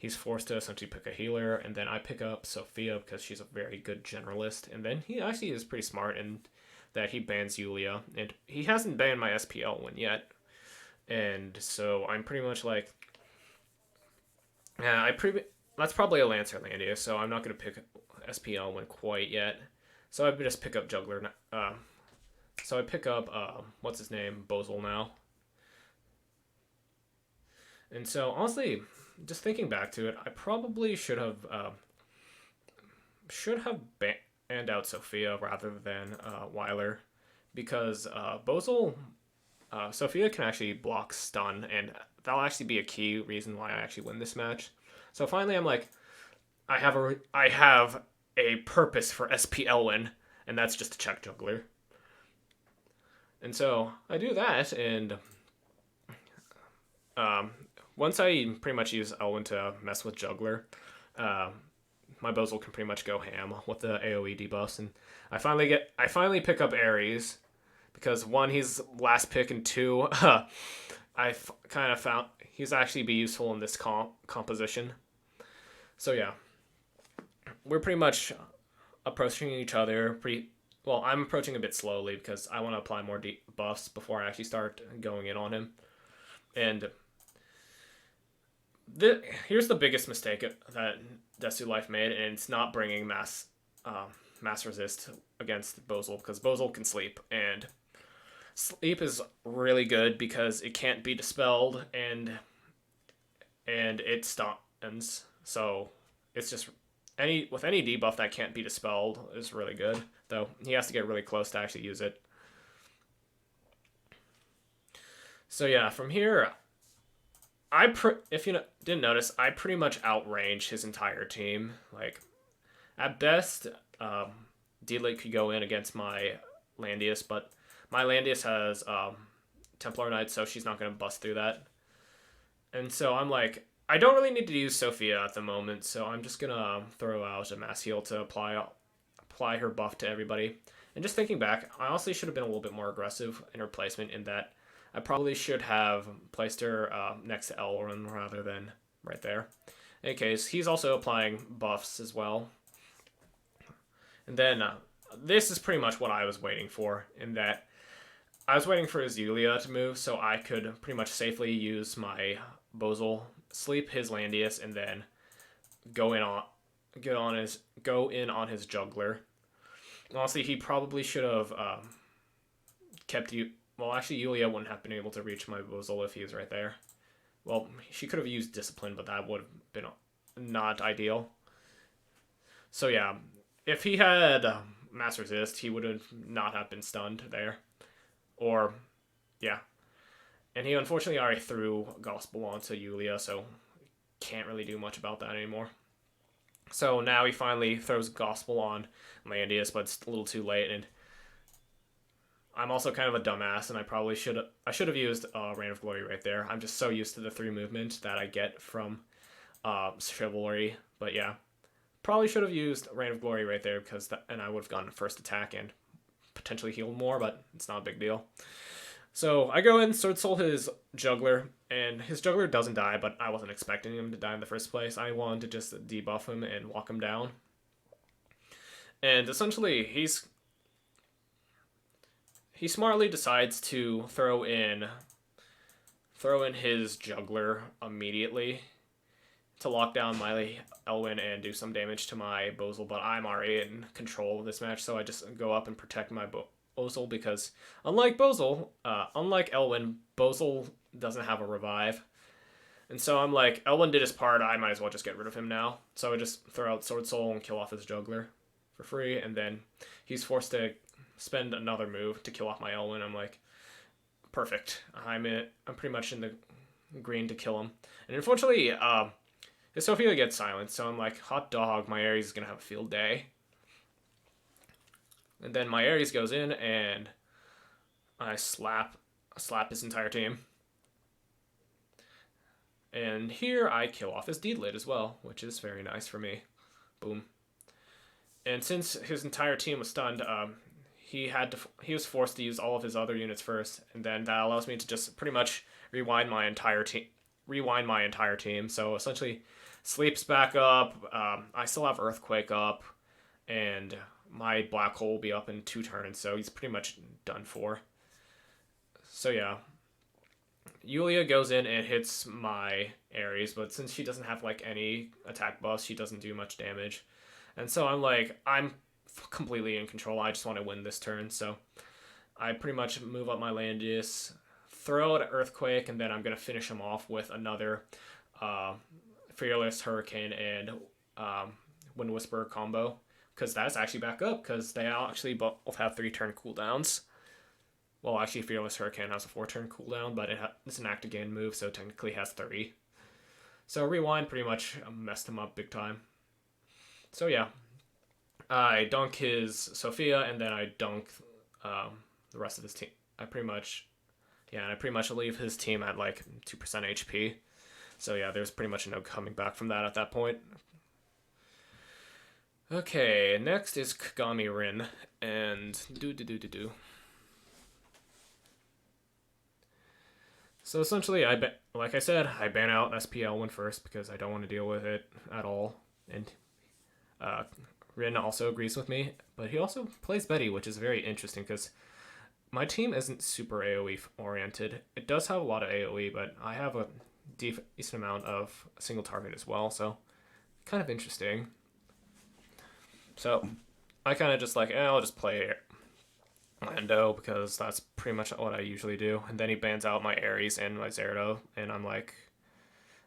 Speaker 1: he's forced to essentially pick a healer, and then I pick up Sophia because she's a very good generalist, and then he actually is pretty smart in that he bans Yulia, and he hasn't banned my SPL one yet, and so I'm pretty much like, yeah, that's probably a Lancer Landia, so I'm not going to pick SPL one quite yet, so I just pick up Juggler, so I pick up, what's his name, Bozal now. And so, honestly, just thinking back to it, I probably should have banned out Sophia rather than Weiler, because Sophia can actually block stun, and that'll actually be a key reason why I actually win this match. So finally, I'm like, I have a purpose for SPL win, and that's just to check Juggler. And so I do that, and once I pretty much use Elwyn to mess with Juggler, my Bozal can pretty much go ham with the AoE debuffs, and I finally pick up Ares, because one, he's last pick, and two, kind of found he's actually be useful in this composition. So yeah, we're pretty much approaching each other well, I'm approaching a bit slowly because I want to apply more buffs before I actually start going in on him. And here's the biggest mistake that DesuLife made, and it's not bringing mass resist against Bozal, because Bozal can sleep, and sleep is really good because it can't be dispelled, and it stuns. So it's just with any debuff that can't be dispelled is really good, though he has to get really close to actually use it. So yeah, from here, if you didn't notice, I pretty much outrange his entire team. Like, at best, D-Lake could go in against my Landius, but my Landius has Templar Knight, so she's not going to bust through that. And so I'm like, I don't really need to use Sophia at the moment, so I'm just going to throw out a mass heal to apply her buff to everybody. And just thinking back, I honestly should have been a little bit more aggressive in her placement, in that I probably should have placed her next to Elrond rather than right there. In any case, he's also applying buffs as well. And then this is pretty much what I was waiting for, in that I was waiting for his Yulia to move so I could pretty much safely use my Bozal, sleep his Landius, and then go in on his Juggler. Honestly, he probably should have kept you. Well, actually, Yulia wouldn't have been able to reach my Bozal if he was right there. Well, she could have used Discipline, but that would have been not ideal. So yeah, if he had Mass Resist, he would have not have been stunned there. Or, yeah. And he unfortunately already threw Gospel onto Yulia, so can't really do much about that anymore. So now he finally throws Gospel on Landius, but it's a little too late, and I'm also kind of a dumbass, and I should have used Reign of Glory right there. I'm just so used to the 3 movement that I get from Chivalry, but yeah. Probably should have used Reign of Glory right there, and I would have gotten first attack and potentially healed more, but it's not a big deal. So I go in, Sword Soul his Juggler, and his Juggler doesn't die, but I wasn't expecting him to die in the first place. I wanted to just debuff him and walk him down. And essentially, he smartly decides to throw in his Juggler immediately to lock down my Elwyn and do some damage to my Bozal, but I'm already in control of this match, so I just go up and protect my Bozal, because unlike Elwyn, Bozal doesn't have a revive. And so I'm like, Elwyn did his part, I might as well just get rid of him now. So I just throw out Sword Soul and kill off his Juggler for free, and then he's forced to spend another move to kill off my Elwyn. I'm like, perfect. I'm pretty much in the green to kill him. And unfortunately, his Sophia gets silenced, so I'm like, hot dog, my Ares is going to have a field day. And then my Ares goes in, and I slap his entire team. And here I kill off his Deedlit as well, which is very nice for me. Boom. And since his entire team was stunned, he was forced to use all of his other units first, and then that allows me to just pretty much rewind my entire team. So essentially, Sleep's back up. I still have Earthquake up, and my Black Hole will be up in 2 turns, so he's pretty much done for. So yeah, YiQiao goes in and hits my Ares, but since she doesn't have like any attack buffs, she doesn't do much damage. And so I'm completely in control. I just want to win this turn, so I pretty much move up my land use, throw an Earthquake, and then I'm going to finish him off with another Fearless Hurricane and Wind Whisperer combo, because that's actually back up, because they actually both have 3-turn cooldowns. Well, actually, Fearless Hurricane has a 4-turn cooldown, but it's an act again move, so technically has 3. So Rewind pretty much messed him up big time. So yeah, I dunk his Sophia, and then I dunk the rest of his team. I pretty much leave his team at like 2% HP. So yeah, there's pretty much no coming back from that at that point. Okay, next is KagamineRin, and do. So essentially, like I said, I ban out SPL1 first because I don't want to deal with it at all. And Rin also agrees with me, but he also plays Betty, which is very interesting because my team isn't super AoE oriented. It does have a lot of AoE, but I have a decent amount of single target as well, so kind of interesting. So I kind of just like, I'll just play Lando because that's pretty much what I usually do. And then he bans out my Ares and my Zerato, and I'm like,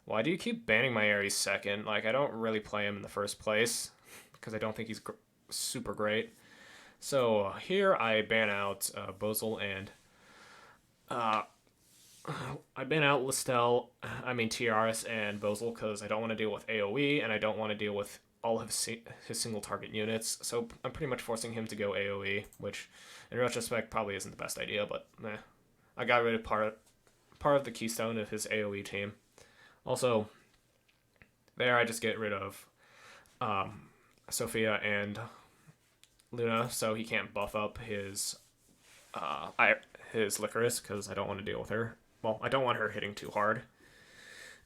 Speaker 1: why do you keep banning my Ares second? Like, I don't really play him in the first place because I don't think he's super great. So here I ban out Bozel and I ban out Tiaras and Bozel because I don't want to deal with AoE and I don't want to deal with all of his single target units. So I'm pretty much forcing him to go AoE, which in retrospect probably isn't the best idea, but I got rid of part of the keystone of his AoE team. Also, there I just get rid of Sophia and Luna, so he can't buff up his Licorice because I don't want to deal with her. Well, I don't want her hitting too hard.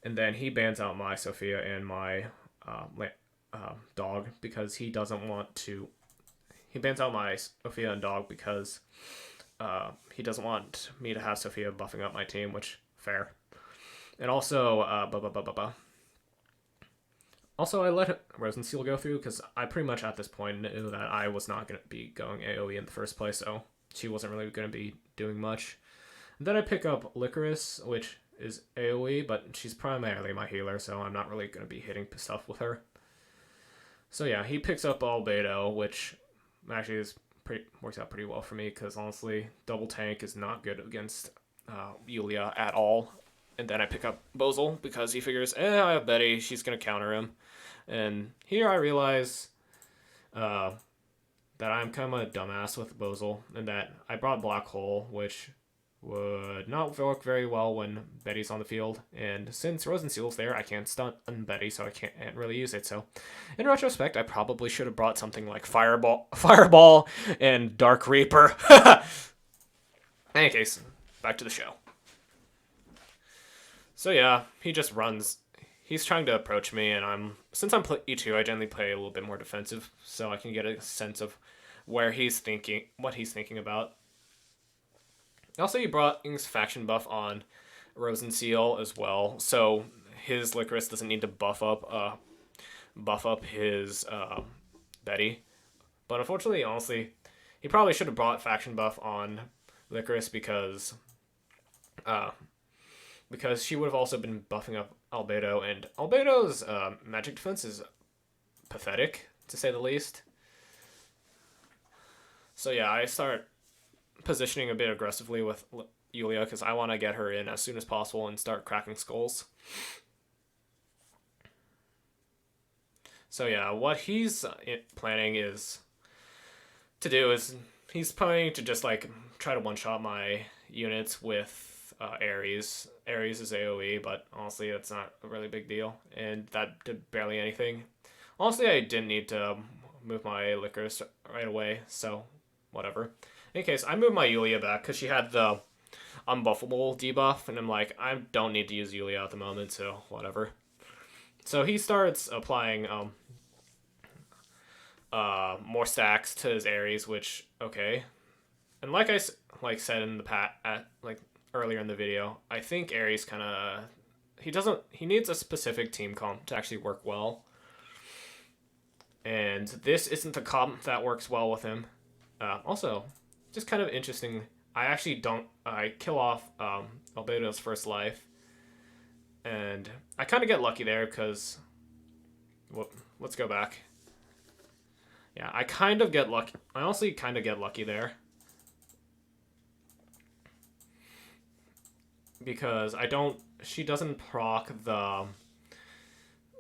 Speaker 1: And then he bans out my Sophia and my dog because he doesn't want to. He bans out my Sophia and dog because he doesn't want me to have Sophia buffing up my team, which fair. And also, Also, I let Rosenseal go through because I pretty much at this point knew that I was not going to be going AoE in the first place, so she wasn't really going to be doing much. And then I pick up Licorice, which is AoE, but she's primarily my healer, so I'm not really going to be hitting stuff with her. So yeah, he picks up Albedo, which actually works out pretty well for me because honestly, double tank is not good against YiQiao at all. And then I pick up Bozel because he figures, I have Betty, she's going to counter him. And here I realize that I'm kind of a dumbass with Bozel, and that I brought Black Hole, which would not work very well when Betty's on the field. And since Rosenseal's there, I can't stun Betty, so I can't really use it. So in retrospect, I probably should have brought something like Fireball and Dark Reaper. In any case, back to the show. So yeah, he just runs. He's trying to approach me, and since I'm E2, I generally play a little bit more defensive, so I can get a sense of what he's thinking about. Also, he brought his faction buff on Rosenseal as well, so his Licorice doesn't need to buff up his Betty. But unfortunately, honestly, he probably should have brought faction buff on Licorice because she would have also been buffing up Albedo, and Albedo's magic defense is pathetic, to say the least. So yeah, I start positioning a bit aggressively with YiQiao because I want to get her in as soon as possible and start cracking skulls. So yeah, what he's planning is he's planning to just like try to one-shot my units with Ares. Ares is AoE, but honestly, that's not a really big deal, and that did barely anything. Honestly, I didn't need to move my Licorice right away, so whatever. In any case, I moved my YiQiao back because she had the unbuffable debuff, and I'm like, I don't need to use YiQiao at the moment, so whatever. So he starts applying more stacks to his Ares, which okay. And like I said in the like earlier in the video, I think Ares kind of he needs a specific team comp to actually work well. And this isn't the comp that works well with him. Also, just kind of interesting. I kill off Albedo's first life, and I kind of get lucky there because. Well, let's go back. Yeah, I kind of get lucky. I honestly kind of get lucky there. Because she doesn't proc the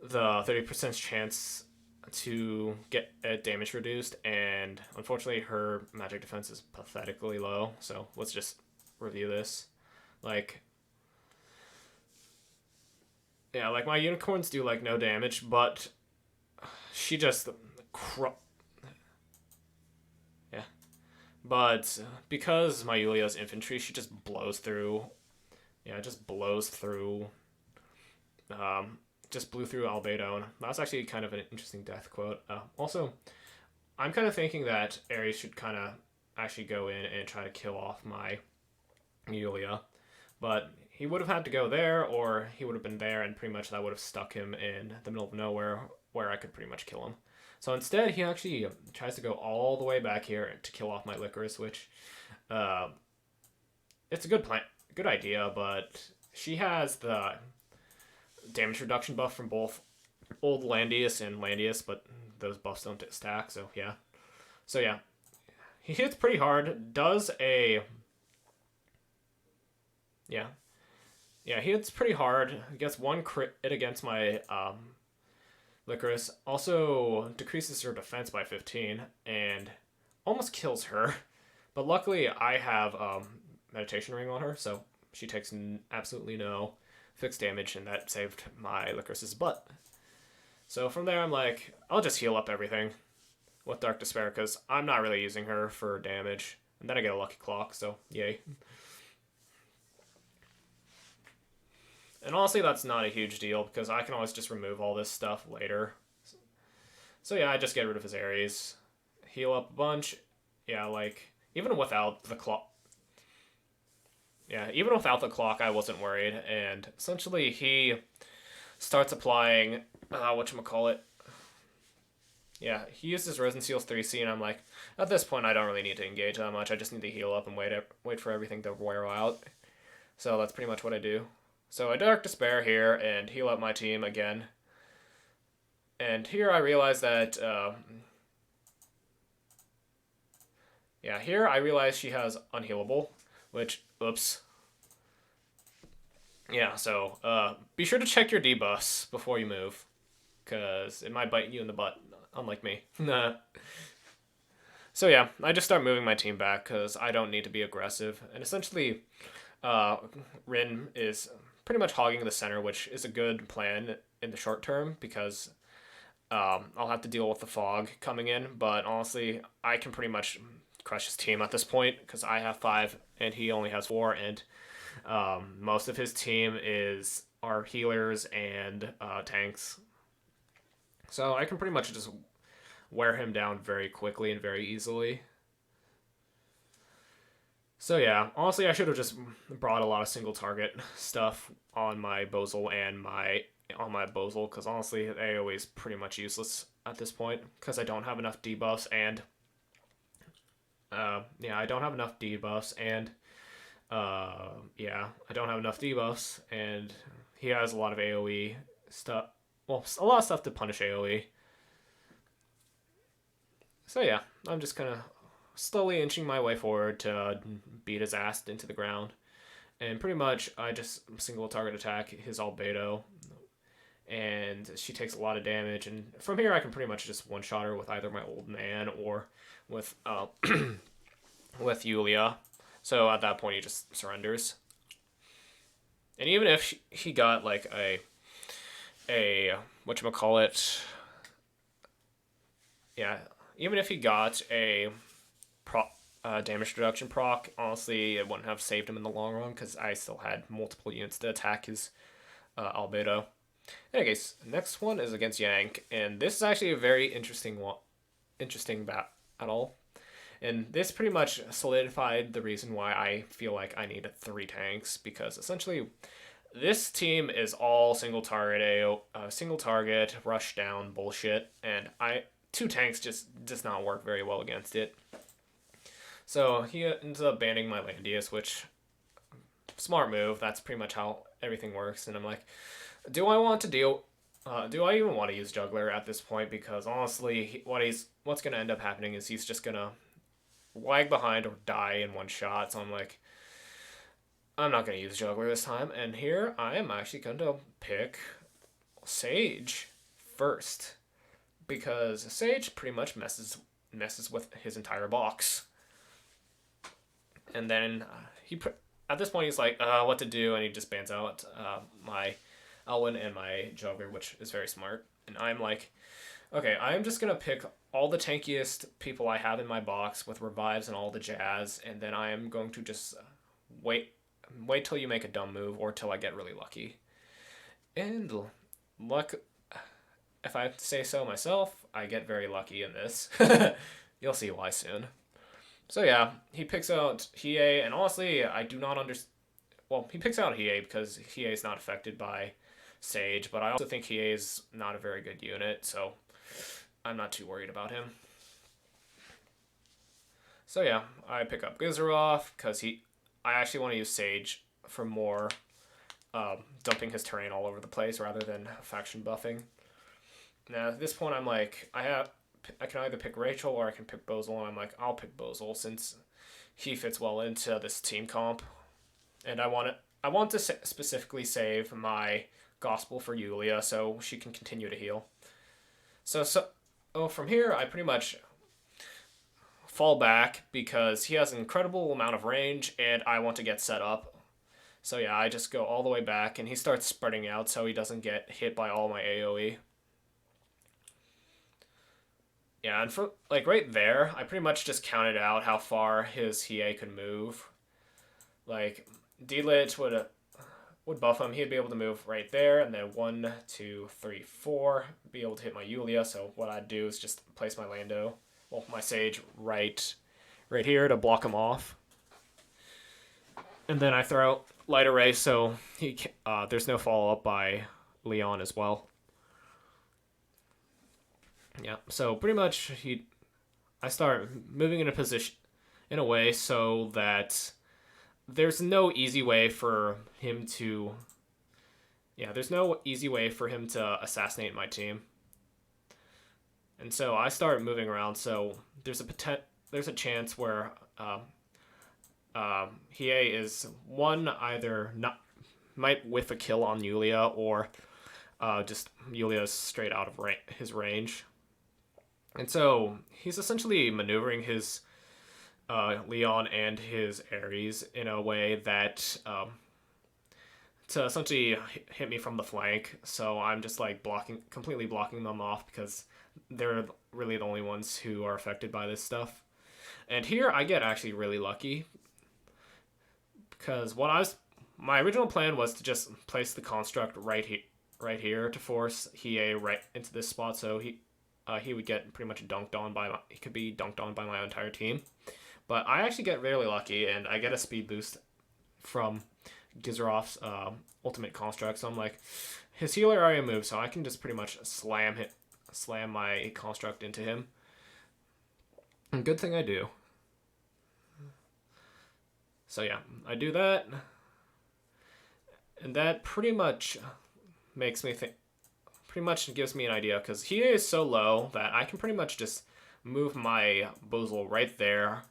Speaker 1: 30% chance to get damage reduced, and unfortunately her magic defense is pathetically low, so let's just review this. Like, yeah, like my unicorns do like no damage, but she just yeah. But because my Yulia's infantry, she just blows through. Yeah, just blows through. Just blew through Albedo, and that's actually kind of an interesting death quote. Also, I'm kind of thinking that Ares should kind of actually go in and try to kill off my Yulia, but he would have had to go there, or he would have been there, and pretty much that would have stuck him in the middle of nowhere where I could pretty much kill him. So instead, he actually tries to go all the way back here to kill off my Licorice, which it's a good plan, good idea, but she has the damage reduction buff from both old Landius and Landius, but those buffs don't stack, so yeah. So yeah, he hits pretty hard, does a... Yeah. Yeah, he hits pretty hard, gets one crit against my Licorice, also decreases her defense by 15, and almost kills her. But luckily, I have Meditation Ring on her, so she takes absolutely no fixed damage, and that saved my Licorice's butt. So from there, I'm like, I'll just heal up everything with Dark Despair, because I'm not really using her for damage. And then I get a Lucky Clock, so yay. And honestly, that's not a huge deal, because I can always just remove all this stuff later. So yeah, I just get rid of his Ares. Heal up a bunch. Yeah, like, even without the clock... Yeah, even without the clock, I wasn't worried. And essentially, he starts applying... whatchamacallit. Yeah, he uses Rose and Seal's 3C, and I'm like, at this point, I don't really need to engage that much. I just need to heal up and wait for everything to wear out. So that's pretty much what I do. So I Dark Despair here and heal up my team again. And here I realize that... yeah, here I realize she has Unhealable, which... Oops. Yeah, so be sure to check your debuffs before you move, because it might bite you in the butt, unlike me. So yeah, I just start moving my team back, because I don't need to be aggressive. And essentially, Rin is pretty much hogging the center, which is a good plan in the short term, because I'll have to deal with the fog coming in. But honestly, I can pretty much crush his team at this point, because I have 5 and he only has 4, and most of his team are healers and tanks. So I can pretty much just wear him down very quickly and very easily. So yeah, honestly, I should have just brought a lot of single target stuff on my Bozal and on my Bozal, because honestly, AoE is pretty much useless at this point, because I don't have enough debuffs, and yeah, I don't have enough debuffs, and yeah, I don't have enough debuffs, and he has a lot of AoE stuff. Well, a lot of stuff to punish AoE. So yeah, I'm just kind of slowly inching my way forward to beat his ass into the ground. And pretty much, I just single target attack his Albedo, and she takes a lot of damage. And from here, I can pretty much just one-shot her with either my old man or with with Yulia. So at that point, he just surrenders. And even if he got like a whatchamacallit, yeah, even if he got a damage reduction proc, honestly, it wouldn't have saved him in the long run, because I still had multiple units to attack his Albedo. Anyways, next one is against Yanq, and this is actually a very interesting battle. And this pretty much solidified the reason why I feel like I need 3 tanks, because essentially this team is all single target, rush down bullshit, and 2 tanks just does not work very well against it. So he ends up banning my Landius, which smart move. That's pretty much how everything works. And I'm like, do I want to deal? Do I even want to use Juggler at this point? Because honestly, what's gonna end up happening is he's just gonna lag behind or die in one shot. So I'm like, I'm not gonna use Juggler this time. And here I am actually going to pick Sage first, because Sage pretty much messes with his entire box. And then at this point he's like, what to do, and he just bans out my Elwyn and my Juggler, which is very smart. And I'm like, okay, I'm just gonna pick all the tankiest people I have in my box with revives and all the jazz, and then I am going to just wait till you make a dumb move or till I get really lucky. And luck, if I say so myself, I get very lucky in this. You'll see why soon. So yeah, he picks out Hiei, and honestly, I do not understand. Well, he picks out Hiei because Hiei is not affected by Sage, but I also think Hiei is not a very good unit, so I'm not too worried about him. So yeah, I pick up Gizaroff because I actually want to use Sage for more dumping his terrain all over the place rather than faction buffing. Now at this point I'm like, I can either pick Rachel or I can pick Bozel, and I'm like, I'll pick Bozel since he fits well into this team comp. And I want to specifically save my Gospel for Yulia so she can continue to heal. So from here I pretty much fall back because he has an incredible amount of range and I want to get set up. So yeah, I just go all the way back and he starts spreading out so he doesn't get hit by all my AoE. Yeah, and for like right there, I pretty much just counted out how far his Hiei could move. Like D-Lich would buff him, he'd be able to move right there, and then 1, 2, 3, 4, be able to hit my Yulia. So what I'd do is just place my Lando, well, my Sage right here to block him off, and then I throw out Light Array so there's no follow up by Leon as well. Yeah, so pretty much I start moving in a way so that there's no easy way for him to assassinate my team. And so I start moving around, so there's a chance where Hiei is either might whiff a kill on Yulia, or just Yulia's straight out of his range. And so he's essentially maneuvering his Leon and his Ares in a way that to essentially hit me from the flank. So I'm just like completely blocking them off because they're really the only ones who are affected by this stuff. And here I get actually really lucky because my original plan was to just place the construct right here to force Hiei right into this spot, so he would get pretty much dunked on he could be dunked on by my entire team. But I actually get really lucky, and I get a speed boost from Gizaroff's ultimate construct. So I'm like, his healer area moves, so I can just pretty much slam my construct into him. And good thing I do. So yeah, I do that, and that pretty much makes me think. Pretty much gives me an idea, because he is so low that I can pretty much just move my Bozel right there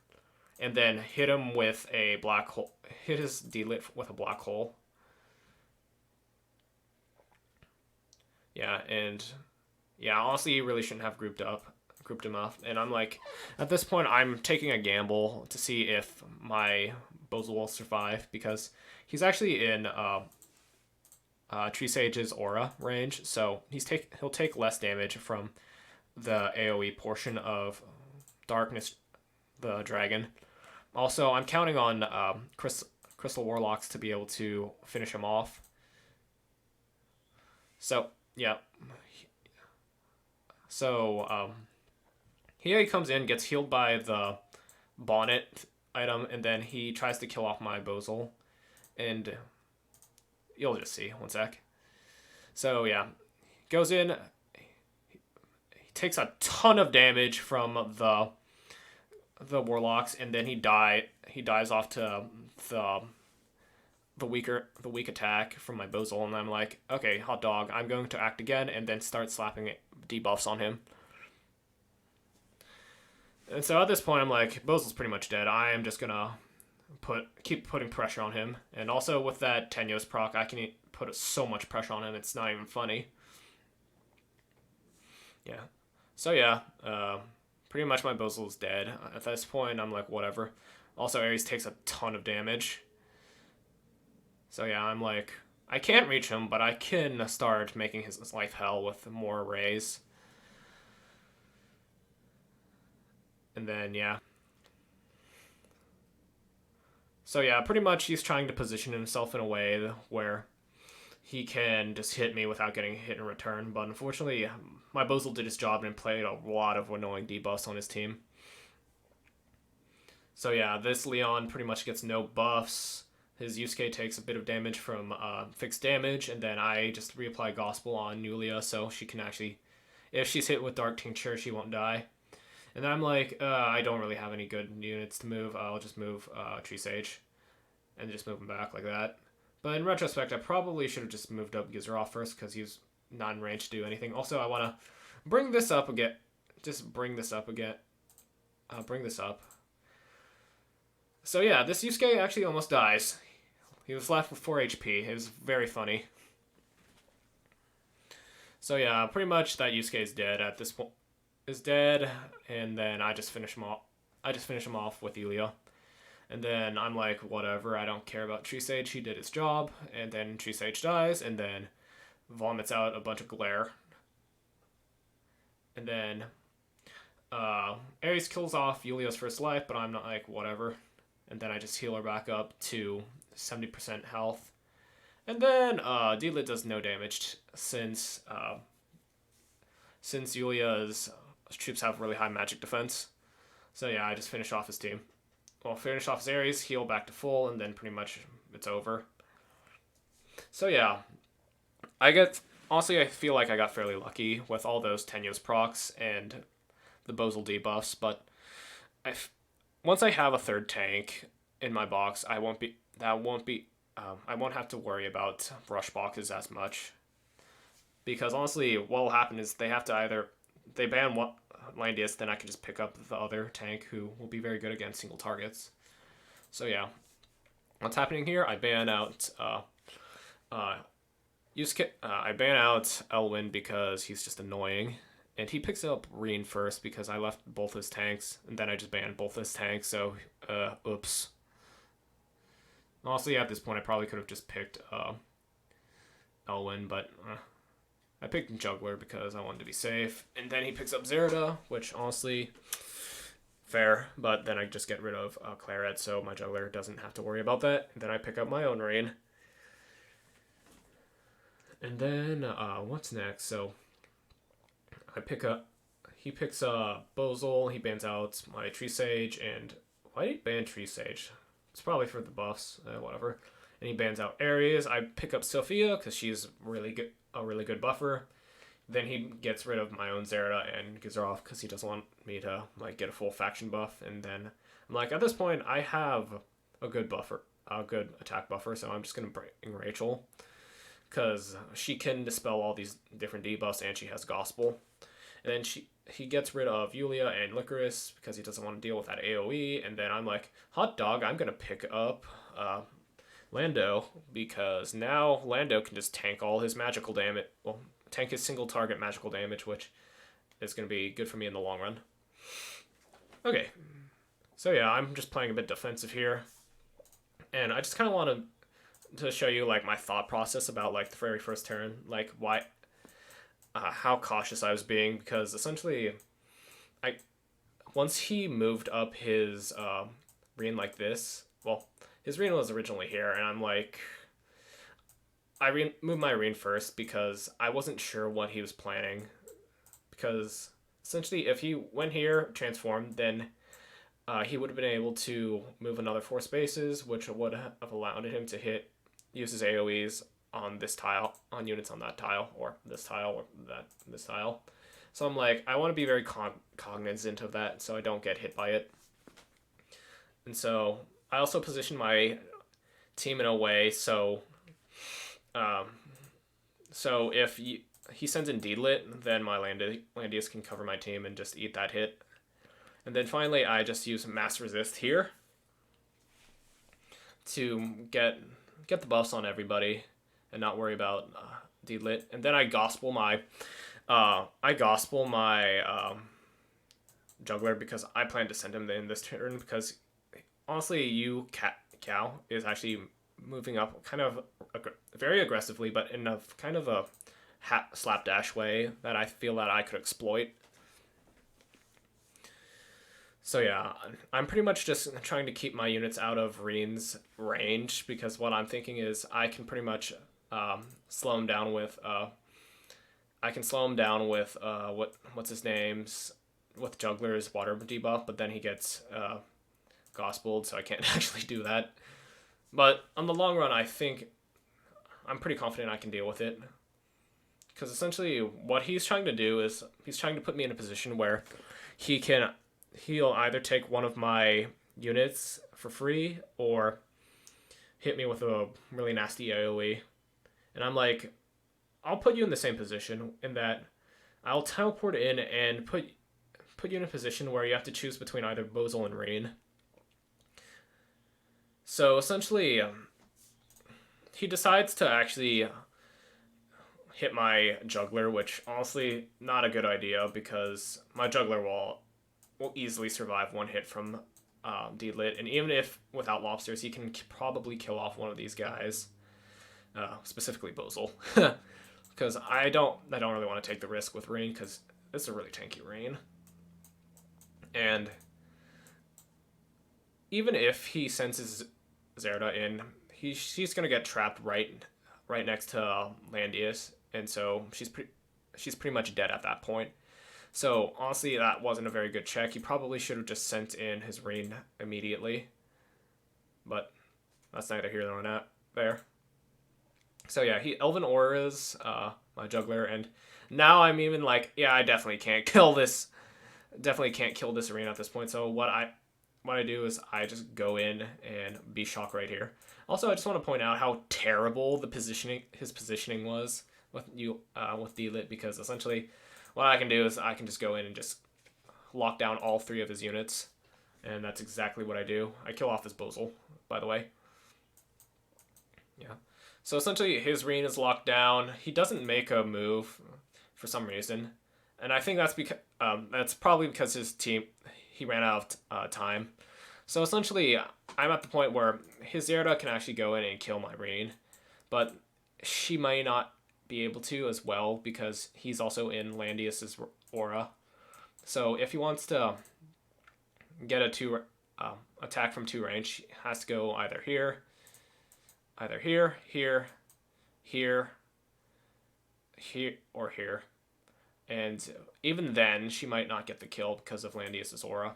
Speaker 1: and then hit him with a black hole, hit his D-Lit with a black hole. Yeah, and yeah, honestly, you really shouldn't have grouped him up. And I'm like, at this point, I'm taking a gamble to see if my Bozel will survive, because he's actually in Tree Sage's aura range, so he'll take less damage from the AoE portion of Darkness, the dragon. Also, I'm counting on Crystal Warlocks to be able to finish him off. So yeah. So here he comes in, gets healed by the bonnet item, and then he tries to kill off my Bozal, and you'll just see. One sec. So yeah, goes in. He takes a ton of damage from the warlocks, and then he dies off to the weak attack from my Bozal, and I'm like, okay, hot dog, I'm going to act again, and then start slapping debuffs on him. And so at this point, I'm like, Bozal's pretty much dead. I am just gonna keep putting pressure on him, and also with that Tenyos proc, I can put so much pressure on him. It's not even funny. Yeah. So yeah, pretty much my Bozal is dead. At this point, I'm like, whatever. Also, Ares takes a ton of damage. So yeah, I'm like, I can't reach him, but I can start making his life hell with more arrays. And then, yeah. So yeah, pretty much he's trying to position himself in a way where he can just hit me without getting hit in return. But unfortunately, my Bozal did his job and played a lot of annoying debuffs on his team. So yeah, this Leon pretty much gets no buffs. His Yusuke takes a bit of damage from fixed damage, and then I just reapply Gospel on Yulia so she can actually, if she's hit with Dark Tincture, she won't die. And then I'm like, I don't really have any good units to move. I'll just move Tree Sage and just move him back like that. But in retrospect, I probably should have just moved up Gizraw first because he's not in range to do anything. Also, I want to bring this up again. Just bring this up again. Bring this up. So yeah, this Yusuke actually almost dies. He was left with 4 HP. It was very funny. So yeah, pretty much that Yusuke is dead at this point. Is dead, and then I just finish him off. I just finish him off with Yulia. And then I'm like, whatever, I don't care about Tree Sage, he did his job. And then Tree Sage dies, and then vomits out a bunch of glare. And then Ares kills off Yulia's first life, but I'm not like, whatever. And then I just heal her back up to 70% health. And then Deedlit does no damage since Yulia's troops have really high magic defense. So yeah, I just finish off his team. Well, finish off his Ares, heal back to full, and then pretty much it's over. So yeah, honestly, I feel like I got fairly lucky with all those Tenyos procs and the Bozal debuffs, but once I have a third tank in my box, I won't have to worry about rush boxes as much. Because honestly, what will happen is they have to either they ban one Landius, then I can just pick up the other tank who will be very good against single targets. So yeah, what's happening here? I ban out I ban out Elwyn because he's just annoying, and he picks up Reen first because I left both his tanks, and then I just banned both his tanks. So oops. Honestly, at this point, I probably could have just picked Elwyn, but I picked Juggler because I wanted to be safe. And then he picks up Zerida, which honestly, fair. But then I just get rid of Claret, so my Juggler doesn't have to worry about that. And then I pick up my own Rain. And then what's next? So he picks Bozal, he bans out my Tree Sage, and why did he ban Tree Sage? It's probably for the buffs, whatever. And he bans out Ares. I pick up Sophia because she's a really good buffer. Then he gets rid of my own Zerida and Gizraw because he doesn't want me to like get a full faction buff. And then I'm like, at this point, I have a good attack buffer, so I'm just gonna bring Rachel because she can dispel all these different debuffs and she has Gospel. And then he gets rid of Yulia and Licorice because he doesn't want to deal with that AoE. And then I'm like, hot dog, I'm gonna pick up Lando, because now Lando can just tank all his magical damage. Well, tank his single target magical damage, which is going to be good for me in the long run. Okay. So yeah, I'm just playing a bit defensive here. And I just kind of wanted to show you like my thought process about like the very first turn, like why, how cautious I was being, because essentially, once he moved up his Reen like this, well, his Reen was originally here, and I'm like, I moved my Rin first because I wasn't sure what he was planning. Because essentially, if he went here, transformed, then he would have been able to move another 4 spaces, which would have allowed him to use his AoEs on this tile, on units on that tile, or this tile, or this tile. So I'm like, I want to be very cognizant of that so I don't get hit by it. And so I also position my team in a way so if he sends in DesuLife, then my Landius can cover my team and just eat that hit. And then finally, I just use Mass Resist here to get the buffs on everybody and not worry about DesuLife. And then I gospel my Juggler because I plan to send him in this turn because honestly, YiQiao is actually moving up kind of very aggressively, but in a kind of a slapdash way that I feel that I could exploit. So yeah, I'm pretty much just trying to keep my units out of Rin's range because what I'm thinking is I can pretty much slow him down with what's his name's with Juggler's water debuff, but then he gets gospeled, so I can't actually do that. But on the long run, I think I'm pretty confident I can deal with it. Because essentially what he's trying to do is he's trying to put me in a position where he'll either take one of my units for free or hit me with a really nasty AoE. And I'm like, I'll put you in the same position in that I'll teleport in and put you in a position where you have to choose between either Bozal and Rin. So essentially, he decides to actually hit my Juggler, which honestly not a good idea because my Juggler will easily survive one hit from DesuLife, and even if without Lobsters, he can probably kill off one of these guys, specifically Bozal, because I don't really want to take the risk with Rin because it's a really tanky Rin, and even if he sends his Zerda in, she's gonna get trapped right next to Landius, and so she's pretty much dead at that point. So honestly, that wasn't a very good check. He probably should have just sent in his Rin immediately, but that's neither here nor there. So yeah, he Elven Auras my Juggler, and now I'm even like, yeah, I definitely can't kill this. Definitely can't kill this arena at this point. So what I do is I just go in and be shock right here. Also, I just want to point out how terrible his positioning was with DesuLife, because essentially what I can do is I can just go in and just lock down all 3 of his units, and that's exactly what I do. I kill off his Bozal, by the way. Yeah. So essentially his Rin is locked down. He doesn't make a move for some reason, and I think that's probably because his team, he ran out of time. So essentially, I'm at the point where his Zerda can actually go in and kill my Rin, but she might not be able to as well because he's also in Landius's aura. So if he wants to get a attack from 2 range, he has to go either here, or here. And even then, she might not get the kill because of Landius's aura.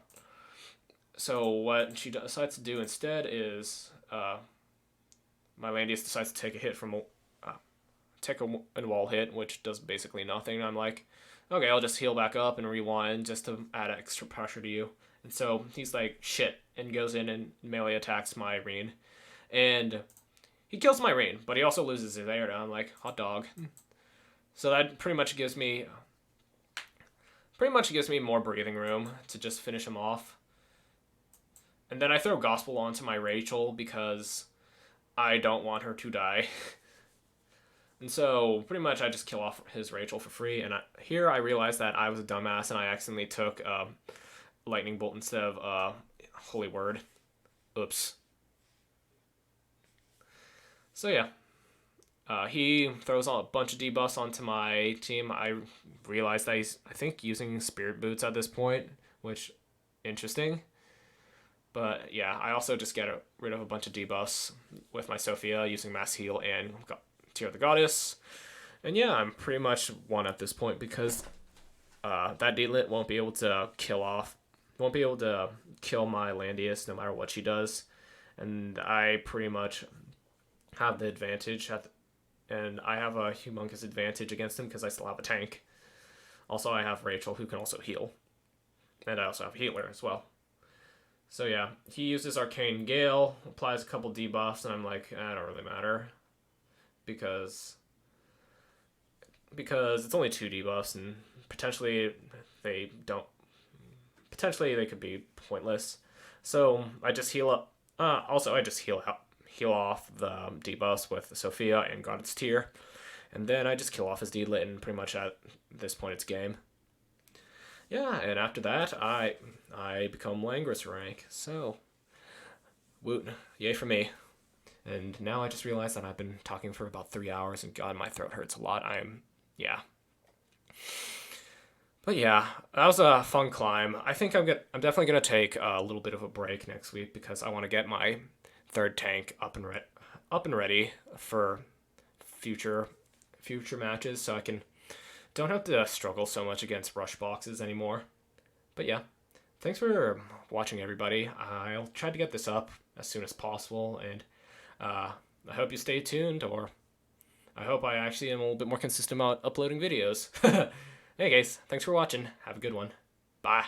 Speaker 1: So what she decides to do instead is my Landius decides to take a hit from take a wall hit, which does basically nothing. I'm like, okay, I'll just heal back up and rewind just to add extra pressure to you. And so he's like, shit, and goes in and melee attacks my Rin. And he kills my Rin, but he also loses his Zerda. I'm like, hot dog. So that pretty much gives me more breathing room to just finish him off. And then I throw Gospel onto my Rachel because I don't want her to die. And so pretty much I just kill off his Rachel for free. And here I realized that I was a dumbass and I accidentally took Lightning Bolt instead of Holy Word. Oops. So yeah. He throws a bunch of debuffs onto my team. I realized that he's, I think, using Spirit Boots at this point, which, interesting. But yeah, I also just get rid of a bunch of debuffs with my Sophia using Mass Heal and Tear the Goddess. And yeah, I'm pretty much won at this point because that D-Lit won't be able to kill my Landius no matter what she does. And I pretty much have the advantage and I have a humongous advantage against him because I still have a tank. Also, I have Rachel, who can also heal. And I also have a healer as well. So yeah, he uses Arcane Gale, applies a couple debuffs, and I'm like, I don't really matter. Because it's only 2 debuffs, and potentially they could be pointless. So I just heal up. Also, I just heal off the debuffs with Sophia and Goddess Tear. And then I just kill off his D-Lit, and pretty much at this point it's game. Yeah, and after that, I become Langrisser rank. So, woot, yay for me. And now I just realized that I've been talking for about 3 hours, and God, my throat hurts a lot. Yeah. But yeah, that was a fun climb. I think I'm definitely gonna take a little bit of a break next week because I want to get my 3rd tank up and ready for future matches, so I don't have to struggle so much against rush boxes anymore. But yeah, thanks for watching, everybody. I'll try to get this up as soon as possible, and I hope you stay tuned, or I hope I actually am a little bit more consistent about uploading videos. Hey guys, thanks for watching. Have a good one. Bye.